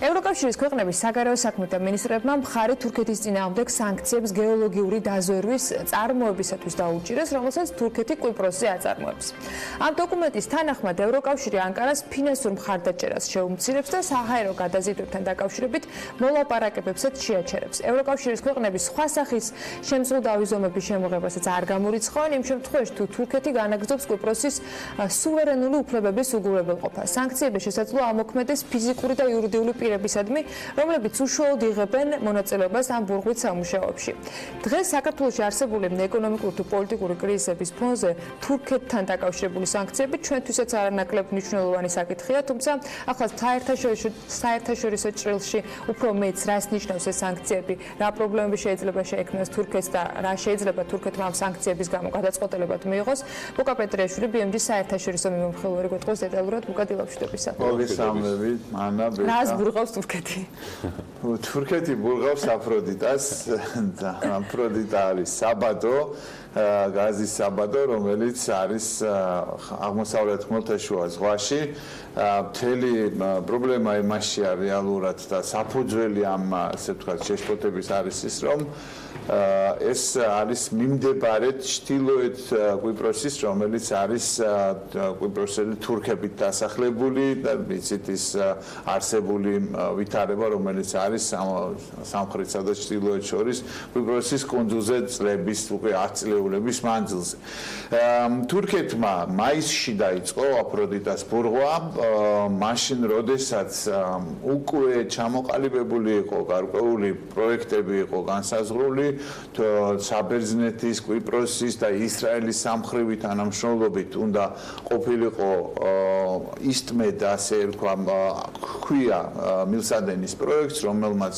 ევროკავშირის ქვეყნების საგარეო საქმეთა მინისტრებმა მხარი თურქეთის წინააღმდეგ სანქციებს გეოლოგიური დაზვერვის წარმოებისათვის დაუჭირეს, რომელსაც თურქეთი კვიპროსზე აწარმოებს. ამ დოკუმენტის თანახმად ევროკავშირი ანკარას ფინანსურ მხარდაჭერას შეუმცირებს და საჰაერო გადაზიდვებთან დაკავშირებით მოლაპარაკებებსაც შეაჩერებს. ევროკავშირის ქვეყნების სხვა სახის შემსრულ დავიზომების შემოღებასაც არ გამორიცხავენ იმ შემთხვევაში, თუ თურქეთი განაგრძობს კვიპროსის სუვერენული უფლებების უგულებელყოფას. სანქციების შესაძლოა ამოქმედეს ფიზიკური და იურიდიული პირების კომპანიისადმი, რომლებიც უშუალოდ იღებენ მონაწილეობას ამ ბურღვით სამუშაოებში. დღეს საქართველოში არსებული ეკონომიკური თუ პოლიტიკური კრიზისების ფონზე თურქეთთან დაკავშირებული სანქციები ჩვენთვისაც არანაკლებ მნიშვნელოვანი საკითხია, თუმცა ახლა საერთაშორისო ჭრილში უფრო მეც რას ნიშნავს ეს სანქციები, რა პრობლემები შეიძლება შეექმნას თურქეთს და რა შეიძლება თურქეთმა ამ სანქციების გამო გადაწყვეტილებად მიიღოს. ბუკა პეტრიაშვილი BMG-ის საერთაშორისო მიმოხილველი გვეტყვის დეტალურად ბუკა დილავშტების საფრთხე. მოგესალმებით, ანა ბეჭდა. რას ბურღავს თურქეთი? თურქეთი ბურღავს აფროდიტას და აფროდიტა არის საბადო, გაზის საბადო, რომელიც არის აღმოსავლეთ ხმელთაშუა ზღვაში. მთელი პრობლემა იმაშია რეალურად და საფუძველი ამ ასე ვთქვათ შეშფოთების არის ის, რომ ეს არის მიმდებარე ჩtildeოეთ კვიპროსის, რომელიც არის კვიპროსელი თურქებით დასახლებული და ვიცით ის არსებული ვითარება, რომელიც არის სამხრეთსა და ჩtildeოეთ შორის კვიპროსის კუნძულზე წლების უკვე 10 წლეულების მანძილზე. თურქეთმა მაისში დაიწყო აფროდიტას ბურღვა, მაშინ როდესაც უკვე ჩამოყალიბებული იყო გარკვეული პროექტები იყო განსაზღვრული საბერძნეთის, კვიპროსის და ისრაელის სამხრივი თანამშრომლობით უნდა ყოფილიყო ისტმედ ასე ქვია მილსადენის პროექტს, რომელმაც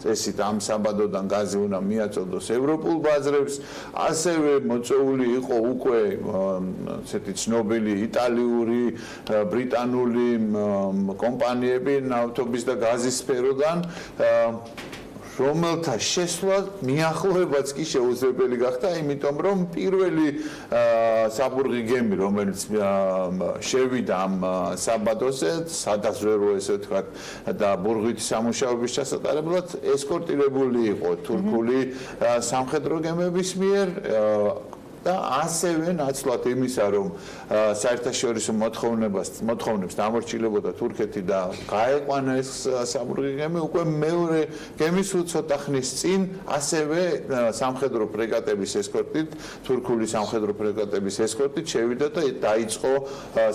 წესით ამ საბადოდან გაზი უნდა მიაწოდოს ევროპულ ბაზრებს, ასევე მოწვეული იყო უკვე ესეთი ცნობილი იტალიური, ბრიტანული კომპანიები ნავთობის და გაზის სფეროდან, რომელთა შესვლა მიახლოებაც კი შეუძლებელი გახდა, იმიტომ რომ პირველი საბურღი გემი, რომელიც შევიდა ამ საბადოზე, სადაზვერვო ესე ვთქვათ და ბურღვით სამუშაოების ჩასატარებლად ესკორტირებული იყო თურქული სამხედრო გემების მიერ და ასევე ნაცვლად იმისა, რომ საერთაშორისო მოთხოვნებს დამორჩილებოდა თურქეთი და გაეყვანა ეს საბურღი გემი, უკვე მეორე გემის ცოტა ხნის წინ ასევე სამხედრო ფრეგატების ესკორტით, თურქული სამხედრო ფრეგატების ესკორტით შევიდა და დაიწყო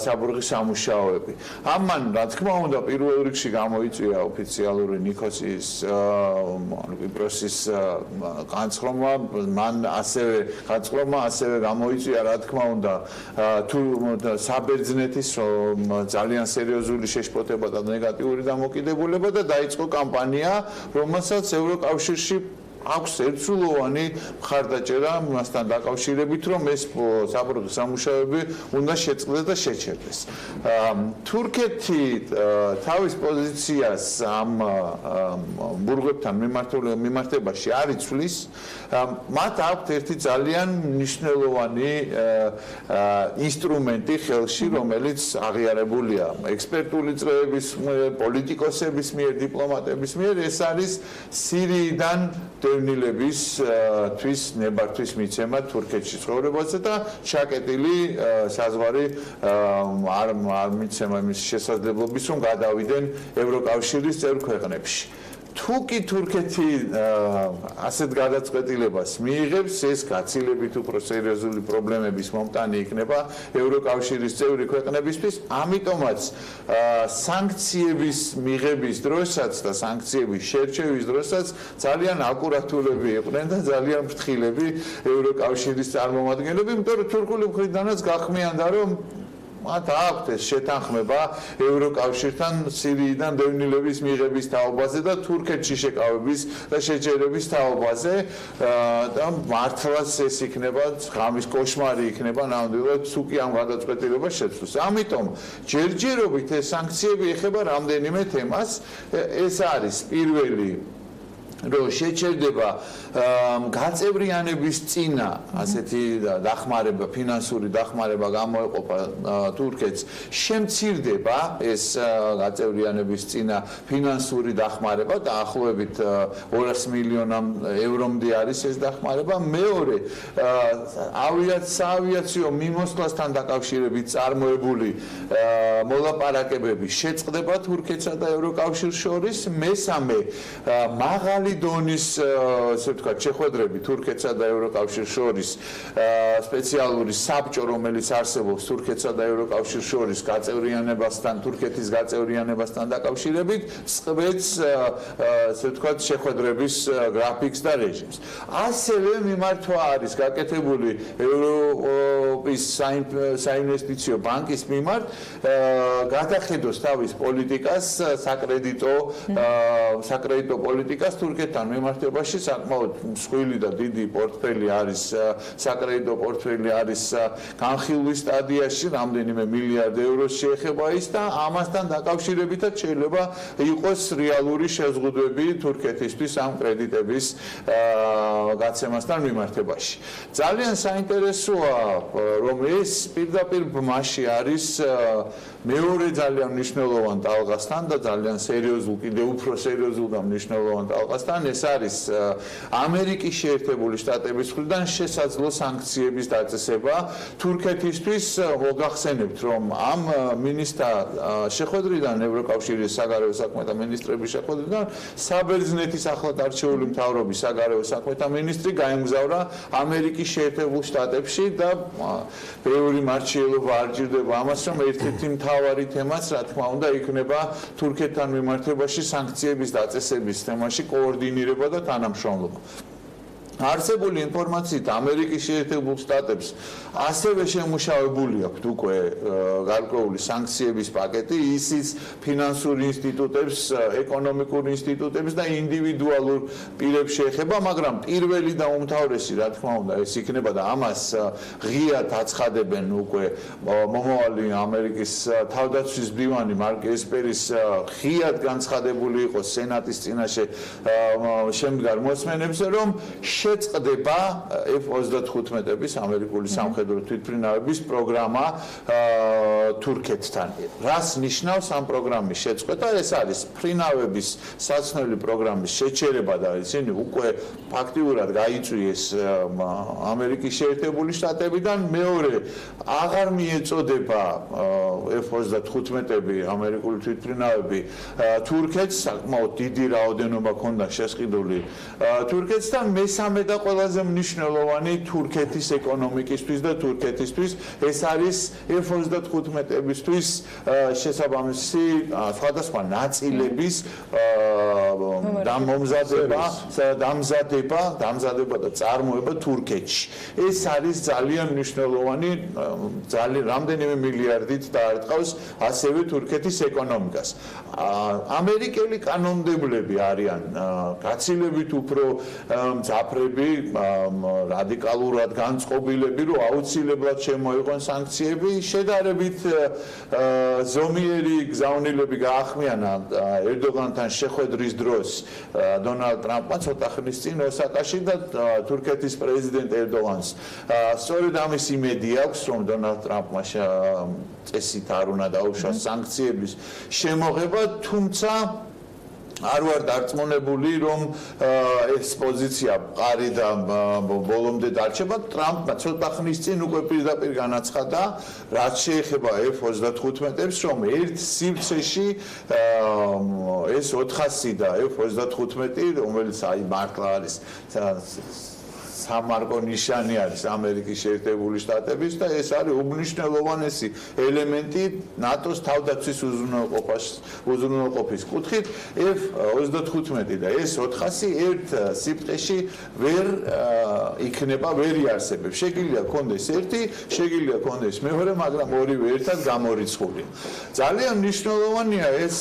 საბურღის სამუშაოები. ამან, რა თქმა უნდა, პირველ რიგში გამოიწვია ოფიციალური ნიქოსის კვიპროსის განცხრომა, მან ასევე გამოიწვია, რა თქმა უნდა, საბერძნეთის ძალიან სერიოზული შეშფოთება და ნეგატიური დამოკიდებულება და დაიწყო კამპანია, რომელსაც ევროკავშირში აქვს ერთსულოვანი მხარდაჭერა მასთან დაკავშირებით, რომ ეს საბურღის სამუშაოები უნდა შეწყდეს და შეჩერდეს. თურქეთი თავის პოზიციას ამ ბურღვებთან მიმართებაში არ იცვლის, მათ აქვთ ერთი ძალიან მნიშვნელოვანი ინსტრუმენტი ხელში, რომელიც აღიარებულია ექსპერტული წრეების, პოლიტიკოსების მიერ, დიპლომატების მიერ, ეს არის სირიიდან დევნილებისთვის, ნებართვის მიცემა თურქეთში ცხოვრებაზე და ჩაკეტილი საზღვარი არ მიცემა იმის შესაძლებლობის, რომ გადავიდნენ ევროკავშირის წევრ ქვეყნებში. თუ კი თურქეთი ასეთ გადაწყვეტილებას მიიღებს, ეს გაცილებით უფრო სერიოზული პრობლემების მომტანი იქნება ევროკავშირის წევრი ქვეყნებისთვის, ამიტომაც სანქციების მიღების დროსაც და სანქციების შერჩევის დროსაც ძალიან აკურატულები იყვნენ და ძალიან ფრთხილები ევროკავშირის წარმომადგენლები, იმიტომ რომ თურქული მხრიდანაც გახმიანდა, რომ მათ აქვთ ეს შეთანხმება ევროკავშირთან სირიიდან დევნილების მიღების თაობაზე და თურქეთში შეკავების და შეჯერების თაობაზე და მართლაც ეს იქნება ღამის კოშმარი იქნება ნამდვილად თუ კი ამ გადაწყვეტილებას შეცვლის. ამიტომ ჯერჯერობით ეს სანქციები ეხება რამდენიმე თემას. ეს არის პირველი რომ შეჩერდება გაწევრიანების წინა ასეთი დახმარება, ფინანსური დახმარება გამოეყოფა თურქეთს, შემცირდება ეს გაწევრიანების წინა ფინანსური დახმარება და ახლობებით 200 მილიონამ ევრომდე არის ეს დახმარება. მეორე, საავიაციო მიმოსვლასთან დაკავშირებით წარმოებული მოლაპარაკებები შეწყდება თურქეთსა და ევროკავშირს შორის. მესამე, მაღალი მაღალი დონის ესე ვთქვათ შეხვედრები თურქეთსა და ევროკავშირის შორის სპეციალური საბჭო რომელიც არსებობს თურქეთსა და ევროკავშირის შორის გაწევრიანებასთან თურქეთის გაწევრიანებასთან დაკავშირებით წყვეტს ესე ვთქვათ შეხვედრების გრაფიკს და რეჟიმს. ასევე მიმართვა არის გაკეთებული ევროპის საინვესტიციო ბანკის მიმართ გადახედოს თავის პოლიტიკას საკრედიტო პოლიტიკას თურქეთთან მიმართებაში საკმაოდ მსხვილი და დიდი პორტფელი არის საკრედიტო პორტფელი არის განხილვის სტადიაში რამდენიმე მილიარდ ევროს შეეხება ის და ამასთან დაკავშირებითაც შეიძლება იყოს რეალური შეზღუდვები თურქეთისთვის ამ კრედიტების გაცემასთან მიმართებაში. ძალიან საინტერესოა რომ ეს პირდაპირ ბმაში არის მეორე ძალიან მნიშვნელოვან ტალღასთან და ძალიან სერიოზულ კიდევ უფრო სერიოზულ და მნიშვნელოვან ტალღასთან ეს არის ამერიკის შეერთებული შტატების მხრიდან შესაძლო სანქციების დაწესება თურქეთისთვის. მოგახსენებთ რომ ამ მინისტრთა შეხვედრიდან ევროკავშირის საგარეო საქმეთა მინისტრების შეხვედრიდან საბერძნეთის ახლად არჩეული მთავრობის საგარეო საქმეთა მინისტრი გაემგზავრა ამერიკის შეერთებულ შტატებში და ბევრი მარჩიელობა არ ჭირდება ამას რომ ერთ-ერთი მთავარი თემაც რა თქმა უნდა იქნება თურქეთთან მიმართებაში სანქციების დაწესების თემაში კოორდინირება და თანამშრომლობა. არსებული ინფორმაციით ამერიკის შეერთებულ შტატებს ასევე შემუშავებული აქვს უკვე გარკვეული სანქციების პაკეტი ისიც ფინანსურ ინსტიტუტებს, ეკონომიკურ ინსტიტუტებს და ინდივიდუალურ პირებს შეეხება, მაგრამ პირველი და უმთავრესი რა თქმა უნდა ეს იქნება და ამას ღიად აცხადებენ უკვე მომავალი ამერიკის თავდაცვის მდივანი მარკ ესპერის ღიად განცხადებული იყო სენატის წინაშე შემდგარ მოსმენებზე რომ შეწყდება F-35-ების ამერიკული სამხედრო თვითმფრინავების პროგრამა თურქეთთან. რას ნიშნავს ამ პროგრამის შეწყვეტა? ეს არის ფრინავების საცნელი პროგრამის შეჩერება და ისინი უკვე ფაქტიურად გაიწვიეს ამერიკის შეერთებული შტატებიდან. მეორე აღარ მიეწოდება F-35-ები ამერიკული თვითმფრინავები თურქეთს, საკმაოდ დიდი რაოდენობა ქონდა შესყიდული თურქეთს და მესამე და ყველაზე მნიშვნელოვანი თურქეთის ეკონომიკისთვის და თურქეთისთვის ეს არის F-35-ებისთვის შესაბამისი სხვადასხვა ნაწილების დამზადება და წარმოება თურქეთში. ეს არის ძალიან მნიშვნელოვანი რამდენიმე მილიარდით დაარტყავს ასევე თურქეთის ეკონომიკას. ამერიკელი კანონმდებლები არიან გაცილებით უფრო მძაფრები, რადიკალურად განწყობილები, რომ აუცილებლად შემოიღონ სანქციები. შედარებით ზომიერი გზავნილები გაახმიანა ერდოგანთან შეხვედრის დროს დონალდ ტრამპმა ცოტა ხნის წინ ოსაკაში და თურქეთის პრეზიდენტ ერდოგანს სწორედ ამის იმედი აქვს, რომ დონალდ ტრამპმა წესით არ უნდა დაუშვას სანქციების შემოღება, თუმცა არ ვარ დარწმუნებული რომ ეს პოზიცია მყარი და ბოლომდე დარჩება. ტრამპმა ცოტა ხნის წინ უკვე პირდაპირ განაცხადა რაც შეეხება F-35-ებს რომ ერთ სივრცეში ეს 400 და F-35 რომელიც აი მართლა არის სამარკო ნიშანი არის ამერიკის შეერთებული შტატების და ეს არის უმნიშვნელოვანესი ელემენტი ნატოს თავდაცვის უზრუნველყოფის კუთხით. F-35 და S-400 ერთ სიბრტყეში ვერ იქნება, ვერ იარსებებს. შეგიძლია კონდეს ერთი, შეგიძლია კონდეს მეორე, მაგრამ ორივე ერთად გამორიცხული. ძალიან მნიშვნელოვანია ეს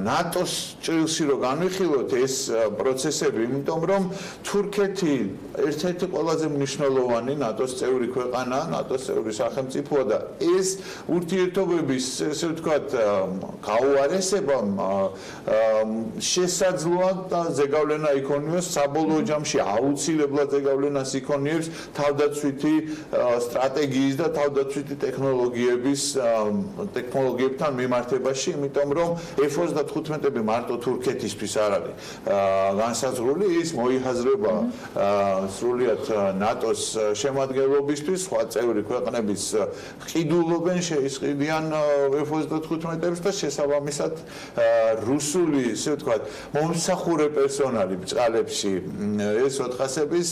ნატოს ჭრილში რომ განვიხილოთ ეს პროცესები, იმიტომ რომ თურქეთი ერთ-ერთი ყველაზე მნიშვნელოვანი ნატოს წევრი ქვეყანა, ნატოს წევრი სახელმწიფოა და ეს ურთიერთობების, ესე ვთქვათ, გაუარესება შესაძლოა და ზეგავლენა იქონიოს საბოლოო ჯამში აუცილებლად ზეგავლენას იქონიებს თავდაცვითი სტრატეგიის და თავდაცვითი ტექნოლოგიებთან მიმართებაში, იმიტომ რომ F-35-ები მარტო თურქეთისთვის არ არის განსაზღვრული, ის მოიხაზრება სრულიად ნატოს შემადგენლობისთვის, სხვა წევრი ქვეყნების ყიდულობენ შეისყიდიან F-35-ს და შესაბამისად რუსული, ისე ვთქვათ, მომსახურე პერსონალი ბრძყალებში ეს 400-ების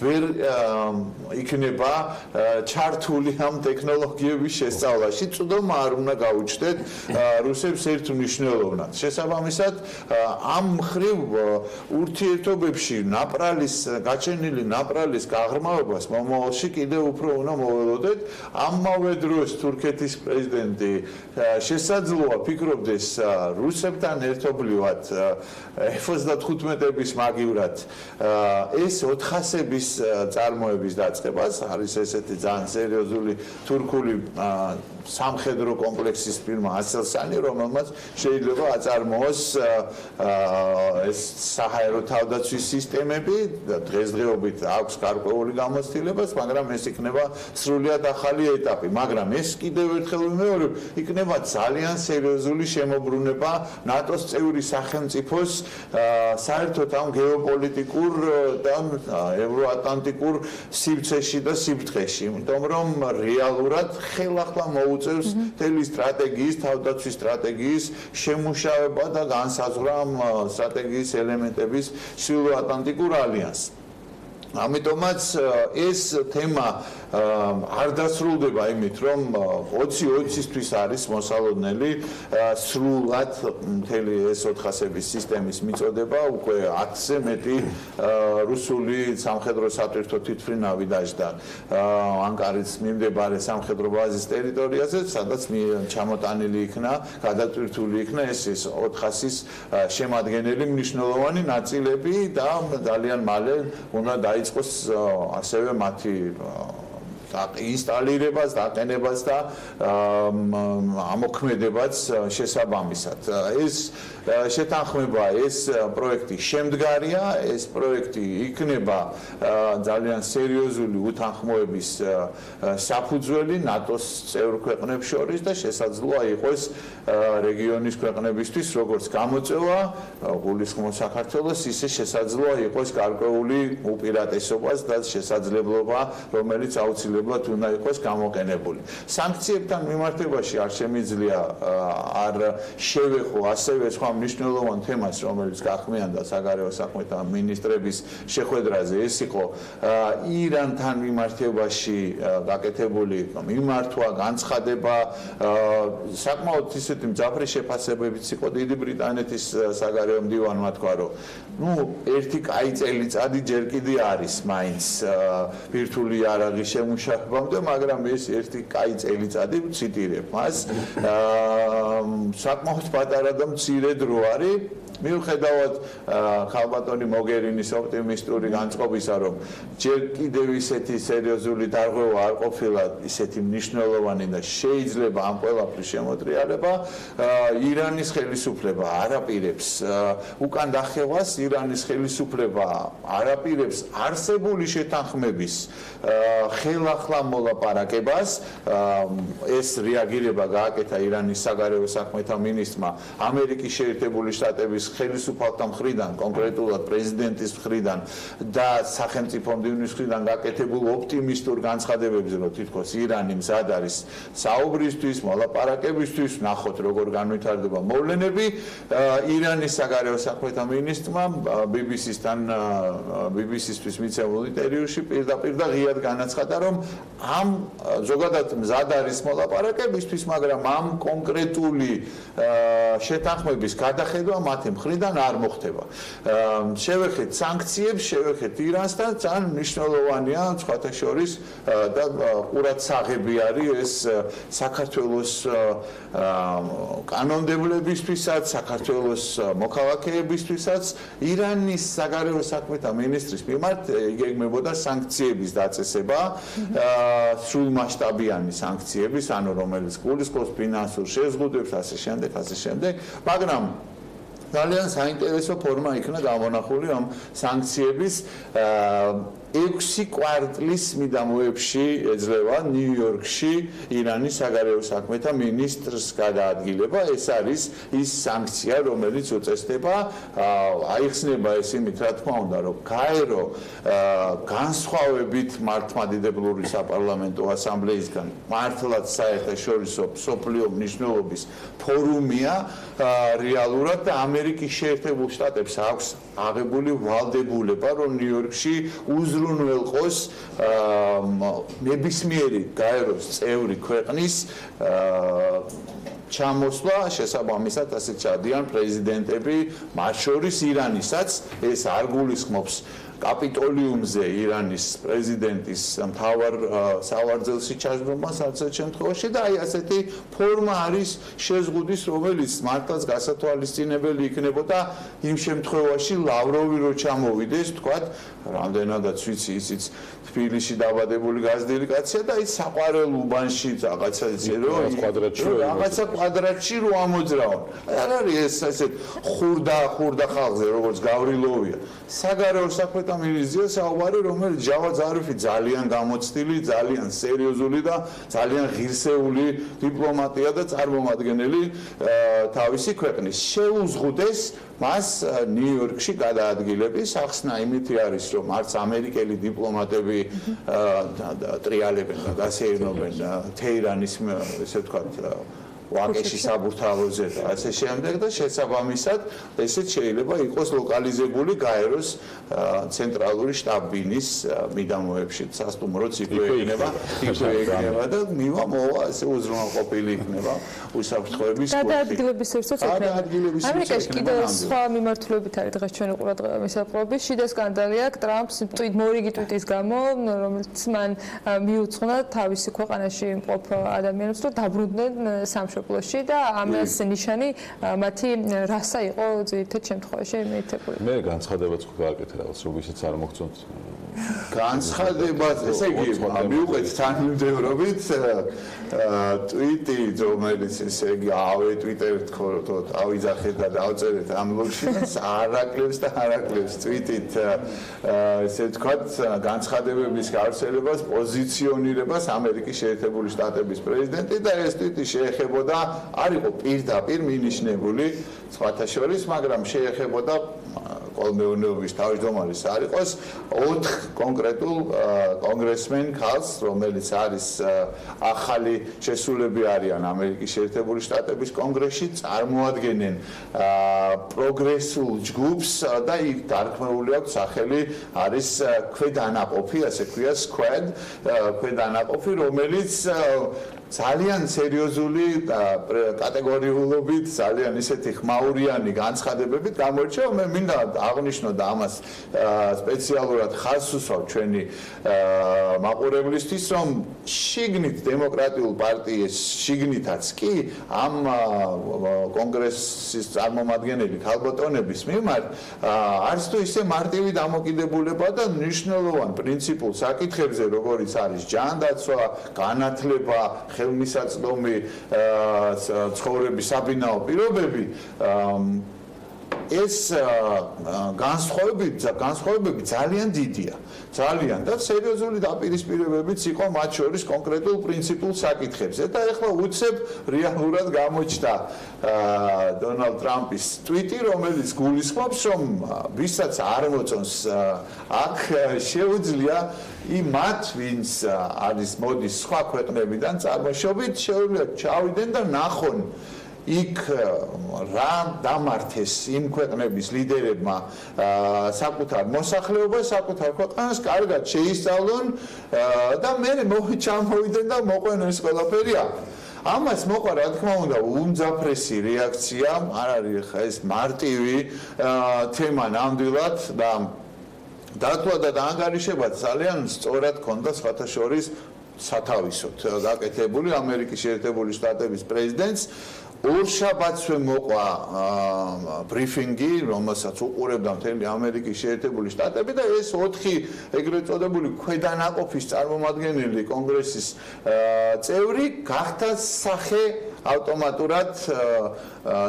ვერ იქნება ჩართული ამ ტექნოლოგიების შესწავლაში. წვდომა არ უნდა გაუჩნდეთ რუსებს ერთ მნიშვნელოვნად. შესაბამისად, ამ მხრივ ურთიერთობებში გაჩენილი ნაპრალის გაღრმავებას მომავალში კიდევ უფრო უნდა მოველოდეთ. ამავე დროს თურქეთის პრეზიდენტი შესაძლოა ფიქრობდეს რუსებთან ერთობლივად F-35-ების მაგივრად ეს 400-ების წარმოების დაწყებას არის ესეთი ძალიან სერიოზული თურქული სამხედრო კომპლექსის ფირმა ასელსანი, რომელმაც შეიძლება აწარმოოს ეს საჰაერო თავდაცვის სისტემები, დღესდღეობით აქვს გარკვეული გამოცდილებას, მაგრამ ეს იქნება სრულიად ახალი ეტაპი, მაგრამ ეს კიდევ ერთხელ ვიმეორებ, იქნება ძალიან სერიოზული შემოbrunება ნატოს წევრი სახელმწიფოს საერთოდ ამ გეოპოლიტიკურ და ევროატლანტიკურ სივრცეში და სიბრტყეში, იმიტომ რომ რეალურად ხელახლა მოუწევს მთელი სტრატეგიის, თავდაცვის სტრატეგიის შემუშავება და განსაზღვრა ამ სტრატეგიის ელემენტების სრულატლანტიკურ ალიანსს. ამიტომაც ეს თემა არ დასრულდება იმით, რომ 20-20-ისთვის არის მოსალოდნელი სრულად მთელი ეს 400-ების სისტემის მიწოდება, უკვე 10-ზე მეტი რუსული სამხედრო სატვირთო თვითმფრინავი დაждდა ანკარის მიმდებარე სამხედრო ბაზის ტერიტორიაზე, სადაც ჩამოტანილი იქნა, გადატვირთული იქნა ეს 400-ის შემადგენელი მნიშვნელოვანი ნაწილები და ძალიან მალე უნდა დაიწყოს ასევე მათი ინსტალირებას, დაყენებას და ამოქმედებაც შესაბამისად. ეს შეთანხმება, ეს პროექტი შემდგარია, ეს პროექტი იქნება ძალიან სერიოზული უთანხმოების საფუძველი ნატოს წევრ ქვეყნებს შორის და შესაძლოა იყოს რეგიონის ქვეყნებისთვის, როგორც გამოწვევა გულისხმობს საქართველოს, ისე შესაძლოა იყოს გარკვეული უპირატესობას და შესაძლებლობა, რომელიც აუცილებლად უნდა იყოს გამოყენებული. სანქციებთან მიმართებაში არ შემიძლია არ შევეხო ასევე სხვა მნიშვნელოვან თემას, რომელიც გახმიანდა საგარეო საქმეთა მინისტრების შეხვედრაზე, ეს იყო ირანთან მიმართებაში გაკეთებული მიმართვა, განცხადება, საკმაოდ ისეთი მძაფრი შეფასებებიც იყო დიდი ბრიტანეთის საგარეო მდივანმა თქვა, რომ ერთი კაი წელიწადი ჯერ კიდე არის მაინც ბირთვული იარაღის შემუშავებამდე, მაგრამ ეს ერთი კაი წელიწადი ვციტირებ მას, საკმაოდ პატარა და მცირე დრო არის. მიუხედავად ხალბატონი მოგერინის ოპტიმისტური განწყობისა, რომ ჯერ კიდევ ისეთი სერიოზული დარღვევა არ ყოფილა ისეთი მნიშვნელოვანი და შეიძლება ამ ყველაფრის შემოტრიალება, ირანის ხელისუფლება არაპირებს უკან დახევას, ირანის ხელისუფლება არაპირებს არსებული შეთანხმების ხელახლა მოლაპარაკებას. ეს რეაგირება გააკეთა ირანის საგარეო საქმეთა მინისტრმა ამერიკის შეერთებული შტატების ხელისუფალთა მხრიდან, კონკრეტულად პრეზიდენტის მხრიდან და სახელმწიფო მდივნის მხრიდან გაკეთებულ ოპტიმისტურ განცხადებებზე, რომ თითქოს ირანი მზად არის საუბრისთვის, მოლაპარაკებისთვის, ნახოთ როგორ განვითარდება მოვლენები. ირანის საგარეო საქმეთა მინისტრმა BBC-ისთვის მიცემულ ინტერვიუში პირდაპირ და ღიად განაცხადა, რომ ამ ზოგადად მზად არის მოლაპარაკებისთვის, მაგრამ ამ კონკრეტული შეთანხმების გადახედვა მათი მხრიდან არ მოხდება. შევეხეთ სანქციებს, შევეხეთ ირანს და ძალიან მნიშვნელოვანია სხვათა შორის და ყურადსაღები არის ეს საქართველოს კანონმდებლებისთვისაც, საქართველოს მოქალაქეებისთვისაც. ირანის საგარეო საქმეთა მინისტრის მიმართ იგეგმებოდა სანქციების დაწესება, სრულმასშტაბიანი სანქციების, ანუ რომელიც გულისხმობს ფინანსურ შეზღუდვებს, ასე შემდეგ, მაგრამ ძალიან საინტერესო ფორმა იქნა გამონახული ამ სანქციების 6 კვარტლის მიდამოებში ეძლევა ნიუ-იორკში ირანის საგარეო საქმეთა მინისტრს გადაადგილება. ეს არის ის სანქცია, რომელიც უწესდება, აიხსნება ეს იმით, რა თქმა უნდა, რომ გაერო განსხვავებით მართლმადიდებლური საპარლამენტო ასამბლეისგან მართლაც საერთაშორისო მსოფლიო მნიშვნელობის ფორუმია რეალურად და ამერიკის შეერთებულ შტატებს აქვს აღებული ვალდებულება, რომ ნიუ-იორკში უზრუნველყოს ნებისმიერი გაეროს წევრი ქვეყნის ჩამოსვლა, შესაბამისად ასე ჩადიან პრეზიდენტები, მათ შორის ირანისაც. ეს არ გულისხმობს კაპიტოლიუმზე ირანის პრეზიდენტის მთავარ სავარძელში ჩაჯდომას არც ერთ შემთხვევაში და აი ასეთი ფორმა არის შეზღუდის, რომელიც მართლაც გასათვალისწინებელი იქნებოდა იმ შემთხვევაში ლავროვი რო ჩამოვიდეს, თქვათ, რამდენადაც ვიცი, ისიც თბილისში დაბადებული გაზრდილი კაცია და ის საყვარელ უბანში რაღაცა კვადრატში რო ამოძრავონ. არ არის ეს ასეთ ხურდა ხალხზე, როგორც გავრილოვია. საგარეო საქმეთა მინისტრია საუბარი, რომელიც ჯავად ზარიფი ძალიან გამოცდილი, ძალიან სერიოზული და ძალიან ღირსეული დიპლომატია და წარმომადგენელი თავისი ქვეყნის. შეუზღუდეს მას ნიუ-იორკში გადაადგილების ახსნა იმითი არის, რომ არც ამერიკელი დიპლომატები ტრიალებენ და გასეირნობენ თეირანის, ესე ვთქვათ, ვაკეში საბურთალოზე და ასე შემდეგ და შესაბამისად ესეც შეიძლება იყოს ლოკალიზებული გაეროს ცენტრალური შტაბ-ბინის მიდამოებში სასტუმროც იქვე იქნება და მოვა ესე უზრუნველყოფილი იქნება უსაფრთხოების გადაადგილების ერთად ამერიკაში კიდევ სხვა მიმართულებით არის დღეს ჩვენი ყურადღების შიდა სკანდალი აქვს ტრამპს მორიგი ტვიტის გამო, რომელიც მან მიუძღვნა თავისი ქვეყანაში მყოფ ადამიანებს, რომ დაბრუნდნენ სამშობლოში და ამას ნიშანი მათი რასა იყო ძირითად შემთხვევაში მეითებული. მე განცხადებაც გააკეთე რაღაც როისაც არ მოგწონთ. განცხადებას, ესე იგი, მივუყეთ თანმიმდევრობით ტვიტი, რომელიც ესე იგი ავე ტვიტერით ხო ავიძახეთ და დავწერეთ ამ ბლოგში და არაკლებს ტვიტით ესე ვთქვათ განცხადებების გავრცელებას, პოზიციონირებას ამერიკის შეერთებული შტატების პრეზიდენტი და ეს ტვიტი შეეხებოდა არ იყო პირდაპირ მინიშნებული სხვათა შორის, მაგრამ შეეხებოდა კოლმეურნეობის თავმჯდომარის არ იყოს 4 კონკრეტულ კონგრესმენ ქალს, რომელიც არის ახალი შესულები არიან ამერიკის შეერთებული შტატების კონგრესში, წარმოადგენენ პროგრესულ ჯგუფს და იქ დარქმეული აქვს სახელი არის ქვედანაყოფი, ასე ქვია squad, ქვედანაყოფი, რომელიც ძალიან სერიოზული კატეგორიულობით, ძალიან ისეთი ხმაურიანი განცხადებებით გამოირჩევა. მე მინდა აღნიშნო და ამას სპეციალურად ხაზს უსვავ ჩვენი მაყურებლისთვის, რომ შიგნით დემოკრატიულ პარტიის შიგნითაც კი ამ კონგრესის წარმომადგენელი ქალბატონების მიმართ არც თუ ისე მარტივი დამოკიდებულება და მნიშვნელოვან პრინციპულ საკითხებზე, როგორიც არის ჯანდაცვა, განათლება, ხელმისაწვდომი ცხოვრების საბინაო პირობები, ეს განსხვავებები ძალიან დიდია. ძალიან და სერიოზული დაპირისპირებებიც იყო მათ შორის კონკრეტულ პრინციპულ საკითხებზე და ეხლა უცებ რეალურად გამოჩნდა დონალდ ტრამპის ტვიტი, რომელიც გულისხმობს, რომ ვისაც არ მოწონს აქ შეუძლია იმათ, ვინც არის მოდის სხვა ქვეყნებიდან წარმოშობით, შეუძლია ჩავიდნენ და ნახონ იქ რა დამართეს იმ ქვეყნების ლიდერებმა საკუთარ მოსახლეობას, საკუთარ ქვეყანას კარგად შეისწავლონ და მე ჩამოვიდნენ და მოყვნენ ეს ყველაფერი აქ. ამას მოყვა რა თქმა უნდა უმძაფრესი რეაქცია, არ არის ხა ეს მარტივი თემა ნამდვილად და დათვალა და ანგარიშება ძალიან სწორად ქონდა სხვათა შორის სათავისოდ გაკეთებული ამერიკის შეერთებული შტატების პრეზიდენტს ორშაბათსვე მოყვა ბრიფინგი, რომელსაც უყურებდა მთელი ამერიკის შეერთებული შტატები და ეს 4 ეგრეთ წოდებული ქვედანაყოფის წარმომადგენელი კონგრესის წევრი გახდა სახე ავტომატურად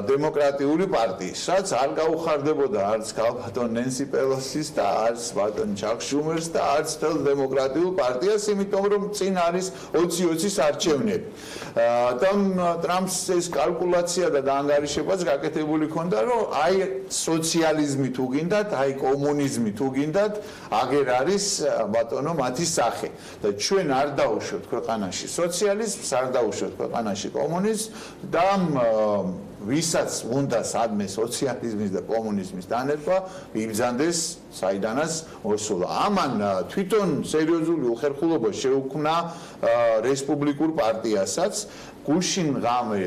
დემოკრატიული პარტიის, რაც არ გაუხარდებოდა არც ბატონ ნენსი პელოსის და არც ბატონ ჩაკ შუმერს და არც თელ დემოკრატიულ პარტიას, იმიტომ რომ წინ არის 20-20-ის არჩევნები. და ტრამპს ეს კალკულაცია და დაანგარიშებაც გაკეთებული ჰქონდა, რომ აი სოციალიზმი თუ გინდათ, აი კომუნიზმი თუ გინდათ, აგერ არის ბატონო მათი სახე. და ჩვენ არ დაუშვოთ ქვეყანაში სოციალიზმს, არ დაუშვოთ ქვეყანაში კომუნიზმს და ვისაც უნდა სადმე სოციალიზმის და კომუნიზმის დანერგვა, იბრძანდეს საიდანაც მოსულა. ამან თვითონ სერიოზული უხერხულობა შეუქმნა რესპუბლიკურ პარტიასაც, გუშინ ღამე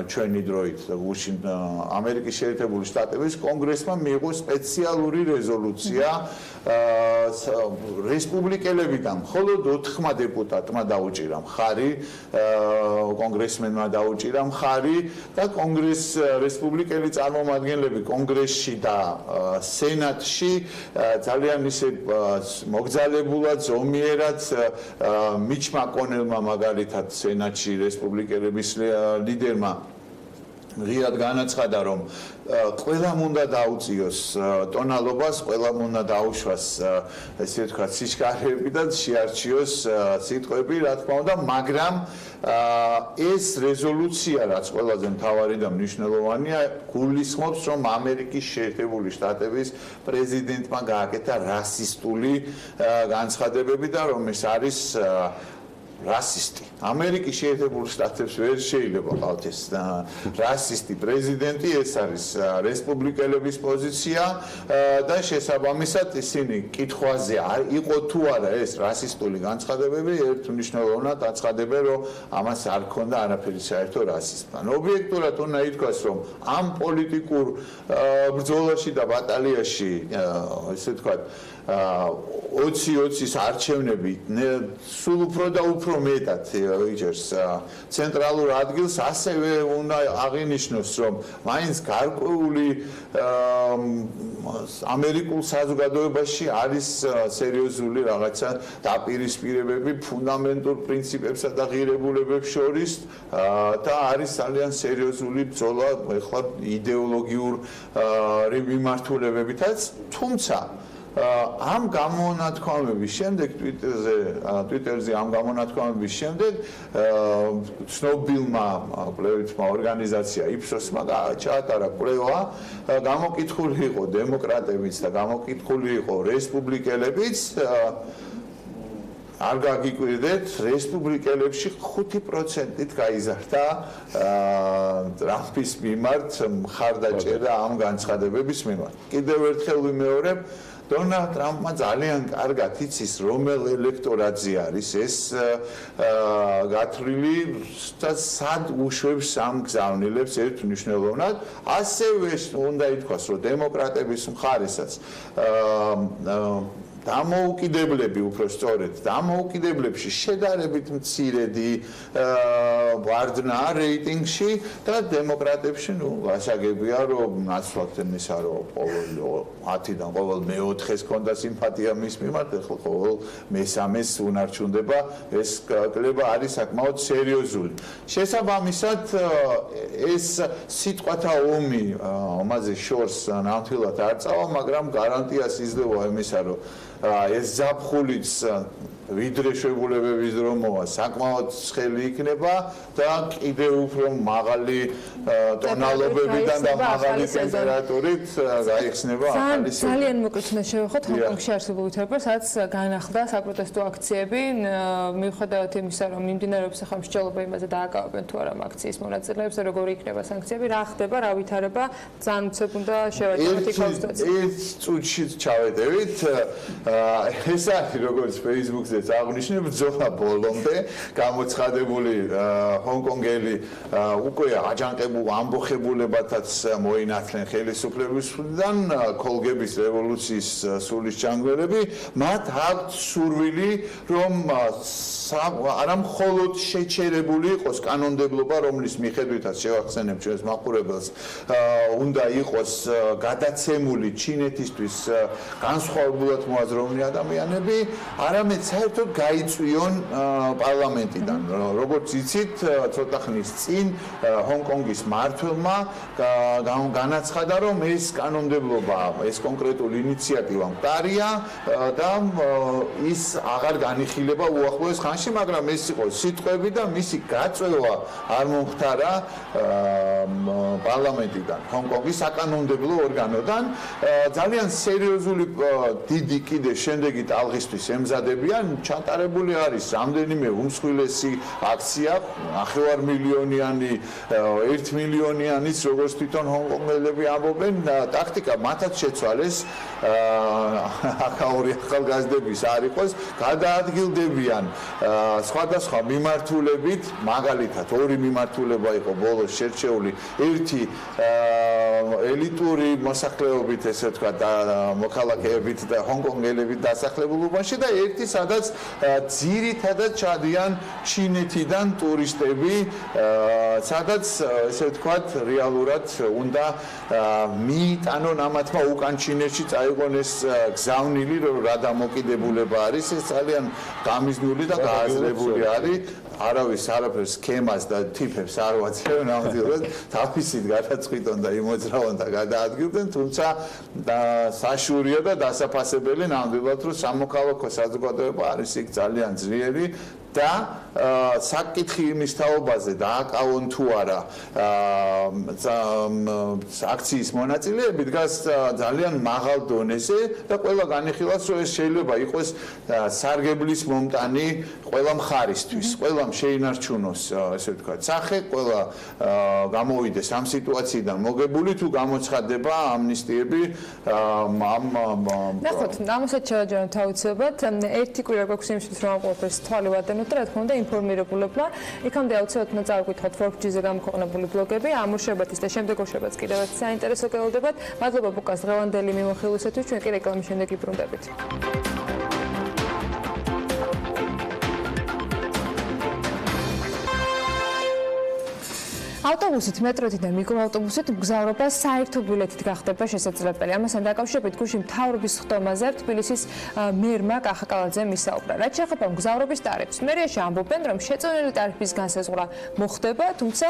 ჩვენი დროით გუშინ ამერიკის შეერთებული შტატების კონგრესმა მიიღო სპეციალური რეზოლუცია რესპუბლიკელებიდან მხოლოდ 4 დეპუტატმა დაუჭირა მხარი, კონგრესმენმა დაუჭირა მხარი და რესპუბლიკელი წარმომადგენლები კონგრესში და სენატში ძალიან ისე მოგზალებულად, ზომიერად მიჩ მაკონელმა მაგალითად სენატში რესპუბლიკელების ლიდერმა ღიად განაცხადა, რომ ყველამ უნდა დაუწიოს ტონალობას, ყველამ უნდა დაუშვას ესე ვთქვათ სიჩქარეები და შეარჩიოს სიტყვები, რა თქმა უნდა, მაგრამ ეს რეზოლუცია, რაც ყველაზე მთავარი და მნიშვნელოვანია, გულისხმობს, რომ ამერიკის შეერთებული შტატების პრეზიდენტმა გააკეთა რასისტული განცხადებები და რომ ეს არის რასისტი. ამერიკის შეერთებულ შტატებს ვერ შეიძლება ყავთ ეს რასისტი პრეზიდენტი, ეს არის რესპუბლიკელების პოზიცია და შესაბამისად ისინი კითხვაზე იყო თუ არა ეს რასისტული განცხადებები, ერთ მნიშვნელოვნად აცხადებენ, რომ ამას არ ქონდა არაფერი საერთო რასიზმთან. ობიექტურად უნდა ითქვას, რომ ამ პოლიტიკურ ბრძოლაში და ბატალიაში, ესე ვთქვათ, 20-20-ის არჩევნები სულ უფრო და უფრო მეტად იჭერს ცენტრალურ ადგილს, ასევე უნდა აღინიშნოს, რომ მაინც გარკვეული ამერიკულ საზოგადოებაში არის სერიოზული რაღაცა დაპირისპირებები ფუნდამენტურ პრინციპებსა და ღირებულებებს შორის და არის ძალიან სერიოზული ბრძოლა ეხლა იდეოლოგიური მიმართულებებითაც, თუმცა ამ გამონათქვამების შემდეგ ტვიტერზე ამ გამონათქვამების შემდეგ ცნობილმა კვლევითმა ორგანიზაცია იფსოსმა ჩაატარა კვლევა, გამოკითხული იყო დემოკრატებიც და გამოკითხული იყო რესპუბლიკელებიც, არ გაგიკვირდეთ, რესპუბლიკელებში 5%-ით გაიზარდა ტრამპის მიმართ მხარდაჭერა ამ განცხადებების მიმართ. კიდევ ერთხელ ვიმეორებ, დონალდ ტრამპმა ძალიან კარგად იცის, რომელ ელექტორატზე არის ეს გათვლილი და სად უშვებს ამ გზავნილებს ერთ მნიშვნელოვნად. ასევე უნდა ითქვას, რომ დემოკრატების მხარესაც დამოუკიდებლები უფრო სწორედ დამოუკიდებლებში შედარებით მცირედი ვარდნა რეიტინგში და დემოკრატებში გასაგებია რომ ნაცვლად იმისა რომ ყოველ 10-დან ყოველ მე-4-ს ქონდა სიმპათია მის მიმართ, ახლა ყოველ მე-3-ს უნარჩუნდება, ეს კლება არის საკმაოდ სერიოზული. შესაბამისად ეს სიტყვათა ომაზე შორს ნამდვილად არ წავა, მაგრამ გარანტიას იძლევა იმისა, რომ ეს ზაფხულიც ვიდრე შეგულებების დრომოა საკმაოდ ცხელი იქნება და კიდევ უფრო მაღალი ტონალობებიდან და მაღალი ტემპერატურით გაიხსნება ახალი სეზონი. ძალიან მოკლედ უნდა შევეხოთ ჰონკონგში არსებულ ვითარებას, სადაც განახლდა საპროტესტო აქციები, მიუხედავად იმისა, რომ მიმდინარეობს ახლა მსჯელობა იმაზე დააკავებენ თუ არა აქციის მონაწილეებს, როგორი იქნება სანქციები, რა ხდება, რა ვითარება, ძალიან უცებ უნდა შევაჭროთ იქ კონსტიტუცია. ერთ წუთში ჩავედევით, ეს არის როგორც Facebook-ზე აღნიშნე ბრძოლა ბოლომდე, გამოცხადებული ჰონკონგელი უკვე აჯანყებულ ამბოხებულებათაც მოინათლენ ხელისუფლებისგან, კოლგების რევოლუციის სულისჩანგველები, მათ აქვთ სურვილი, რომ არა მხოლოდ შეჩერებული იყოს კანონმდებლობა, რომლის მიხედვითაც შევახსენებ ჩვენს მაყურებელს, უნდა იყოს გადაცემული ჩინეთისთვის განსხვავებულად მოაზროვნე ადამიანები, არამედ საერთოდ გაიწვიონ პარლამენტიდან. როგორც იცით, ცოტა ხნის წინ ჰონკონგის მმართველმა განაცხადა, რომ ეს კანონმდებლობა, ეს კონკრეტული ინიციატივა მყარია და ის აღარ განიხილება უახლოეს ხანში, მაგრამ ეს იყო სიტყვები და მისი გაწვევა არ მომხდარა პარლამენტიდან, ჰონკონგის საკანონმდებლო ორგანოდან. ძალიან სერიოზული დიდი კიდე შემდეგი ტალღისთვის ემზადებიან. ჩატარებული არის რამდენიმე უმსხვილესი აქცია, 9 მილიონიანი, 1 მილიონიანის, როგორც თვითონ ჰონკონგელები ამბობენ, ტაქტიკა მათაც შეცვალეს ახალ ახალგაზრდების არ იყოს, გადაადგილდებიან სხვადასხვა მიმართულებით, მაგალითად ორი მიმართულება იყო ბოლოს შერჩეული, ერთი ელიტური მოსახლეობით, ესე ვთქვათ, მოქალაქეებით და ჰონკონგელებით დასახლებულობაში და ერთი, სადაც ძირითადად ჩადიან ჩინეთიდან ტურისტები, სადაც ესე ვთქვათ, რეალურად უნდა მიიტანონ ამათმა უკან ჩინეთში წაიღონ ეს გზავნილი, რა დამოკიდებულება არის, ეს ძალიან გამიზნული და გააზრებული არის. არავის არაფერს სქემას და ტიპებს არ ვაძლევ ნამდვილად, თავისით გადაწყვიტონ და იმოძრავონ და გადაადგილდნენ, თუმცა საშურია და დასაფასებელი ნამდვილად, რომ სამოქალაქო საზოგადოება არის იქ ძალიან ძლიერი და საკითხი იმის თაობაზე დააკავონ თუ არა აქციის მონაწილეები დგას ძალიან მაღალ დონეზე და ყველა განიხილავს, რომ ეს შეიძლება იყოს სარგებლის მომტანი ყველა მხარისთვის, ყველამ შეინარჩუნოს, ესე ვთქვათ, სახე, ყველა გამოვიდეს ამ სიტუაციიდან მოგებული თუ გამოცხადდება ამნისტიები ნახოთ, ამასაც შევაჯამოთ აუცილებლად. ერთი კვირა გვაქვს იმისთვის, რომ ამყოფეს თვალი ვადენოთ და რა თქმა უნდა ინფორმირებულებმა. იქამდე აუცილებლად უნდა წავიკითხოთ 4G-ზე გამოქვეყნებული ბლოგები, ამუშავებათის და შემდეგობშებაც კიდევ ერთ საინტერესო გელოდებათ. მადლობა ბუკას დღევანდელი მიმოხილვისათვის, ჩვენ კი რეკლამის შემდეგ იბრუნდებით. ავტობუსით, მეტროთი და მიკროავტობუსით მგზავრობა საერთო ბილეთით გახდება შესაძლებელი. ამასთან დაკავშირებით გუშინ მთავრობის ხდომაზე თბილისის მერმა კახაკალაძემ ისაუბრა. რაც შეეხება მგზავრობის ტარიფს, მერიაში ამბობენ, რომ შეწონილი ტარიფის განსაზღვრა მოხდება, თუმცა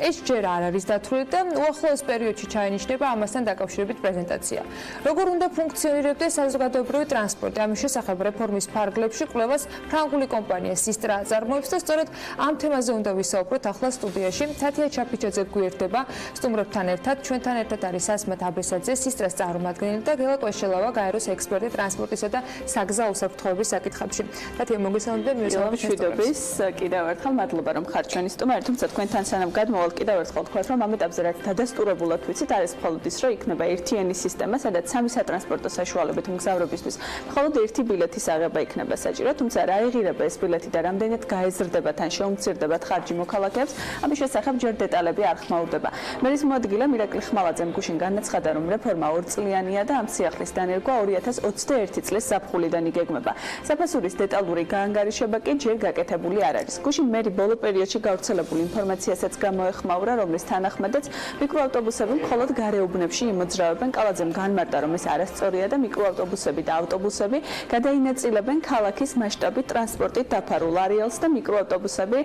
ეს ჯერ არ არის დათვლილი და უახლოეს პერიოდში ჩაინიშნება ამასთან დაკავშირებით პრეზენტაცია. როგორ უნდა ფუნქციონირებდეს საზოგადოებრივი ტრანსპორტი? ამის შესახებ რეფორმის ფარგლებში კვლევას ფრანგული კომპანია სისტრა აწარმოებს და სწორედ ამ თემაზე უნდა ვისაუბროთ ახლა სტუდიაში. ჩაფიჩაძე გვერდება სტუმრებთან ერთად, ჩვენთან ერთად არის ასმათ აბესაძე, სისტრას წარმომადგენელი და გელა კვეშელავა, გაეროს ექსპერტი ტრანსპორტისა და საგზაო უსაფრთხოების საკითხებში. თათია მოგესალმებით, მშვიდობის, კიდევ ერთხელ მადლობა რომ ხართ ჩვენი სტუმარი, თუმცა თქვენთან სანამ გადმოვალ კიდევ ერთხელ თქვათ, რომ ამ ეტაპზე რაც დადასტურებულად ვიცით, არის მხოლოდ ის, რომ იქნება ერთიანი სისტემა, სადაც სამი სატრანსპორტო საშუალებით მგზავრებისთვის მხოლოდ ერთი ბილეთის აღება იქნება საჭირო, თუმცა რა იღირება ეს ბილეთი და რამდენად გაეზრდება თან შეუმცირდებათ ხარჯი მოქალაქეებს, ამის შესახებ ჯერ დეტალები არ ხმაურდება. მერის მოადგილე მირაკლი ხმალაძემ გუშინ განაცხადა, რომ რეფორმა ორწლიანია და ამ სიახლის დანერგვა 2021 წლის ზაფხულიდან იგეგმება. საფასურის დეტალური გაანგარიშება კი ჯერ გაკეთებული არ არის. გუშინ მერი ბოლო პერიოდში გავრცელებულ ინფორმაციასაც გამოეხმაურა, რომლის თანახმადაც მიკროავტობუსები მხოლოდ გარეუბნებში იმოძრავებენ. კალაძემ განმარტა, რომ ეს არასწორია და მიკროავტობუსები და ავტობუსები გადაინაწილებენ ქალაქის მასშტაბით ტრანსპორტით დაფარულ არეალს და მიკროავტობუსები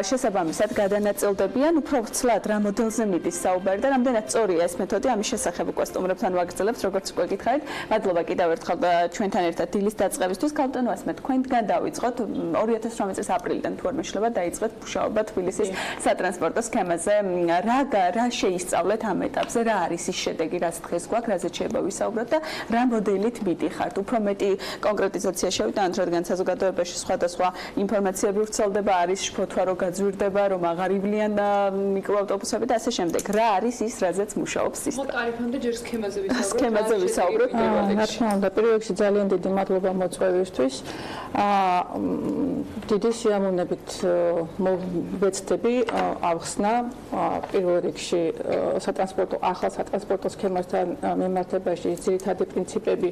შესაბამისად გადანაწილდებიან. უფრო ვრცლად რა მოდელზე მიდის საუბარი და რამდენად სწორია ეს მეთოდი, ამის შესახებ უკვე სტუმრებთან ვაგრძელებთ, როგორც უკვე გითხარით. მადლობა კიდევ ერთხელ ჩვენთან ერთად დილის დაწყებისთვის. ქალბატონო ასმეთ, თქვენგან დავიწყოთ 2018 წლის აპრილიდან თუ არ მეშლება დაიწყეთ მუშაობა თბილისის სატრანსპორტო სქემაზე. რა შეისწავლეთ ამ ეტაპზე, რა არის ის შედეგი, რაც დღეს გვაქვს, რაზეც შეიძლება ვისაუბროთ და რა მოდელით მიდიხართ? უფრო მეტი კონკრეტიზაცია შევიტანოთ, რადგან საზოგადოებაში სხვადასხვა ინფორმაციები ვრცელდება, არის შფოთვა, რომ გაძვირდება, რომ აღარ ივლიან მიკროავტობუსები და ასე შემდეგ. რა არის ის, რაზეც მუშაობს სისტემა? ტარიფამდე ჯერ სქემაზე ვისაუბროთ. სქემაზე ვისაუბროთ პირველ რა თქმა უნდა, პირველ რიგში ძალიან დიდი მადლობა მოწვევისთვის. დიდი სიამოვნებით მოვეცდები ავხსნა პირველ რიგში ახალ სატრანსპორტო სქემასთან მიმართებაში ძირითადი პრინციპები,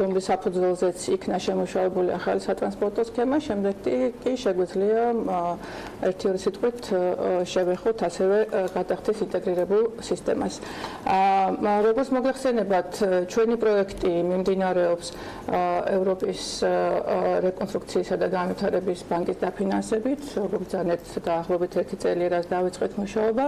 რომლის საფუძველზეც იქნა შემუშავებული ახალი სატრანსპორტო სქემა. შემდეგ კი შეგვიძლია ერთი-ორი სიტყვით შევეხოთ ასევე გადახდის ინტეგრირებულ სისტემას. როგორც მოგეხსენებათ, ჩვენი პროექტი მიმდინარეობს ევროპის რეკონსტრუქციისა და განვითარების ბანკის დაფინანსებით, როგორც ძანეთ დაახლოებით 1 წელი რაც დავიწყეთ მუშაობა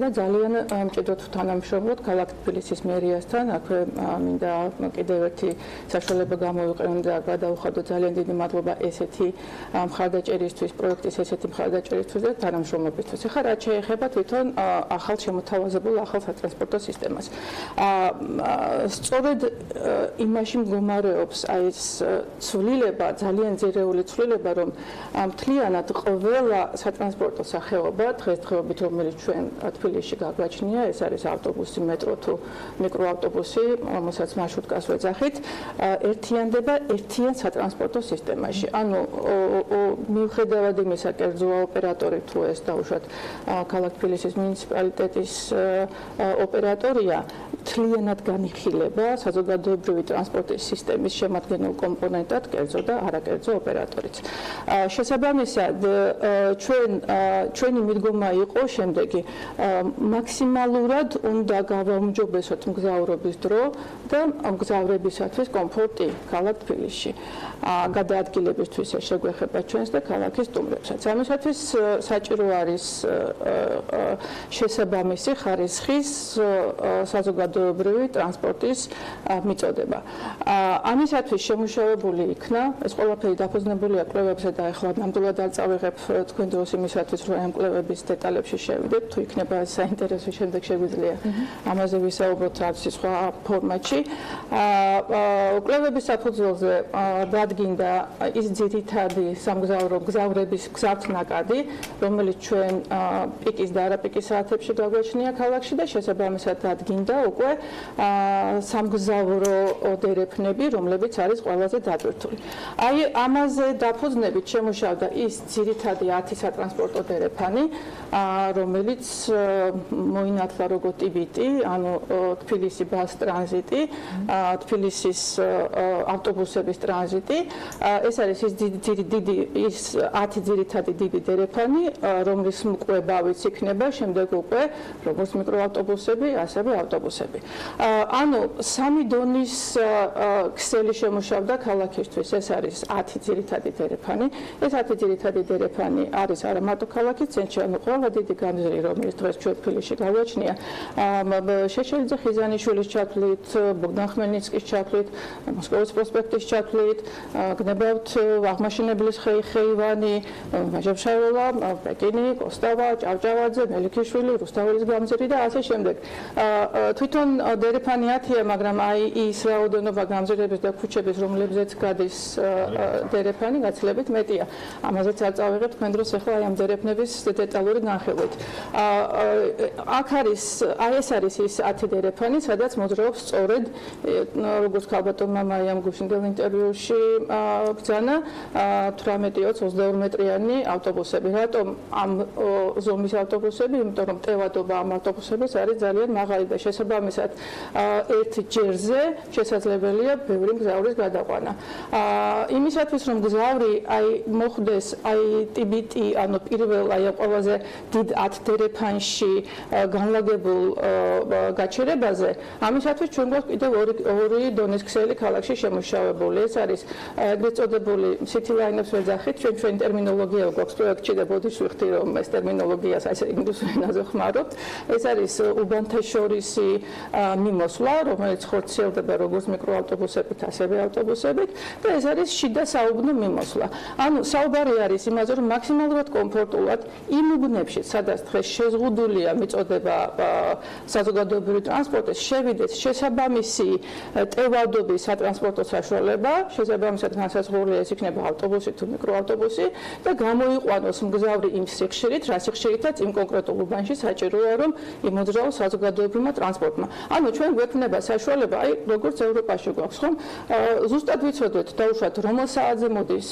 და ძალიან მჭიდროდ თანამშრომლობთ ქალაქ თბილისის მერიასთან. აქვე მინდა კიდევ ერთი საშუალება გამოვიყენო და გადავუხადო ძალიან დიდი მადლობა ესეთი მხარდაჭერისთვის, პროექტის ესეთი მხარდაჭერისთვის და თანამშრომლობისთვის. ახლა რაც შეეხება თვითონ ახალ შემოთავაზებულ ახალ სატრანსპორტო სისტემას. სწორედ იმაში მდგომარეობს აი ეს ცვლილება, ძალიან ძირეული ცვლილება, რომ მთლიანად ყველა სატრანსპორტო სახეობა დღესდღეობით, რომელიც ჩვენ თბილისში გაგვაჩნია, ეს არის ავტობუსი, მეტრო თუ მიკროავტობუსი, რომელსაც მარშრუტკას ვეძახით, ერთიანდება ერთიან სატრანსპორტო სისტემაში. ანუ მიუხედავად იმისა, კერძოა ოპერატორი თუ ეს დაუშვათ ქალაქ თბილისის მუნიციპალიტეტის ოპერატორია, მთლიანად განიხილება საზოგადოებრივი ტრანსპორტის სისტემის შემადგენელ კომპონენტად კერძო და არაკერძო ოპერატორიც. შესაბამისად, ჩვენი მიდგომა იყო შემდეგი: მაქსიმალურად უნდა გავაუმჯობესოთ მგზავრობის დრო და მგზავრებისათვის კომფორტი ქალაქ თბილისში. გადაადგილებისთვის შეგვეხება ჩვენს და ქალაქის სტუმრებსაც. ამისათვის საჭირო არის შესაბამისი ხარისხის საზოგადოებრივი ტრანსპორტის მიწოდება. ამისათვის შემუშავებული იქნა, ეს ყველაფერი დაფუძნებულია კვლევებზე და ახლა ნამდვილად არ წავიღებ თქვენ დროს იმისათვის, რომ ამ კვლევების დეტალებში შევიდეთ, თუ იქნება საინტერესო შემდეგ შეგვიძლია ამაზე ვისაუბროთ რაც სხვა ფორმატში. კვლევების საფუძველზე დადგინდა ის ძირითადი სამგზავრო გზავრების გზავნაკადი, რომელიც ჩვენ პიკის და არაპიკის საათებში გაგვაჩნია ქალაქში და შესაბამისად დადგინდა უკვე სამგზავრო დერეფნები, რომლებიც არის ყველაზე დატვირთული. აი ამაზე დაფუძნებით შემუშავდა ის ძირითადი 10 სატრანსპორტო დერეფანი, რომელიც მოინათლა როგორც ტიბიტი, ანუ თბილისი ბას ტრანზიტი, თბილისის ავტობუსების ტრანზიტი. ეს არის ის დიდი ის 10 ძირითადი დიდი დერეფანი, რომლის მკვლევებიც იქნება შემდეგ უკვე როგორც მიკროავტობუსები, ასევე ავტობუსები. ანუ სამი დონის ქსელი შემუშავდა ქალაქისთვის. ეს არის 10 ძირითადი დერეფანი. ეს 10 ძირითადი დერეფანი არის არა მარტო ქალაქის ცენტრში, ანუ ყველა დიდი გამზირი, რომელიც დღეს ჩვენ თბილისში გაგვაჩნია, შეშელიძე ხიზანიშვილის ჩათვლით, ბოგდან ხმელნიცკის ჩათვლით, მოსკოვის პროსპექტის ჩათვლით, გნებავთ აღმაშინებლის ხეივანი, მაჟავშაელა, პეკინი, კოსტავა, ჭავჭავაძე, მელიქიშვილი, რუსთაველის გამზირი და ასე შემდეგ. თვითონ დერეფანი 10-ია, მაგრამ აი ის რაოდენობა გამზირების და ქუჩების, რომლებზეც გადის დერეფანი, გაცილებით მეტია. ამაზეც არ წავიღებ თქვენ დროს ახლა აი ამ დერეფნების დეტალური განხილვით. აქ არის, აი ეს არის ის 10 დერეფანი, სადაც მოძრაობს სწორედ, როგორც ქალბატონმა მაიამ გუშინდელ ინტერვიუში ბრძანა, 18-22 მეტრიანი ავტობუსები. რატომ ამ ზომის ავტობუსები? იმიტომ რომ ტევადობა ამ ავტობუსების არის ძალიან მაღალი და შესაბამისად ერთ ჯერზე შესაძლებელია ბევრი მგზავრის გადაყვანა. იმისათვის რომ მგზავრი აი მოხდეს აი ტიბიტი, ანუ პირველ აი ყველაზე დიდ 10 დერეფანში განლაგებულ გაჩერებაზე, ამისათვის ჩვენ გვაქვს კიდევ ორი დონის ქსელი ქალაქში შემუშავებული. ეს არის ეგრეთ წოდებული city line-ებს ვეძახით, ჩვენ ტერმინოლოგია გვაქვს პროექტში და ბოდიშ ვიხდი რომ ეს ტერმინოლოგიას ასე ინგლისურ ენაზე ხმარობთ. ეს არის უბანთაშორისი მიმოსვლა, რომელიც ხორციელდება როგორც მიკროავტობუსებით, ასევე ავტობუსებით და ეს არის შიდა საუბნო მიმოსვლა. ანუ საუბარი არის იმაზე, რომ მაქსიმალურად კომფორტულად იმ უბნებში, სადაც დღეს შეზღუდულია მიწოდება საზოგადოებრივი ტრანსპორტის, შევიდეს შესაბამისი ტევადობის სატრანსპორტო საშუალება, შესაბამისად განსაზღვრულია ეს იქნება ავტობუსი თუ მიკროავტობუსი და გამოიყვანოს მგზავრი იმ სიხშირით, რა სიხშირითაც იმ კონკრეტულ უბანში საჭიროა რომ იმოძრაოს საზოგადოებრივმა ტრანსპორტმა. ანუ ჩვენ გვექნება საშუალება, აი როგორც ევროპაში გვაქვს, ხომ? ზუსტად ვიცოდეთ, დაუშვათ რომელ საათზე მოდის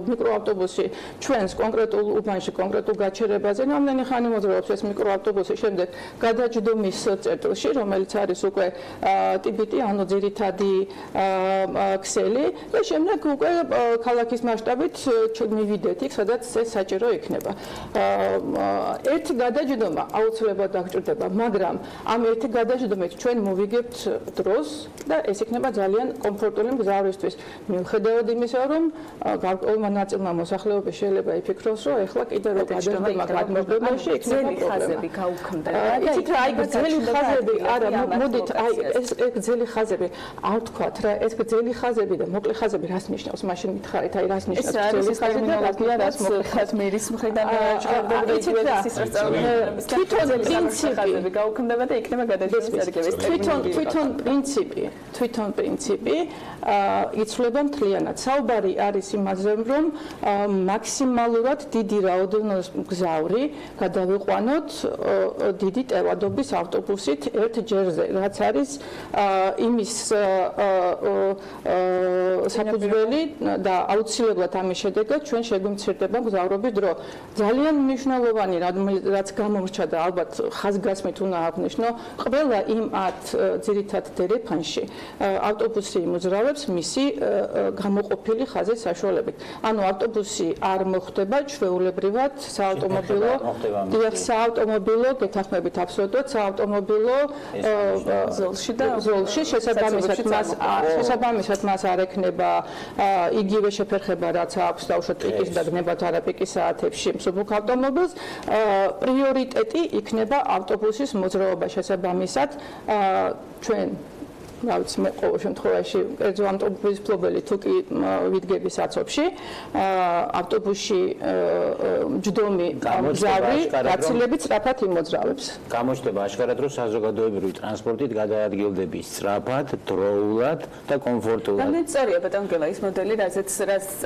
მიკროავტობუსი ჩვენს კონკრეტულ უბანში, კონკრეტულ გაჩერებაზე, რამდენი ხანი მოძრაობს ეს მიკროავტობუსი, შემდეგ გადაჯდომის წერტილში, რომელიც არის უკვე ტიბიტი, ანუ ძირითადი ქსელი და შემდეგ უკვე ქალაქის მასშტაბით მივიდეთ იქ, სადაც ეს საჭირო იქნება. ერთი გადაჯდომა აუცილებლად დაგჭირდება, მაგრამ ამ ერთი გადაჯდომით ჩვენ მოვიგებთ დროს და ეს იქნება ძალიან კომფორტული მგზავრისთვის. მიუხედავად იმისა, რომ გარკვეულმა ნაწილმა მოსახლეობის შეიძლება იფიქროს, რომ ეხლა კიდევ რო გადაჯდომა გადმოგვებაში იქნება ხაზები გაუქმდება. იცით რა, აი გრძელი ხაზები, არა, მოდით, აი ეს გრძელი ხაზები, არ თქვათ რა, ეს გრძელი ხაზები და მოკლე ხაზები რას ნიშნავს? მაშინ მითხარით, აი რას ნიშნავს გრძელი ხაზები და რას მოკლე ხაზები? მერის მხრიდან თვითონ პრინციპი გაუქმდება და იქნება გადაჯდომის სარგების თვითონ პრინციპი იცვლება მთლიანად. საუბარი არის იმაზე, რომ მაქსიმალურად დიდი რაოდენობის მგზავრი გადავიყვანოთ დიდი ტევადობის ავტობუსით ერთ ჯერზე, რაც არის იმის საფუძველი და აუცილებლად ამის შედეგად ჩვენ შეგვიმცირდება მგზავრობის დრო. ძალიან მნიშვნელოვანი რაც გამორჩა და ალბათ ხაზგასმით უნდა აღნიშნო, ყველა იმ 10 ძირითად დერეფანში ავტობუსი იმოძრავებს მისი გამოყოფილი ხაზის საშუალებით. ანუ ავტობუსი არ მოხდება ჩვეულებრივად საავტომობილო გეთანხმებით აბსოლუტურად საავტომობილო ზოლში შესაბამისად მას არ ექნება იგივე შეფერხება რაც აქვს დაუშვათ პიკის და გნებათ-არაპიკის საათებში მსუბუქ ავტომობილს. პრიორიტეტი იქნება ავტობუსის მოძრაობა შესაბამისად ჩვენ რა ვიცი მე ყოველ შემთხვევაში კერძო ავტობუსის ფლობელი თუ კი ვიდგები საცობში ავტობუსში ჯდომი მგზავრი გაცილებით სწრაფად იმოძრავებს. გამოჩნდება აშკარად, რომ საზოგადოებრივი ტრანსპორტით გადაადგილდები სწრაფად, დროულად და კომფორტულად. რამდენი სწორია ბატონ გელა ის მოდელი, რაც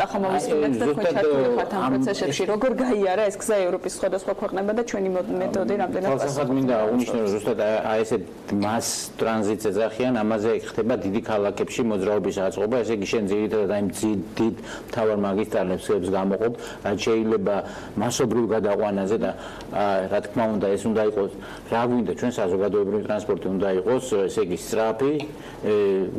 ახლა მომისმინეთ და თქვენ ჩართული ხართ ამ პროცესებში, როგორ გაიარა ეს გზა ევროპის სხვადასხვა ქვეყნებად და ჩვენი მეთოდი რამდენად ფალსაფად მინდა აღნიშნო, რომ ზუსტად აი ეს მას ტრანზიტს ეძახიან, ამაზე ხდება დიდი ქალაქებში მოძრაობის აწყობა, ესე იგი შენ ძირითადად აი დიდ მთავარ მაგისტრალებს გამოყოფ, რაც შეიძლება მასობრივ გადაყვანაზე და რა თქმა უნდა ეს უნდა იყოს, რა გვინდა ჩვენ საზოგადოებრივი ტრანსპორტი უნდა იყოს, ესე იგი სწრაფი,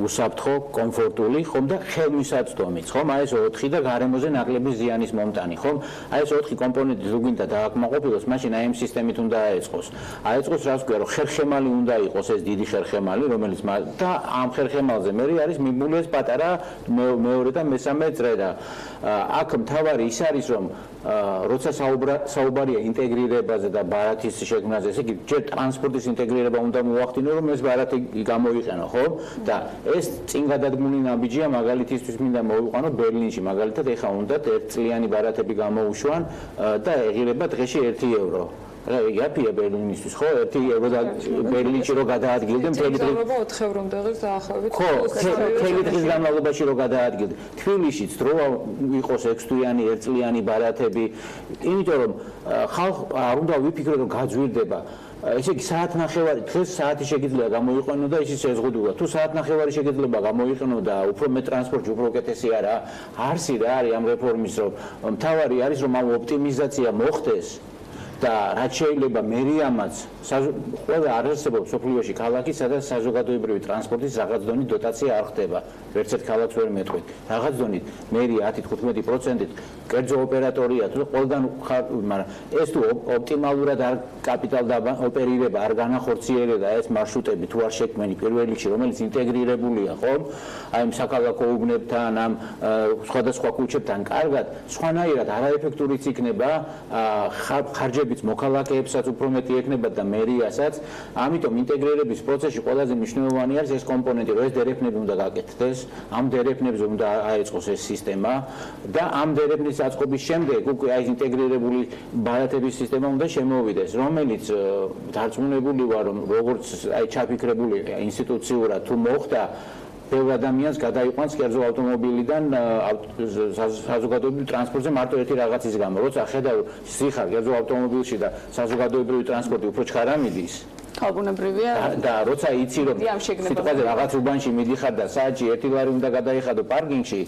უსაფრთხო, კომფორტული, ხომ და ხელმისაწვდომიც, ხომ? აი ეს 4 და გარემოზე ნაკლები ზიანის მომტანი, ხომ? აი ეს 4 კომპონენტი თუ გვინდა დააკმაყოფილოს, მაშინ აი ამ სისტემით უნდა აეწყოს. აეწყოს რაც გვია, რომ ხერხემალი უნდა იყოს ეს დიდი ხერხემალი, რომელიც და ამ ხერხემალზე მე არის მიბული ეს პატარა მეორე და მესამე წრე და აქ მთავარი ის არის რომ როცა საუბარია ინტეგრირებაზე და ბარათის შექმნაზე, ესე იგი ჯერ ტრანსპორტის ინტეგრირება უნდა მოახდინო, რომ ეს ბარათი გამოიყენო, ხო? და ეს წინ გადადგმული ნაბიჯია, მაგალითისთვის მინდა მოვიყვანო ბერლინში, მაგალითად ეხა უნდათ ერთწლიანი ბარათები გამოუშვან და ეღირება დღეში 1 ევრო. იაფია ბერლინისთვის, ხო? 1 ევრო და ბერლინში რო გადაადგილდნენ მთელი დღე. 4 ევრომდე ღირს დაახლოებით. ხო, მთელი დღის განმავლობაში რო გადაადგილდნენ. თბილისშიც დრო იყოს 6 თვიანი, 1 წლიანი ბარათები, იმიტომ რომ ხალხ არ უნდა ვიფიქროთ, რომ გაძვირდება. ესე იგი საათნახევარი დღეს საათი შეგიძლია გამოიყენო და ისიც შეზღუდულად. თუ საათნახევარი შეგიძლია გამოიყენო და უფრო მეტ ტრანსპორტში უფრო უკეთესი არა, არსი რა არის ამ რეფორმის, რომ მთავარი არის რომ ამ ოპტიმიზაცია მოხდეს. და რაც შეიძლება მერიამაც ყველა არ არსებობს მსოფლიოში ქალაქი, სადაც საზოგადოებრივი ტრანსპორტის რაღაც დონით დოტაცია არ ხდება. ვერც ერთ ქალაქს ვერ მეტყვით. რაღაც დონით მერია 10-15%-ით კერძო ოპერატორია თუ ყველგან მაგრამ ეს თუ ოპტიმალურად არ ოპერირება, არ განახორციელება ეს მარშრუტები თუ არ შექმენი პირველში, რომელიც ინტეგრირებულია, ხო? აი ამ საქალაქო უბნებთან, ამ სხვადასხვა ქუჩებთან კარგად, სხვანაირად არაეფექტურიც იქნება ხარჯებიც მოქალაქეებსაც უფრო მეტი ექნება და მერიასაც. ამიტომ ინტეგრირების პროცესში ყველაზე მნიშვნელოვანი არის ეს კომპონენტი, რომ ეს დერეფნები უნდა გაკეთდეს, ამ დერეფნებზე უნდა აეწყოს ეს სისტემა და ამ დერეფნის აწყობის შემდეგ უკვე აი ინტეგრირებული ბარათების სისტემა უნდა შემოვიდეს, რომელიც დარწმუნებული ვარ, რომ როგორც აი ჩაფიქრებული ინსტიტუციურად თუ მოხდა ბევრ ადამიანს გადაიყვანს კერძო ავტომობილიდან საზოგადოებრივ ტრანსპორტზე მარტო ერთი რაღაცის გამო. როცა ხედავ სიხარ კერძო ავტომობილში და საზოგადოებრივი ტრანსპორტი უფრო ჩქარა მიდის. ხალბუნებრივია და როცა იცი რომ სიტყვაზე რაღაც უბანში მიდიხარ და საათში 1 ლარი უნდა გადაიხადო პარკინგში,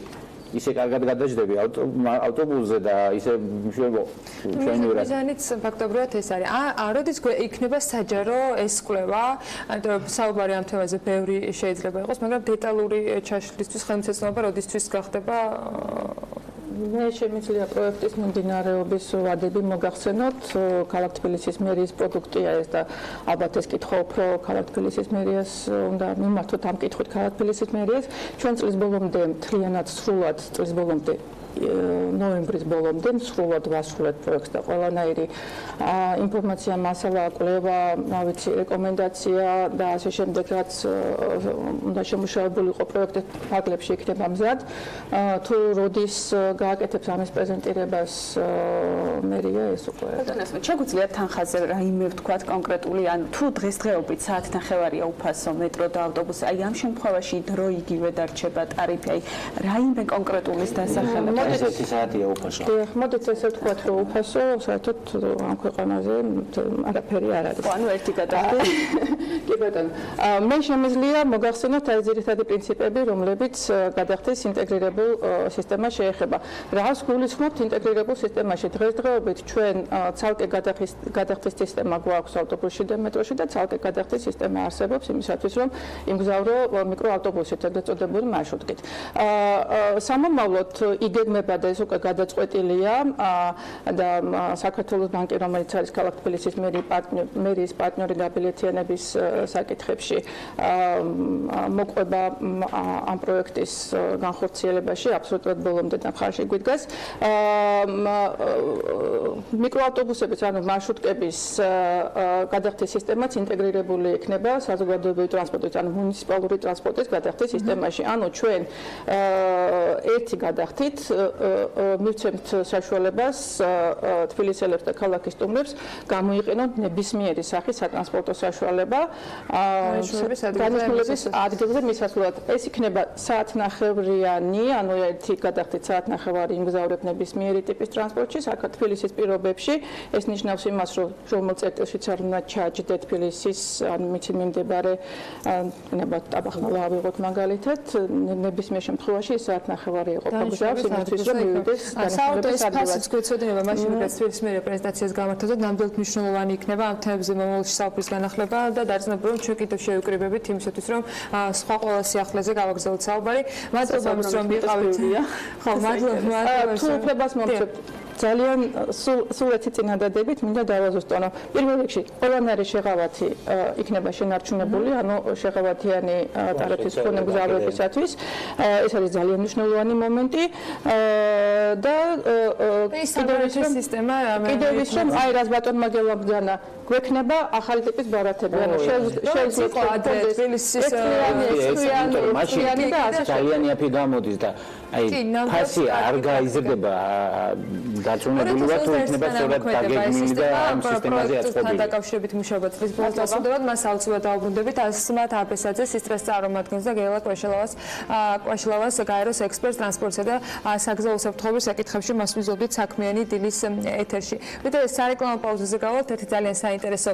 ისე კარგად გადაჯდები ავტობუსზე და ისე მშვენივრად. მიზანიც ფაქტობრივად ეს არის. როდის იქნება საჯარო ეს კვლევა, იმიტომ რომ საუბარი ამ თემაზე ბევრი შეიძლება იყოს, მაგრამ დეტალური ჩაშლისთვის ხელმისაწვდომობა როდისთვის გახდება მე შემიძლია პროექტის მიმდინარეობის ვადები მოგახსენოთ. ქალაქ თბილისის მერიის პროდუქტია ეს და ალბათ ეს კითხვა უფრო ქალაქ თბილისის მერიას უნდა მიმართოთ ამ კითხვით ქალაქ თბილისის მერიას. ჩვენ წლის ბოლომდე მთლიანად სრულად წლის ბოლომდე ნოემბრის ბოლომდე სრულად ვასრულეთ პროექტს და ყველანაირი ინფორმაცია, მასალა, კვლევა, ვიცი, რეკომენდაცია და ასე შემდეგ, რაც უნდა შემუშავებული იყო პროექტის ფარგლებში იქნება მზად. თუ როდის გააკეთებს ამის პრეზენტირებას მერია ეს უკვე. შეგვიძლია თანხაზე რაიმე ვთქვათ კონკრეტული, ანუ თუ დღესდღეობით საათნახევარია უფასო მეტრო და ავტობუსი, აი ამ შემთხვევაში დრო იგივე დარჩება ტარიფი, აი რაიმე კონკრეტულის დასახელება. ესეთი საათია უფასო. მოდით ესე ვთქვათ, რომ უფასო საერთოდ ამ ქვეყანაზე არაფერი არ არის. ანუ ერთი გადახდა. კი ბატონო. მე შემიძლია მოგახსენოთ აი ძირითადი პრინციპები, რომლებიც გადახდის ინტეგრირებულ სისტემას შეეხება. რას გულისხმობთ ინტეგრირებულ სისტემაში? დღესდღეობით ჩვენ ცალკე გადახდის სისტემა გვაქვს ავტობუსში და მეტროში და ცალკე გადახდის სისტემა არსებობს იმისათვის, რომ იმგზავრო მიკროავტობუსით, ეგრეთ წოდებული მარშრუტკით. სამომავლოდ იგეგმება და ეს უკვე გადაწყვეტილია და საქართველოს ბანკი, რომელიც არის ქალაქ თბილისის მერიის პარტნიორი დაბილეთიანების საკითხებში, მოყვება ამ პროექტის განხორციელებაში აბსოლუტურად ბოლომდე და მხარში გვიდგას. მიკროავტობუსების, ანუ მარშრუტკების გადახდის სისტემაც ინტეგრირებული იქნება საზოგადოებრივი ტრანსპორტის, ანუ მუნიციპალური ტრანსპორტის გადახდის სისტემაში. ანუ ჩვენ ერთი გადახდით მივცემთ საშუალებას თბილისელებს და ქალაქის სტუმრებს გამოიყენონ ნებისმიერი სახის სატრანსპორტო საშუალება დანიშნულების ადგილზე მისასვლელად. ეს იქნება საათნახევრიანი, ანუ ერთი გადახდით საათნახევარი იმგზავრებ ნებისმიერი ტიპის ტრანსპორტში თბილისის პირობებში. ეს ნიშნავს იმას, რომ რომელ წერტილშიც არ უნდა ჩაჯდე თბილისის ან მიმდებარე ტაბახმალა ავიღოთ მაგალითად, ნებისმიერ შემთხვევაში საათნახევარი იყო გზავს იმისთვის, რომ მივიდეს საავტოეს ფასიც გვეცოდინება, მაშინ რაც თბილისის მერია პრეზენტაციას გამართავს და ნამდვილად მნიშვნელოვანი იქნება ამ თემებზე მომავალში საუბრის განახლება და დაძნობა, რომ ჩვენ კიდევ შევიკრიბებით იმისათვის, რომ სხვა ყველა სიახლეზე გავაგრძელოთ საუბარი. მადლობა, რომ მიყავით. ხო, მადლობა. თუ უფლებას მომწევთ ძალიან სულ ერთი წინადადებით მინდა დავაზუსტო. პირველ რიგში ყველანაირი შეღავათი იქნება შენარჩუნებული, ანუ შეღავათიანი ტარიფის მქონე მგზავრებისათვის. ეს არის ძალიან მნიშვნელოვანი მომენტი და კიდევ ის რომ აი რაც ბატონმა გელაბძანა გვექნება ახალი ტიპის ბარათები, ანუ შეიძლება თბილისის ძალიან იაფი გამოდის და აი ფასი არ გაიზრდება დაწუნებულება თუ იქნება სწორად დაგეგმილი და ამ სისტემაზე აწყობილი. დაკავშირებით მუშაობა წლის ბოლოს დასრულდებად მას აუცილებლად დაუბრუნდებით ასმათ აბესაძე სისტრეს წარმომადგენელს და გელა კვაშლავას გაეროს ექსპერტს ტრანსპორტსა და საგზაო უსაფრთხოების საკითხებში მას ვიზობდით საქმიანი დილის ეთერში. ვიდრე სარეკლამო პაუზაზე გავალთ ერთი ძალიან საინტერესო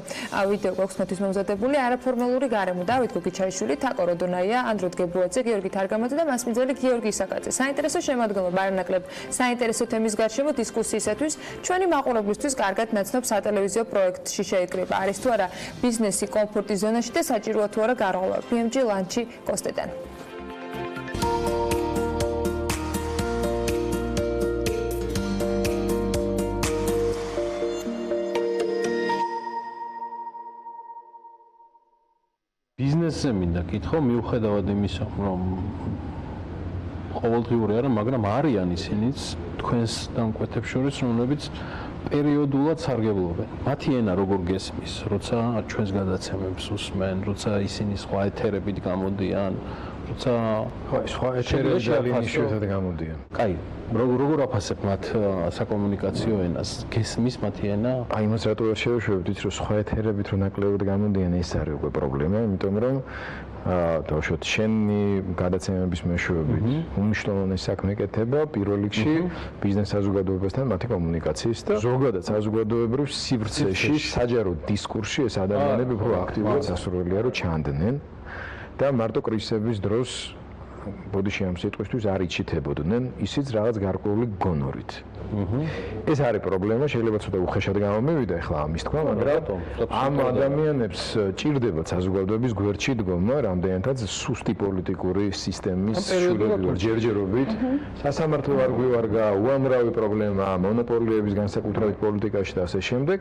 ვიდეო გვაქვს მათთვის მომზადებული არაფორმალური გარემო დავით გოგიჩაიშვილი, თაკო როდონაია, ანდროდ გებუაძე, გიორგი თარგამაძე და მასმიძელი გიორგი ისაკაძე. საინტერესო შემადგენლობა არანაკლებ საინტერესო თემის გარშემო დისკუსიისათვის ჩვენი მაყურებლისთვის კარგად ნაცნობ სატელევიზიო პროექტში შეიკრიბა. არის თუ არა ბიზნესი კომფორტის ზონაში და საჭიროა თუ არა გარღვევა. PMG ლანჩი კოსტედან. ბიზნესზე მინდა კითხო, მიუხედავად იმისა, რომ ყოველდღიური არა, მაგრამ არიან ისინიც თქვენს დამკვეთებს შორის, რომლებიც პერიოდულად სარგებლობენ. მათი ენა როგორ გესმის, როცა ჩვენს გადაცემებს უსმენ, როცა ისინი სხვა ეთერებით გამოდიან, როცა სხვა ეთერებში ძალიან იშვიათად გამოდიან. კაი, როგორ აფასებ მათ საკომუნიკაციო ენას? გესმის მათი ენა? აი, იმას რატო არ შევეშვებდით, რომ სხვა ეთერებით რო ნაკლებად გამოდიან, ეს არის უკვე პრობლემა, იმიტომ რომ დავუშვათ შენი გადაცემების მეშვეობით უმნიშვნელოვანესი საქმე ეკეთება პირველ რიგში ბიზნეს საზოგადოებასთან მათი კომუნიკაციის და ზოგადად საზოგადოებრივ სივრცეში საჯარო დისკურსში ეს ადამიანები უფრო აქტიურად სასურველია რომ ჩანდნენ და მარტო კრიზისების დროს ბოდიში ამ სიტყვისთვის არ იჩითებოდნენ, ისიც რაღაც გარკვეული გონორით. ეს არის პრობლემა, შეიძლება ცოტა უხეშად გამომივიდა ახლა ამის თქვა, მაგრამ ამ ადამიანებს ჭირდებათ საზოგადოების გვერდში დგომა, რამდენადაც სუსტი პოლიტიკური სისტემის შულებრივი ჯერჯერობით, სასამართლო არ გვივარგა, უამრავი პრობლემა, მონოპოლიების განსაკუთრებით პოლიტიკაში და ასე შემდეგ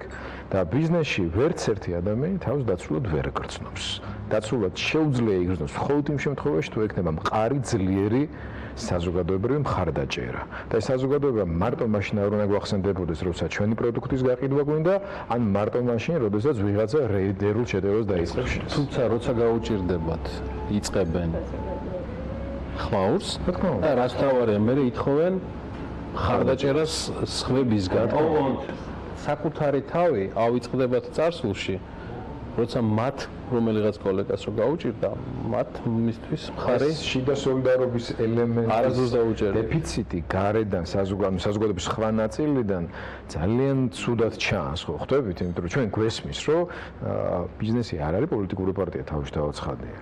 და ბიზნესში ვერც ერთი ადამიანი თავს დაცულად ვერ გრძნობს. დაცულად შეუძლია იგრძნოს მხოლოდ იმ შემთხვევაში, თუ ექნება მყარი, ძლიერი საზოგადოებრივი მხარდაჭერა. და ეს საზოგადოება მარტო მაშინ არ უნდა გვახსენდებოდეს, როცა ჩვენი პროდუქტის გაყიდვა გვინდა, ან მარტო მაშინ, როდესაც ვიღაცა რეიდერულ შეტევას დაიწყებს. თუმცა როცა გაუჭირდებათ, იწყებენ ხმაურს, და რაც თავარია, მე ითხოვენ მხარდაჭერას სხვებისგან. საკუთარი თავი ავიწყდებათ წარსულში, როცა მათ რომელიღაც კოლეგას რო გაუჭირდა, მათ მისთვის მხარი შიდა სოლიდარობის ელემენტი არასდროს დაუჭერდა. დეფიციტი გარედან საზოგადოების სხვა ნაწილიდან ძალიან ცუდად ჩანს, ხო ხვდებით, იმიტომ რომ ჩვენ გვესმის, რომ ბიზნესი არ არის პოლიტიკური პარტია თავისთავად ცხადია.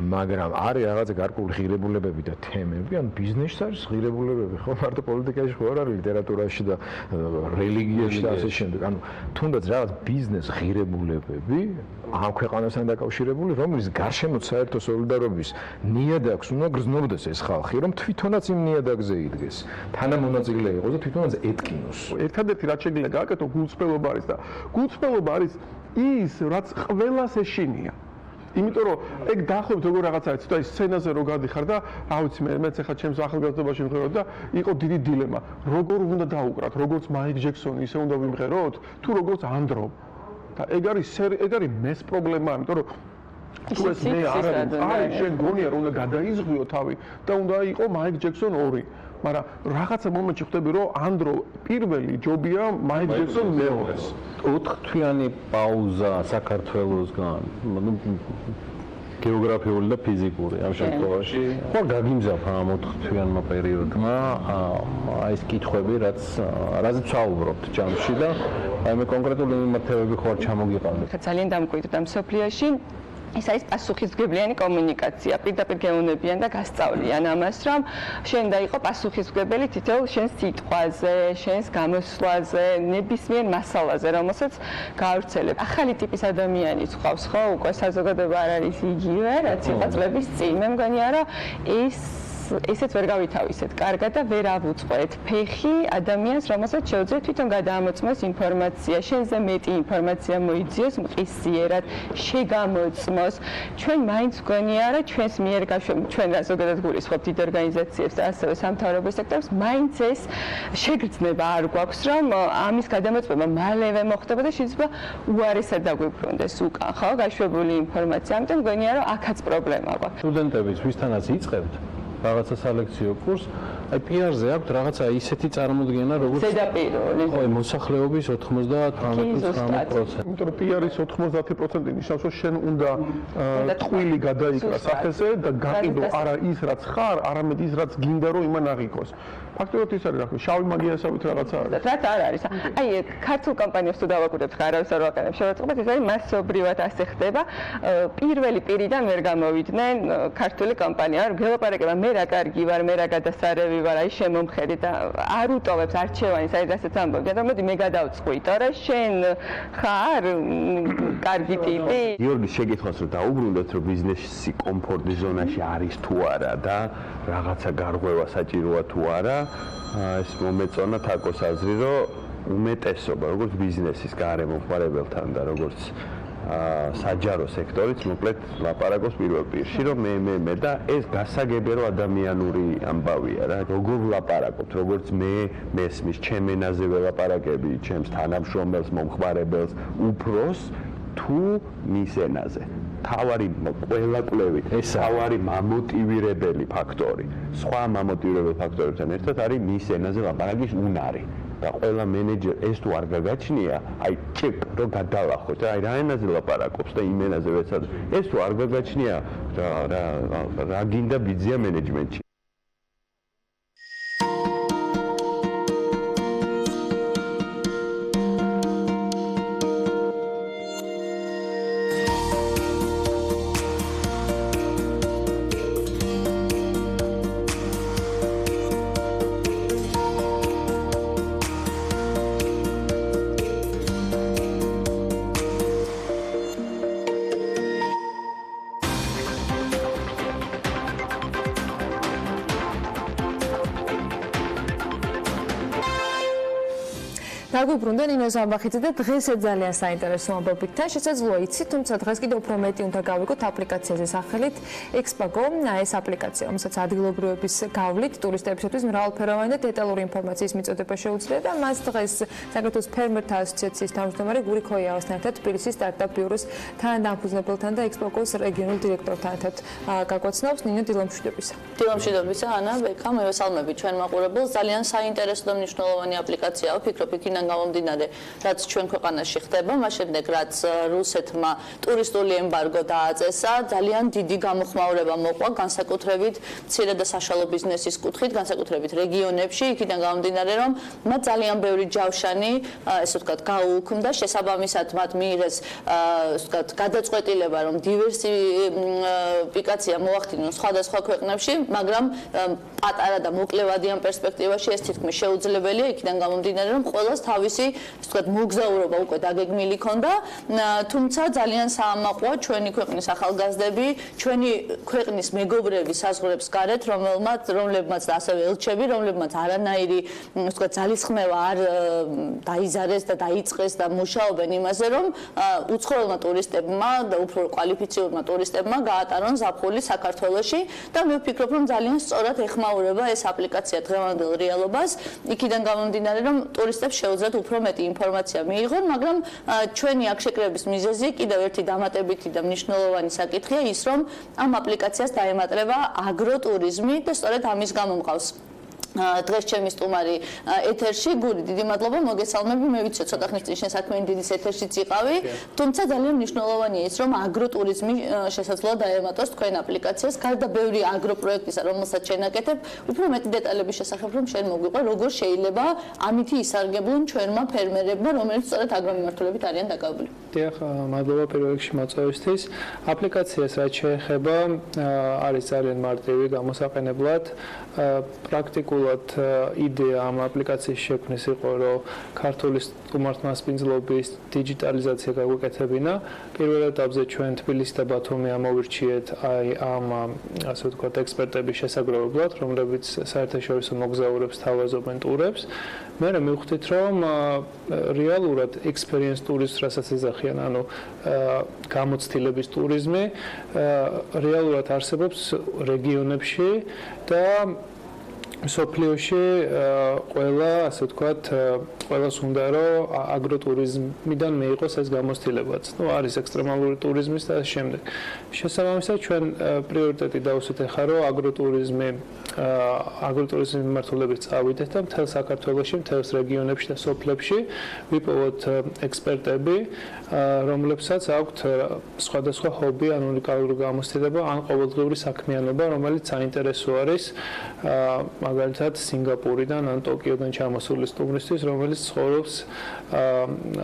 მაგრამ არის რაღაცა გარკვეული ღირებულებები და თემები, ან ბიზნესში არის ღირებულებები, ხო მარტო პოლიტიკაში ხო არ არის, ლიტერატურაში და რელიგიაში და ასე შემდეგ. ანუ თუნდაც რაღაც ბიზნეს ღირებულებები ამ ქვეყანასთან დაკავშირებული, რომლის გარშემოც საერთო სოლიდარობის ნიადაგს უნდა გრძნობდეს ეს ხალხი, რომ თვითონაც იმ ნიადაგზე იდგეს, თანამონაწილე იყოს და თვითონაც ეტკინოს. ერთადერთი რაც შეიძლება გააკეთო, გულწრფელობა არის და გულწრფელობა არის ის, რაც ყველას ეშინია. იმიტომ რომ ეგ დაახლოებით როგორ რაღაცაა, ცოტა ის სცენაზე რო გადიხარ და რა ვიცი მეც ახლა ჩემს ახალგაზრდობაში ვიმღეროთ და იყო დიდი დილემა, როგორ უნდა დაუკრათ, როგორც მაიკ ჯექსონი ისე უნდა ვიმღეროთ, თუ როგორც ანდრო. და ეგ არის მეს პრობლემა, იმიტომ რომ თუ ეს მე არის შენ გონია რომ უნდა გადაიზღვიო თავი და უნდა იყო მაიკ ჯექსონ 2. მაგრამ რაღაცა მომენტში ხვდები რომ ანდრო პირველი ჯობია მაიკ ჯექსონ მეორეს. 4 თვიანი პაუზა საქართველოსგან, გეოგრაფიული და ფიზიკური ამ შემთხვევაში. ხო გაგიმზაფა ამ 4 თვიანმა პერიოდმა ეს კითხვები, რაზეც ვსაუბრობთ ჯამში და აი მე კონკრეტული მიმართებები ხო არ ჩამოგიყალიბე. ძალიან დამკვიდრდა მსოფლიოში ეს არის პასუხისმგებლიანი კომუნიკაცია. პირდაპირ გეუნებიან და გასწავლიან ამას, რომ შენ და იყო პასუხისმგებელი თითოეულ შენს სიტყვაზე, შენს გამოსვლაზე, ნებისმიერ მასალაზე, რომელსაც გაავრცელებ. ახალი ტიპის ადამიანიც ყავს, ხო? უკვე საზოგადოება არ არის იგივე, რაც იყო წლების წინ. მე მგონია, რომ ესეც ვერ გავითავისეთ კარგად და ვერ ავუწყოთ ფეხი ადამიანს, რომელსაც შეუძლია თვითონ გადაამოწმოს ინფორმაცია, შენზე მეტი ინფორმაცია მოიძიოს მყისიერად, შეგამოწმოს. ჩვენ მაინც გვგონია, რომ ჩვენს მიერ ჩვენ ზოგადად გულისხმობთ დიდ ორგანიზაციებს და ასევე სამთავრობო სექტორს, მაინც ეს შეგრძნება არ გვაქვს, რომ ამის გადამოწმება მალევე მოხდება და შეიძლება უარესად დაგვიბრუნდეს უკან, ხო, გაშვებული ინფორმაცია. ამიტომ მგონია, რომ აქაც პრობლემა გვაქვს. სტუდენტები ვისთანაც იწყებთ რაღაცა სალექციო კურს, აი PR-ზე აქვს რაღაცა ისეთი წარმოდგენა, როგორც ზედაპირული. ხო, მოსახლეობის 90-19%. იმიტომ რომ PR-ის 90% ნიშნავს, რომ შენ უნდა ტყვილი გადაიკრა სახეზე და გაყიდო არა ის, რაც ხარ, არამედ ის, რაც გინდა რომ იმან აღიქოს. ფაქტობრივად ის არის, რა ქვია, შავი მაგიასავით რაღაცა არის. რაც არ არის. აი, ქართულ კომპანიებს თუ დავაკვირდეთ, არავის არ ვაყენებ შევაწყობთ, ეს არის მასობრივად ასე ხდება. პირველი პირიდან ვერ გამოვიდნენ ქართული კომპანია. არ გელაპარაკება, მე რა კარგი ვარ, მე რა გადასარევი ვარ, აი შემომხედი და არ უტოვებს არჩევანის, აი რასაც ამბობდიან, რომ მოდი მე გადავწყვიტო, რა შენ ხარ კარგი ტიპი. გიორგის შეკითხვას რომ დაუბრუნდეთ, რომ ბიზნესი კომფორტის ზონაში არის თუ არა და რაღაცა გარღვევა საჭიროა თუ არა, ეს მომეწონა თაკოს აზრი, რომ უმეტესობა, როგორც ბიზნესის გარემომხმარებელთან და როგორც საჯარო სექტორიც მოკლედ ლაპარაკობს პირველ პირში, რომ მე და ეს გასაგებია, რომ ადამიანური ამბავია რა. როგორ ვლაპარაკობთ, როგორც მე მესმის, ჩემ ენაზე ველაპარაკები, ჩემს თანამშრომელს, მომხმარებელს, უფროს თუ მის ენაზე. თავარი ყველა კვლევით, თავარი მამოტივირებელი ფაქტორი. სხვა მამოტივირებელი ფაქტორებთან ერთად არის მის ენაზე ლაპარაკის უნარი. და ყველა მენეჯერ ეს თუ არ გაგაჩნია, აი ჩეკ რო გადალახოთ, აი რა ენაზე ლაპარაკობს და იმ ენაზე ვეცადო. ეს თუ არ გაგაჩნია, რა გინდა ბიძია მენეჯმენტში. გაგვიბრუნდა ნინო ზამბახიძე და დღეს ძალიან საინტერესო ამბობითთან შესაძლოა იცით, თუმცა დღეს კიდევ უფრო მეტი უნდა გავიგოთ აპლიკაციაზე სახელით Expago. ეს აპლიკაცია, რომელსაც ადგილობრივების გავლით ტურისტებისთვის მრავალფეროვანი და დეტალური ინფორმაციის მიწოდება შეუძლია და მას დღეს საქართველოს ფერმერთა ასოციაციის თავმჯდომარე გური ქოიავასთან ერთად თბილისის სტარტაპ ბიუროს თანადამფუძნებელთან და Expago-ს რეგიონულ დირექტორთან ერთად გაგვაცნობს ნინო დილამშვიდობისა. დილამშვიდობისა ანა ბეკა მევესალმები ჩვენ მაყურებელს ძალიან საინტერესო და მნიშვნელოვანი აპლიკაციაა ვფიქრობ იქიდან გამომდინარე რაც ჩვენ ქვეყანაში ხდება მას შემდეგ რაც რუსეთმა ტურისტული ემბარგო დააწესა ძალიან დიდი გამოხმაურება მოყვა განსაკუთრებით მცირე და საშუალო ბიზნესის კუთხით განსაკუთრებით რეგიონებში იქიდან გამომდინარე რომ მათ ძალიან ბევრი ჯავშანი ესე ვთქვათ გაუუქმდა შესაბამისად მათ მიიღეს ესე ვთქვათ გადაწყვეტილება რომ დივერსიფიკაცია მოახდინონ სხვადასხვა ქვეყნებში მაგრამ პატარა და მოკლევადიან პერსპექტივაში ეს თითქმის შეუძლებელია იქიდან გამომდინარე რომ ყველას თავისი ასე ვთქვათ მოგზაურობა უკვე დაგეგმილი ქონდა თუმცა ძალიან საამაყოა ჩვენი ქვეყნის ახალგაზრდები ჩვენი ქვეყნის მეგობრები საზღვრებს გარეთ რომლებმაც და ასევე ელჩები რომლებმაც არანაირი ასე ვთქვათ ძალისხმევა არ დაიზარეს და დაიწყეს და მუშაობენ იმაზე რომ უცხოელმა ტურისტებმა და უფრო კვალიფიციურმა ტურისტებმა გაატარონ ზაფხული საქართველოში და მე ვფიქრობ რომ ძალიან სწორად ეხმაურება ეს აპლიკაცია დღევანდელ რეალობას იქიდან გამომდინარე რომ ტურისტებს შეუძლიათ უფრო მეტი ინფორმაცია მიიღონ მაგრამ ჩვენი აქ შეკრების მიზეზი კიდევ ერთი დამატებითი და მნიშვნელოვანი საკითხია ის რომ ამ აპლიკაციას დაემატება აგროტურიზმი და სწორედ ამის გამო მყავს დღეს ჩემი სტუმარი ეთერში გური დიდი მადლობა მოგესალმები მე ვიცი ცოტა ხნის წინ შენ საქმიანი დიდის ეთერშიც იყავი თუმცა ძალიან მნიშვნელოვანია ის რომ აგროტურიზმი შესაძლოა დაემატოს თქვენ აპლიკაციას გარდა ბევრი აგროპროექტისა რომელსაც შენ აკეთებ უფრო მეტი დეტალების შესახებ რომ შენ მოგვიყვე როგორ შეიძლება ამითი ისარგებლონ ჩვენმა ფერმერებმა რომელიც სწორედ აგრომიმართულებით არიან დაკავებული დიახ მადლობა პირველ რიგში მოწვევისთვის აპლიკაციას რაც შეეხება არის ძალიან მარტივი გამოსაყენებლად პრაქტიკულად იდეა ამ აპლიკაციის შექმნის იყო რომ ქართული სტუმართმასპინძლობის დიჯიტალიზაცია გაგვეკეთებინა პირველ ეტაპზე ჩვენ თბილისი და ბათუმი ამოვირჩიეთ აი ამ ასე ვთქვათ ექსპერტების შესაგროვებლად რომლებიც საერთაშორისო მოგზაურებს თავაზობენ ტურებს მე მივხვდით რომ რეალურად experience tourist რასაც ეძახიან ანუ გამოცდილების ტურიზმი რეალურად არსებობს რეგიონებში და მსოფლიოში ყველა ასე ვთქვათ ყველას უნდა რომ აგროტურიზმიდან მიიღოს ეს გამოცდილებაც. ნუ არის ექსტრემალური ტურიზმის და ამ შემდეგ. შესაბამისად ჩვენ პრიორიტეტი დავუსვით ახლა რომ აგროტურიზმის მიმართულებით წავიდეთ და მთელ საქართველოში, მთელ რეგიონებში და სოფლებში ვიპოვოთ ექსპერტები, რომლებსაც აქვთ სხვადასხვა ჰობი, ან უნიკალური გამოცდილება, ან ყოველდღიური საქმიანობა, რომელიც საინტერესო არის მაგალითად სინგაპურიდან ან ტოკიოდან ჩამოსული სტუმრისთვის, რომელიც ცხოვრობს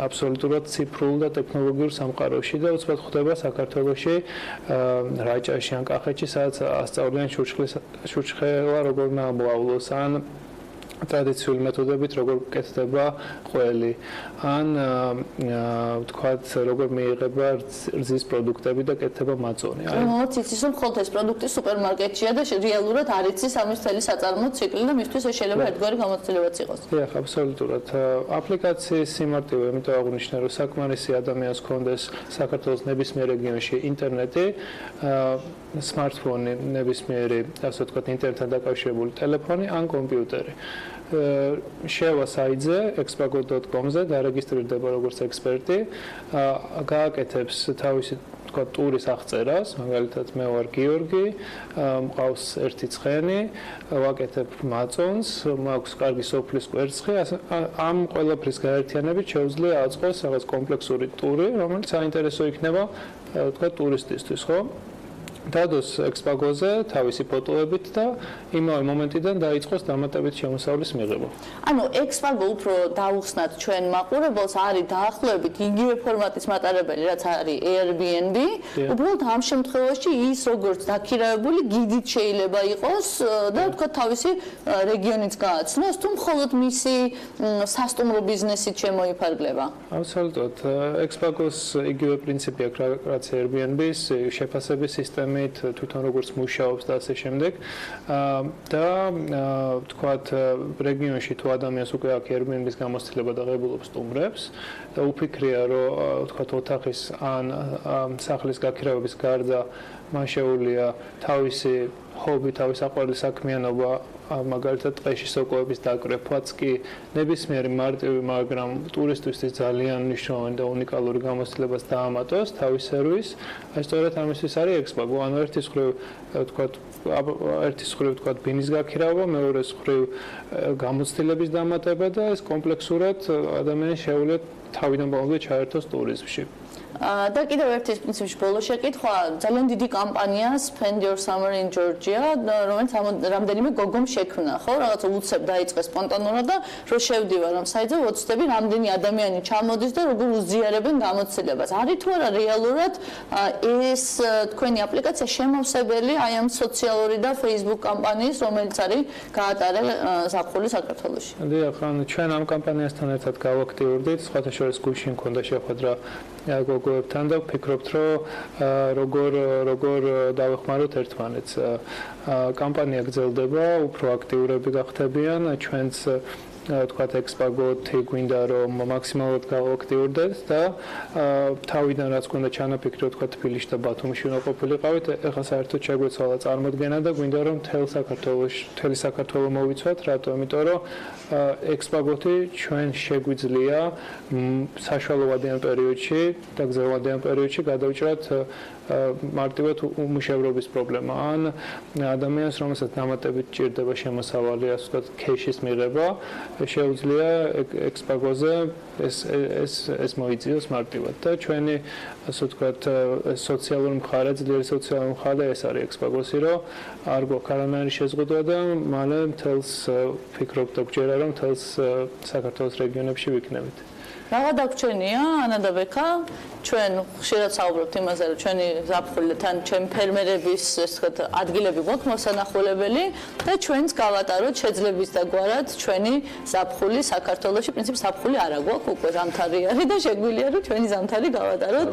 აბსოლუტურად ციფრულ და ტექნოლოგიურ სამყაროში და უცბად ხვდება საქართველოში რაჭაში ან კახეთში, სადაც ასწავლიან შურჩხელა როგორ ნამოავლოს ან ტრადიციული მეთოდებით როგორ კეთდება ყველი ან ვთქვათ როგორ მიიღება რძის პროდუქტები და კეთდება მაწონი. მოც იცის რომ ხოლმე ეს პროდუქტი სუპერმარკეტშია და რეალურად არ იცის ამის მთელი საწარმო ციკლი და მისთვის ეს შეიძლება ერთგვარი გამოცდილებაც იყოს. დიახ, აბსოლუტურად. აპლიკაციის სიმარტივე, იმიტომ აღნიშნე რომ საკმარისი ადამიანს ჰქონდეს საქართველოს ნებისმიერ რეგიონში ინტერნეტი, სმარტფონი, ნებისმიერი, ასე ვთქვათ, ინტერნეტთან დაკავშირებული ტელეფონი ან კომპიუტერი. შევა საიტზე expago.com-ზე დარეგისტრირდება როგორც ექსპერტი, გააკეთებს თავისი ვთქვათ ტურის აღწერას, მაგალითად მე ვარ გიორგი, მყავს ერთი ცხენი, ვაკეთებ მაწონს, მაქვს კარგი სოფლის კვერცხი, ამ ყველაფრის გაერთიანებით შეუძლია აწყოს რაღაც კომპლექსური ტური, რომელიც საინტერესო იქნება ვთქვათ ტურისტისთვის, ხო? დადოს Expago-ზე თავისი ფოტოებით და იმავე მომენტიდან დაიწყოს დამატებით შემოსავლის მიღება. ანუ Expago უფრო დაუხსნათ ჩვენ მაყურებელს არის დაახლოებით იგივე ფორმატის მატარებელი რაც არის Airbnb, უბრალოდ ამ შემთხვევაში ის როგორც დაქირავებული გიდით შეიძლება იყოს და თქვა თავისი რეგიონიც გააცნოს, თუ მხოლოდ მისი სასტუმრო ბიზნესით შემოიფარგლება. აბსოლუტურად. Expago-ს იგივე პრინციპი აქვს რაც Airbnb-ს, შეფასების სისტემა სისტემით, თვითონ როგორც მუშაობს და ასე შემდეგ. და თქვათ რეგიონში თუ ადამიანს უკვე აქვს Airbnb-ის გამოცდილება და ღებულობს სტუმრებს და უფიქრია რომ თქვათ ოთახის ან სახლის გაქირავების გარდა მან შეუძლია თავისი ჰობი, თავის საყვარელი საქმიანობა მაგალითად ტყეში სოკოების დაკრეფვაც კი ნებისმიერი მარტივი, მაგრამ ტურისტისთვის ძალიან მნიშვნელოვანი და უნიკალური გამოცდილებას დაამატოს თავის სერვისს. აი სწორედ ამისთვის არის Expago, ანუ ერთის მხრივ თქვათ ბინის გაქირავება, მეორეს მხრივ გამოცდილების დამატება და ეს კომპლექსურად ადამიანს შეუძლია თავიდან ბოლომდე ჩაერთოს ტურიზმში. და კიდევ ერთი პრინციპში ბოლო შეკითხვა, ძალიან დიდი კამპანია Spend Your Summer in Georgia, რომელიც რამდენიმე გოგომ შექმნა, ხო? რაღაც უცებ დაიწყეს სპონტანურად და რო შევდივარ ამ საიტზე, ვოცდები რამდენი ადამიანი ჩამოდის და როგორ უზიარებენ გამოცდილებას. არის თუ არა რეალურად ეს თქვენი აპლიკაცია შემავსებელი აი ამ სოციალური და Facebook კამპანიის, რომელიც არის გაატარა ზაფხული საქართველოში? დიახ, ჩვენ ამ კამპანიასთან ერთად გავაქტიურდით, სხვათა შორის გუშინ მქონდა შეხვედრა გოგოებთან და ვფიქრობთ, რომ როგორ დავეხმაროთ ერთმანეთს. კამპანია გრძელდება, უფრო აქტიურები გახდებიან, ჩვენც თქვათ Expago-თი გვინდა რომ მაქსიმალურად გავაქტიურდეთ და თავიდან რაც გვინდა ჩანაფიქრი თქვათ თბილისში და ბათუმში უნდა ყოფილიყავით, ეხლა საერთოდ შეგვეცვალა წარმოდგენა და გვინდა რომ მთელი საქართველო მოვიცვათ, რატო? იმიტომ რომ Expago-თი ჩვენ შეგვიძლია საშუალოვადიან პერიოდში და გრძელვადიან პერიოდში გადავჭრათ მარტივად უმუშევრობის პრობლემა ან ადამიანს რომელსაც დამატებით ჭირდება შემოსავალი, ასე ვთქვათ, ქეშის მიღება, შეუძლია Expago-ზე ეს მოიწიოს მარტივად და ჩვენი ასე ვთქვათ სოციალური მხარე, ძლიერი სოციალური მხარე ეს არის Expago-ში, რომ არ გვაქვს არანაირი შეზღუდვა და მალე მთელს ფიქრობ და გვჯერა რომ მთელს საქართველოს რეგიონებში ვიქნებით. Რა დაგვრჩენია ანა და ბექა ჩვენ ხშირად საუბრობთ იმაზე რომ ჩვენი ზაფხულითან ჩემი ფერმერების ესე ვთქვათ ადგილები გვაქვს მოსანახულებელი და ჩვენც გავატაროთ შეძლების და გვარად ჩვენი ზაფხული საქართველოში პრინციპი ზაფხული არა გვაქვს უკვე ზამთარი არის და შეგვიძლია რომ ჩვენი ზამთარი გავატაროთ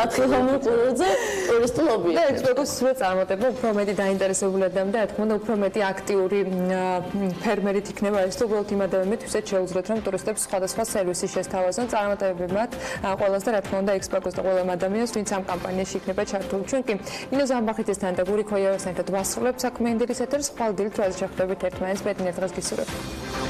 სათხილამურ კურორტზე ტურისტულობი და Expago-ს სულ წარმატება უფრო მეტი დაინტერესებული ადამიანი და რა თქმა უნდა უფრო მეტი აქტიური ფერმერით იქნება ეს თუ უბრალოდ იმ ადამიანებს ვისაც შეუძლიათ რომ ტურისტებს სხვადასხვა სერვისი თავაზონ წარმატებები მათ ყველას და რა თქმა უნდა Expago-ს და ყველა ადამიანს ვინც ამ კამპანიაში იქნება ჩართული. ჩვენ კი ინო ზამბახიძესთან და გური ქოიავასთან ერთად ვასრულებთ საქმიანი დილის ეთერს. ხვალ დილით რაზე შეხვდებით ერთმანეთს ბედნიერ დღეს გისურვებთ.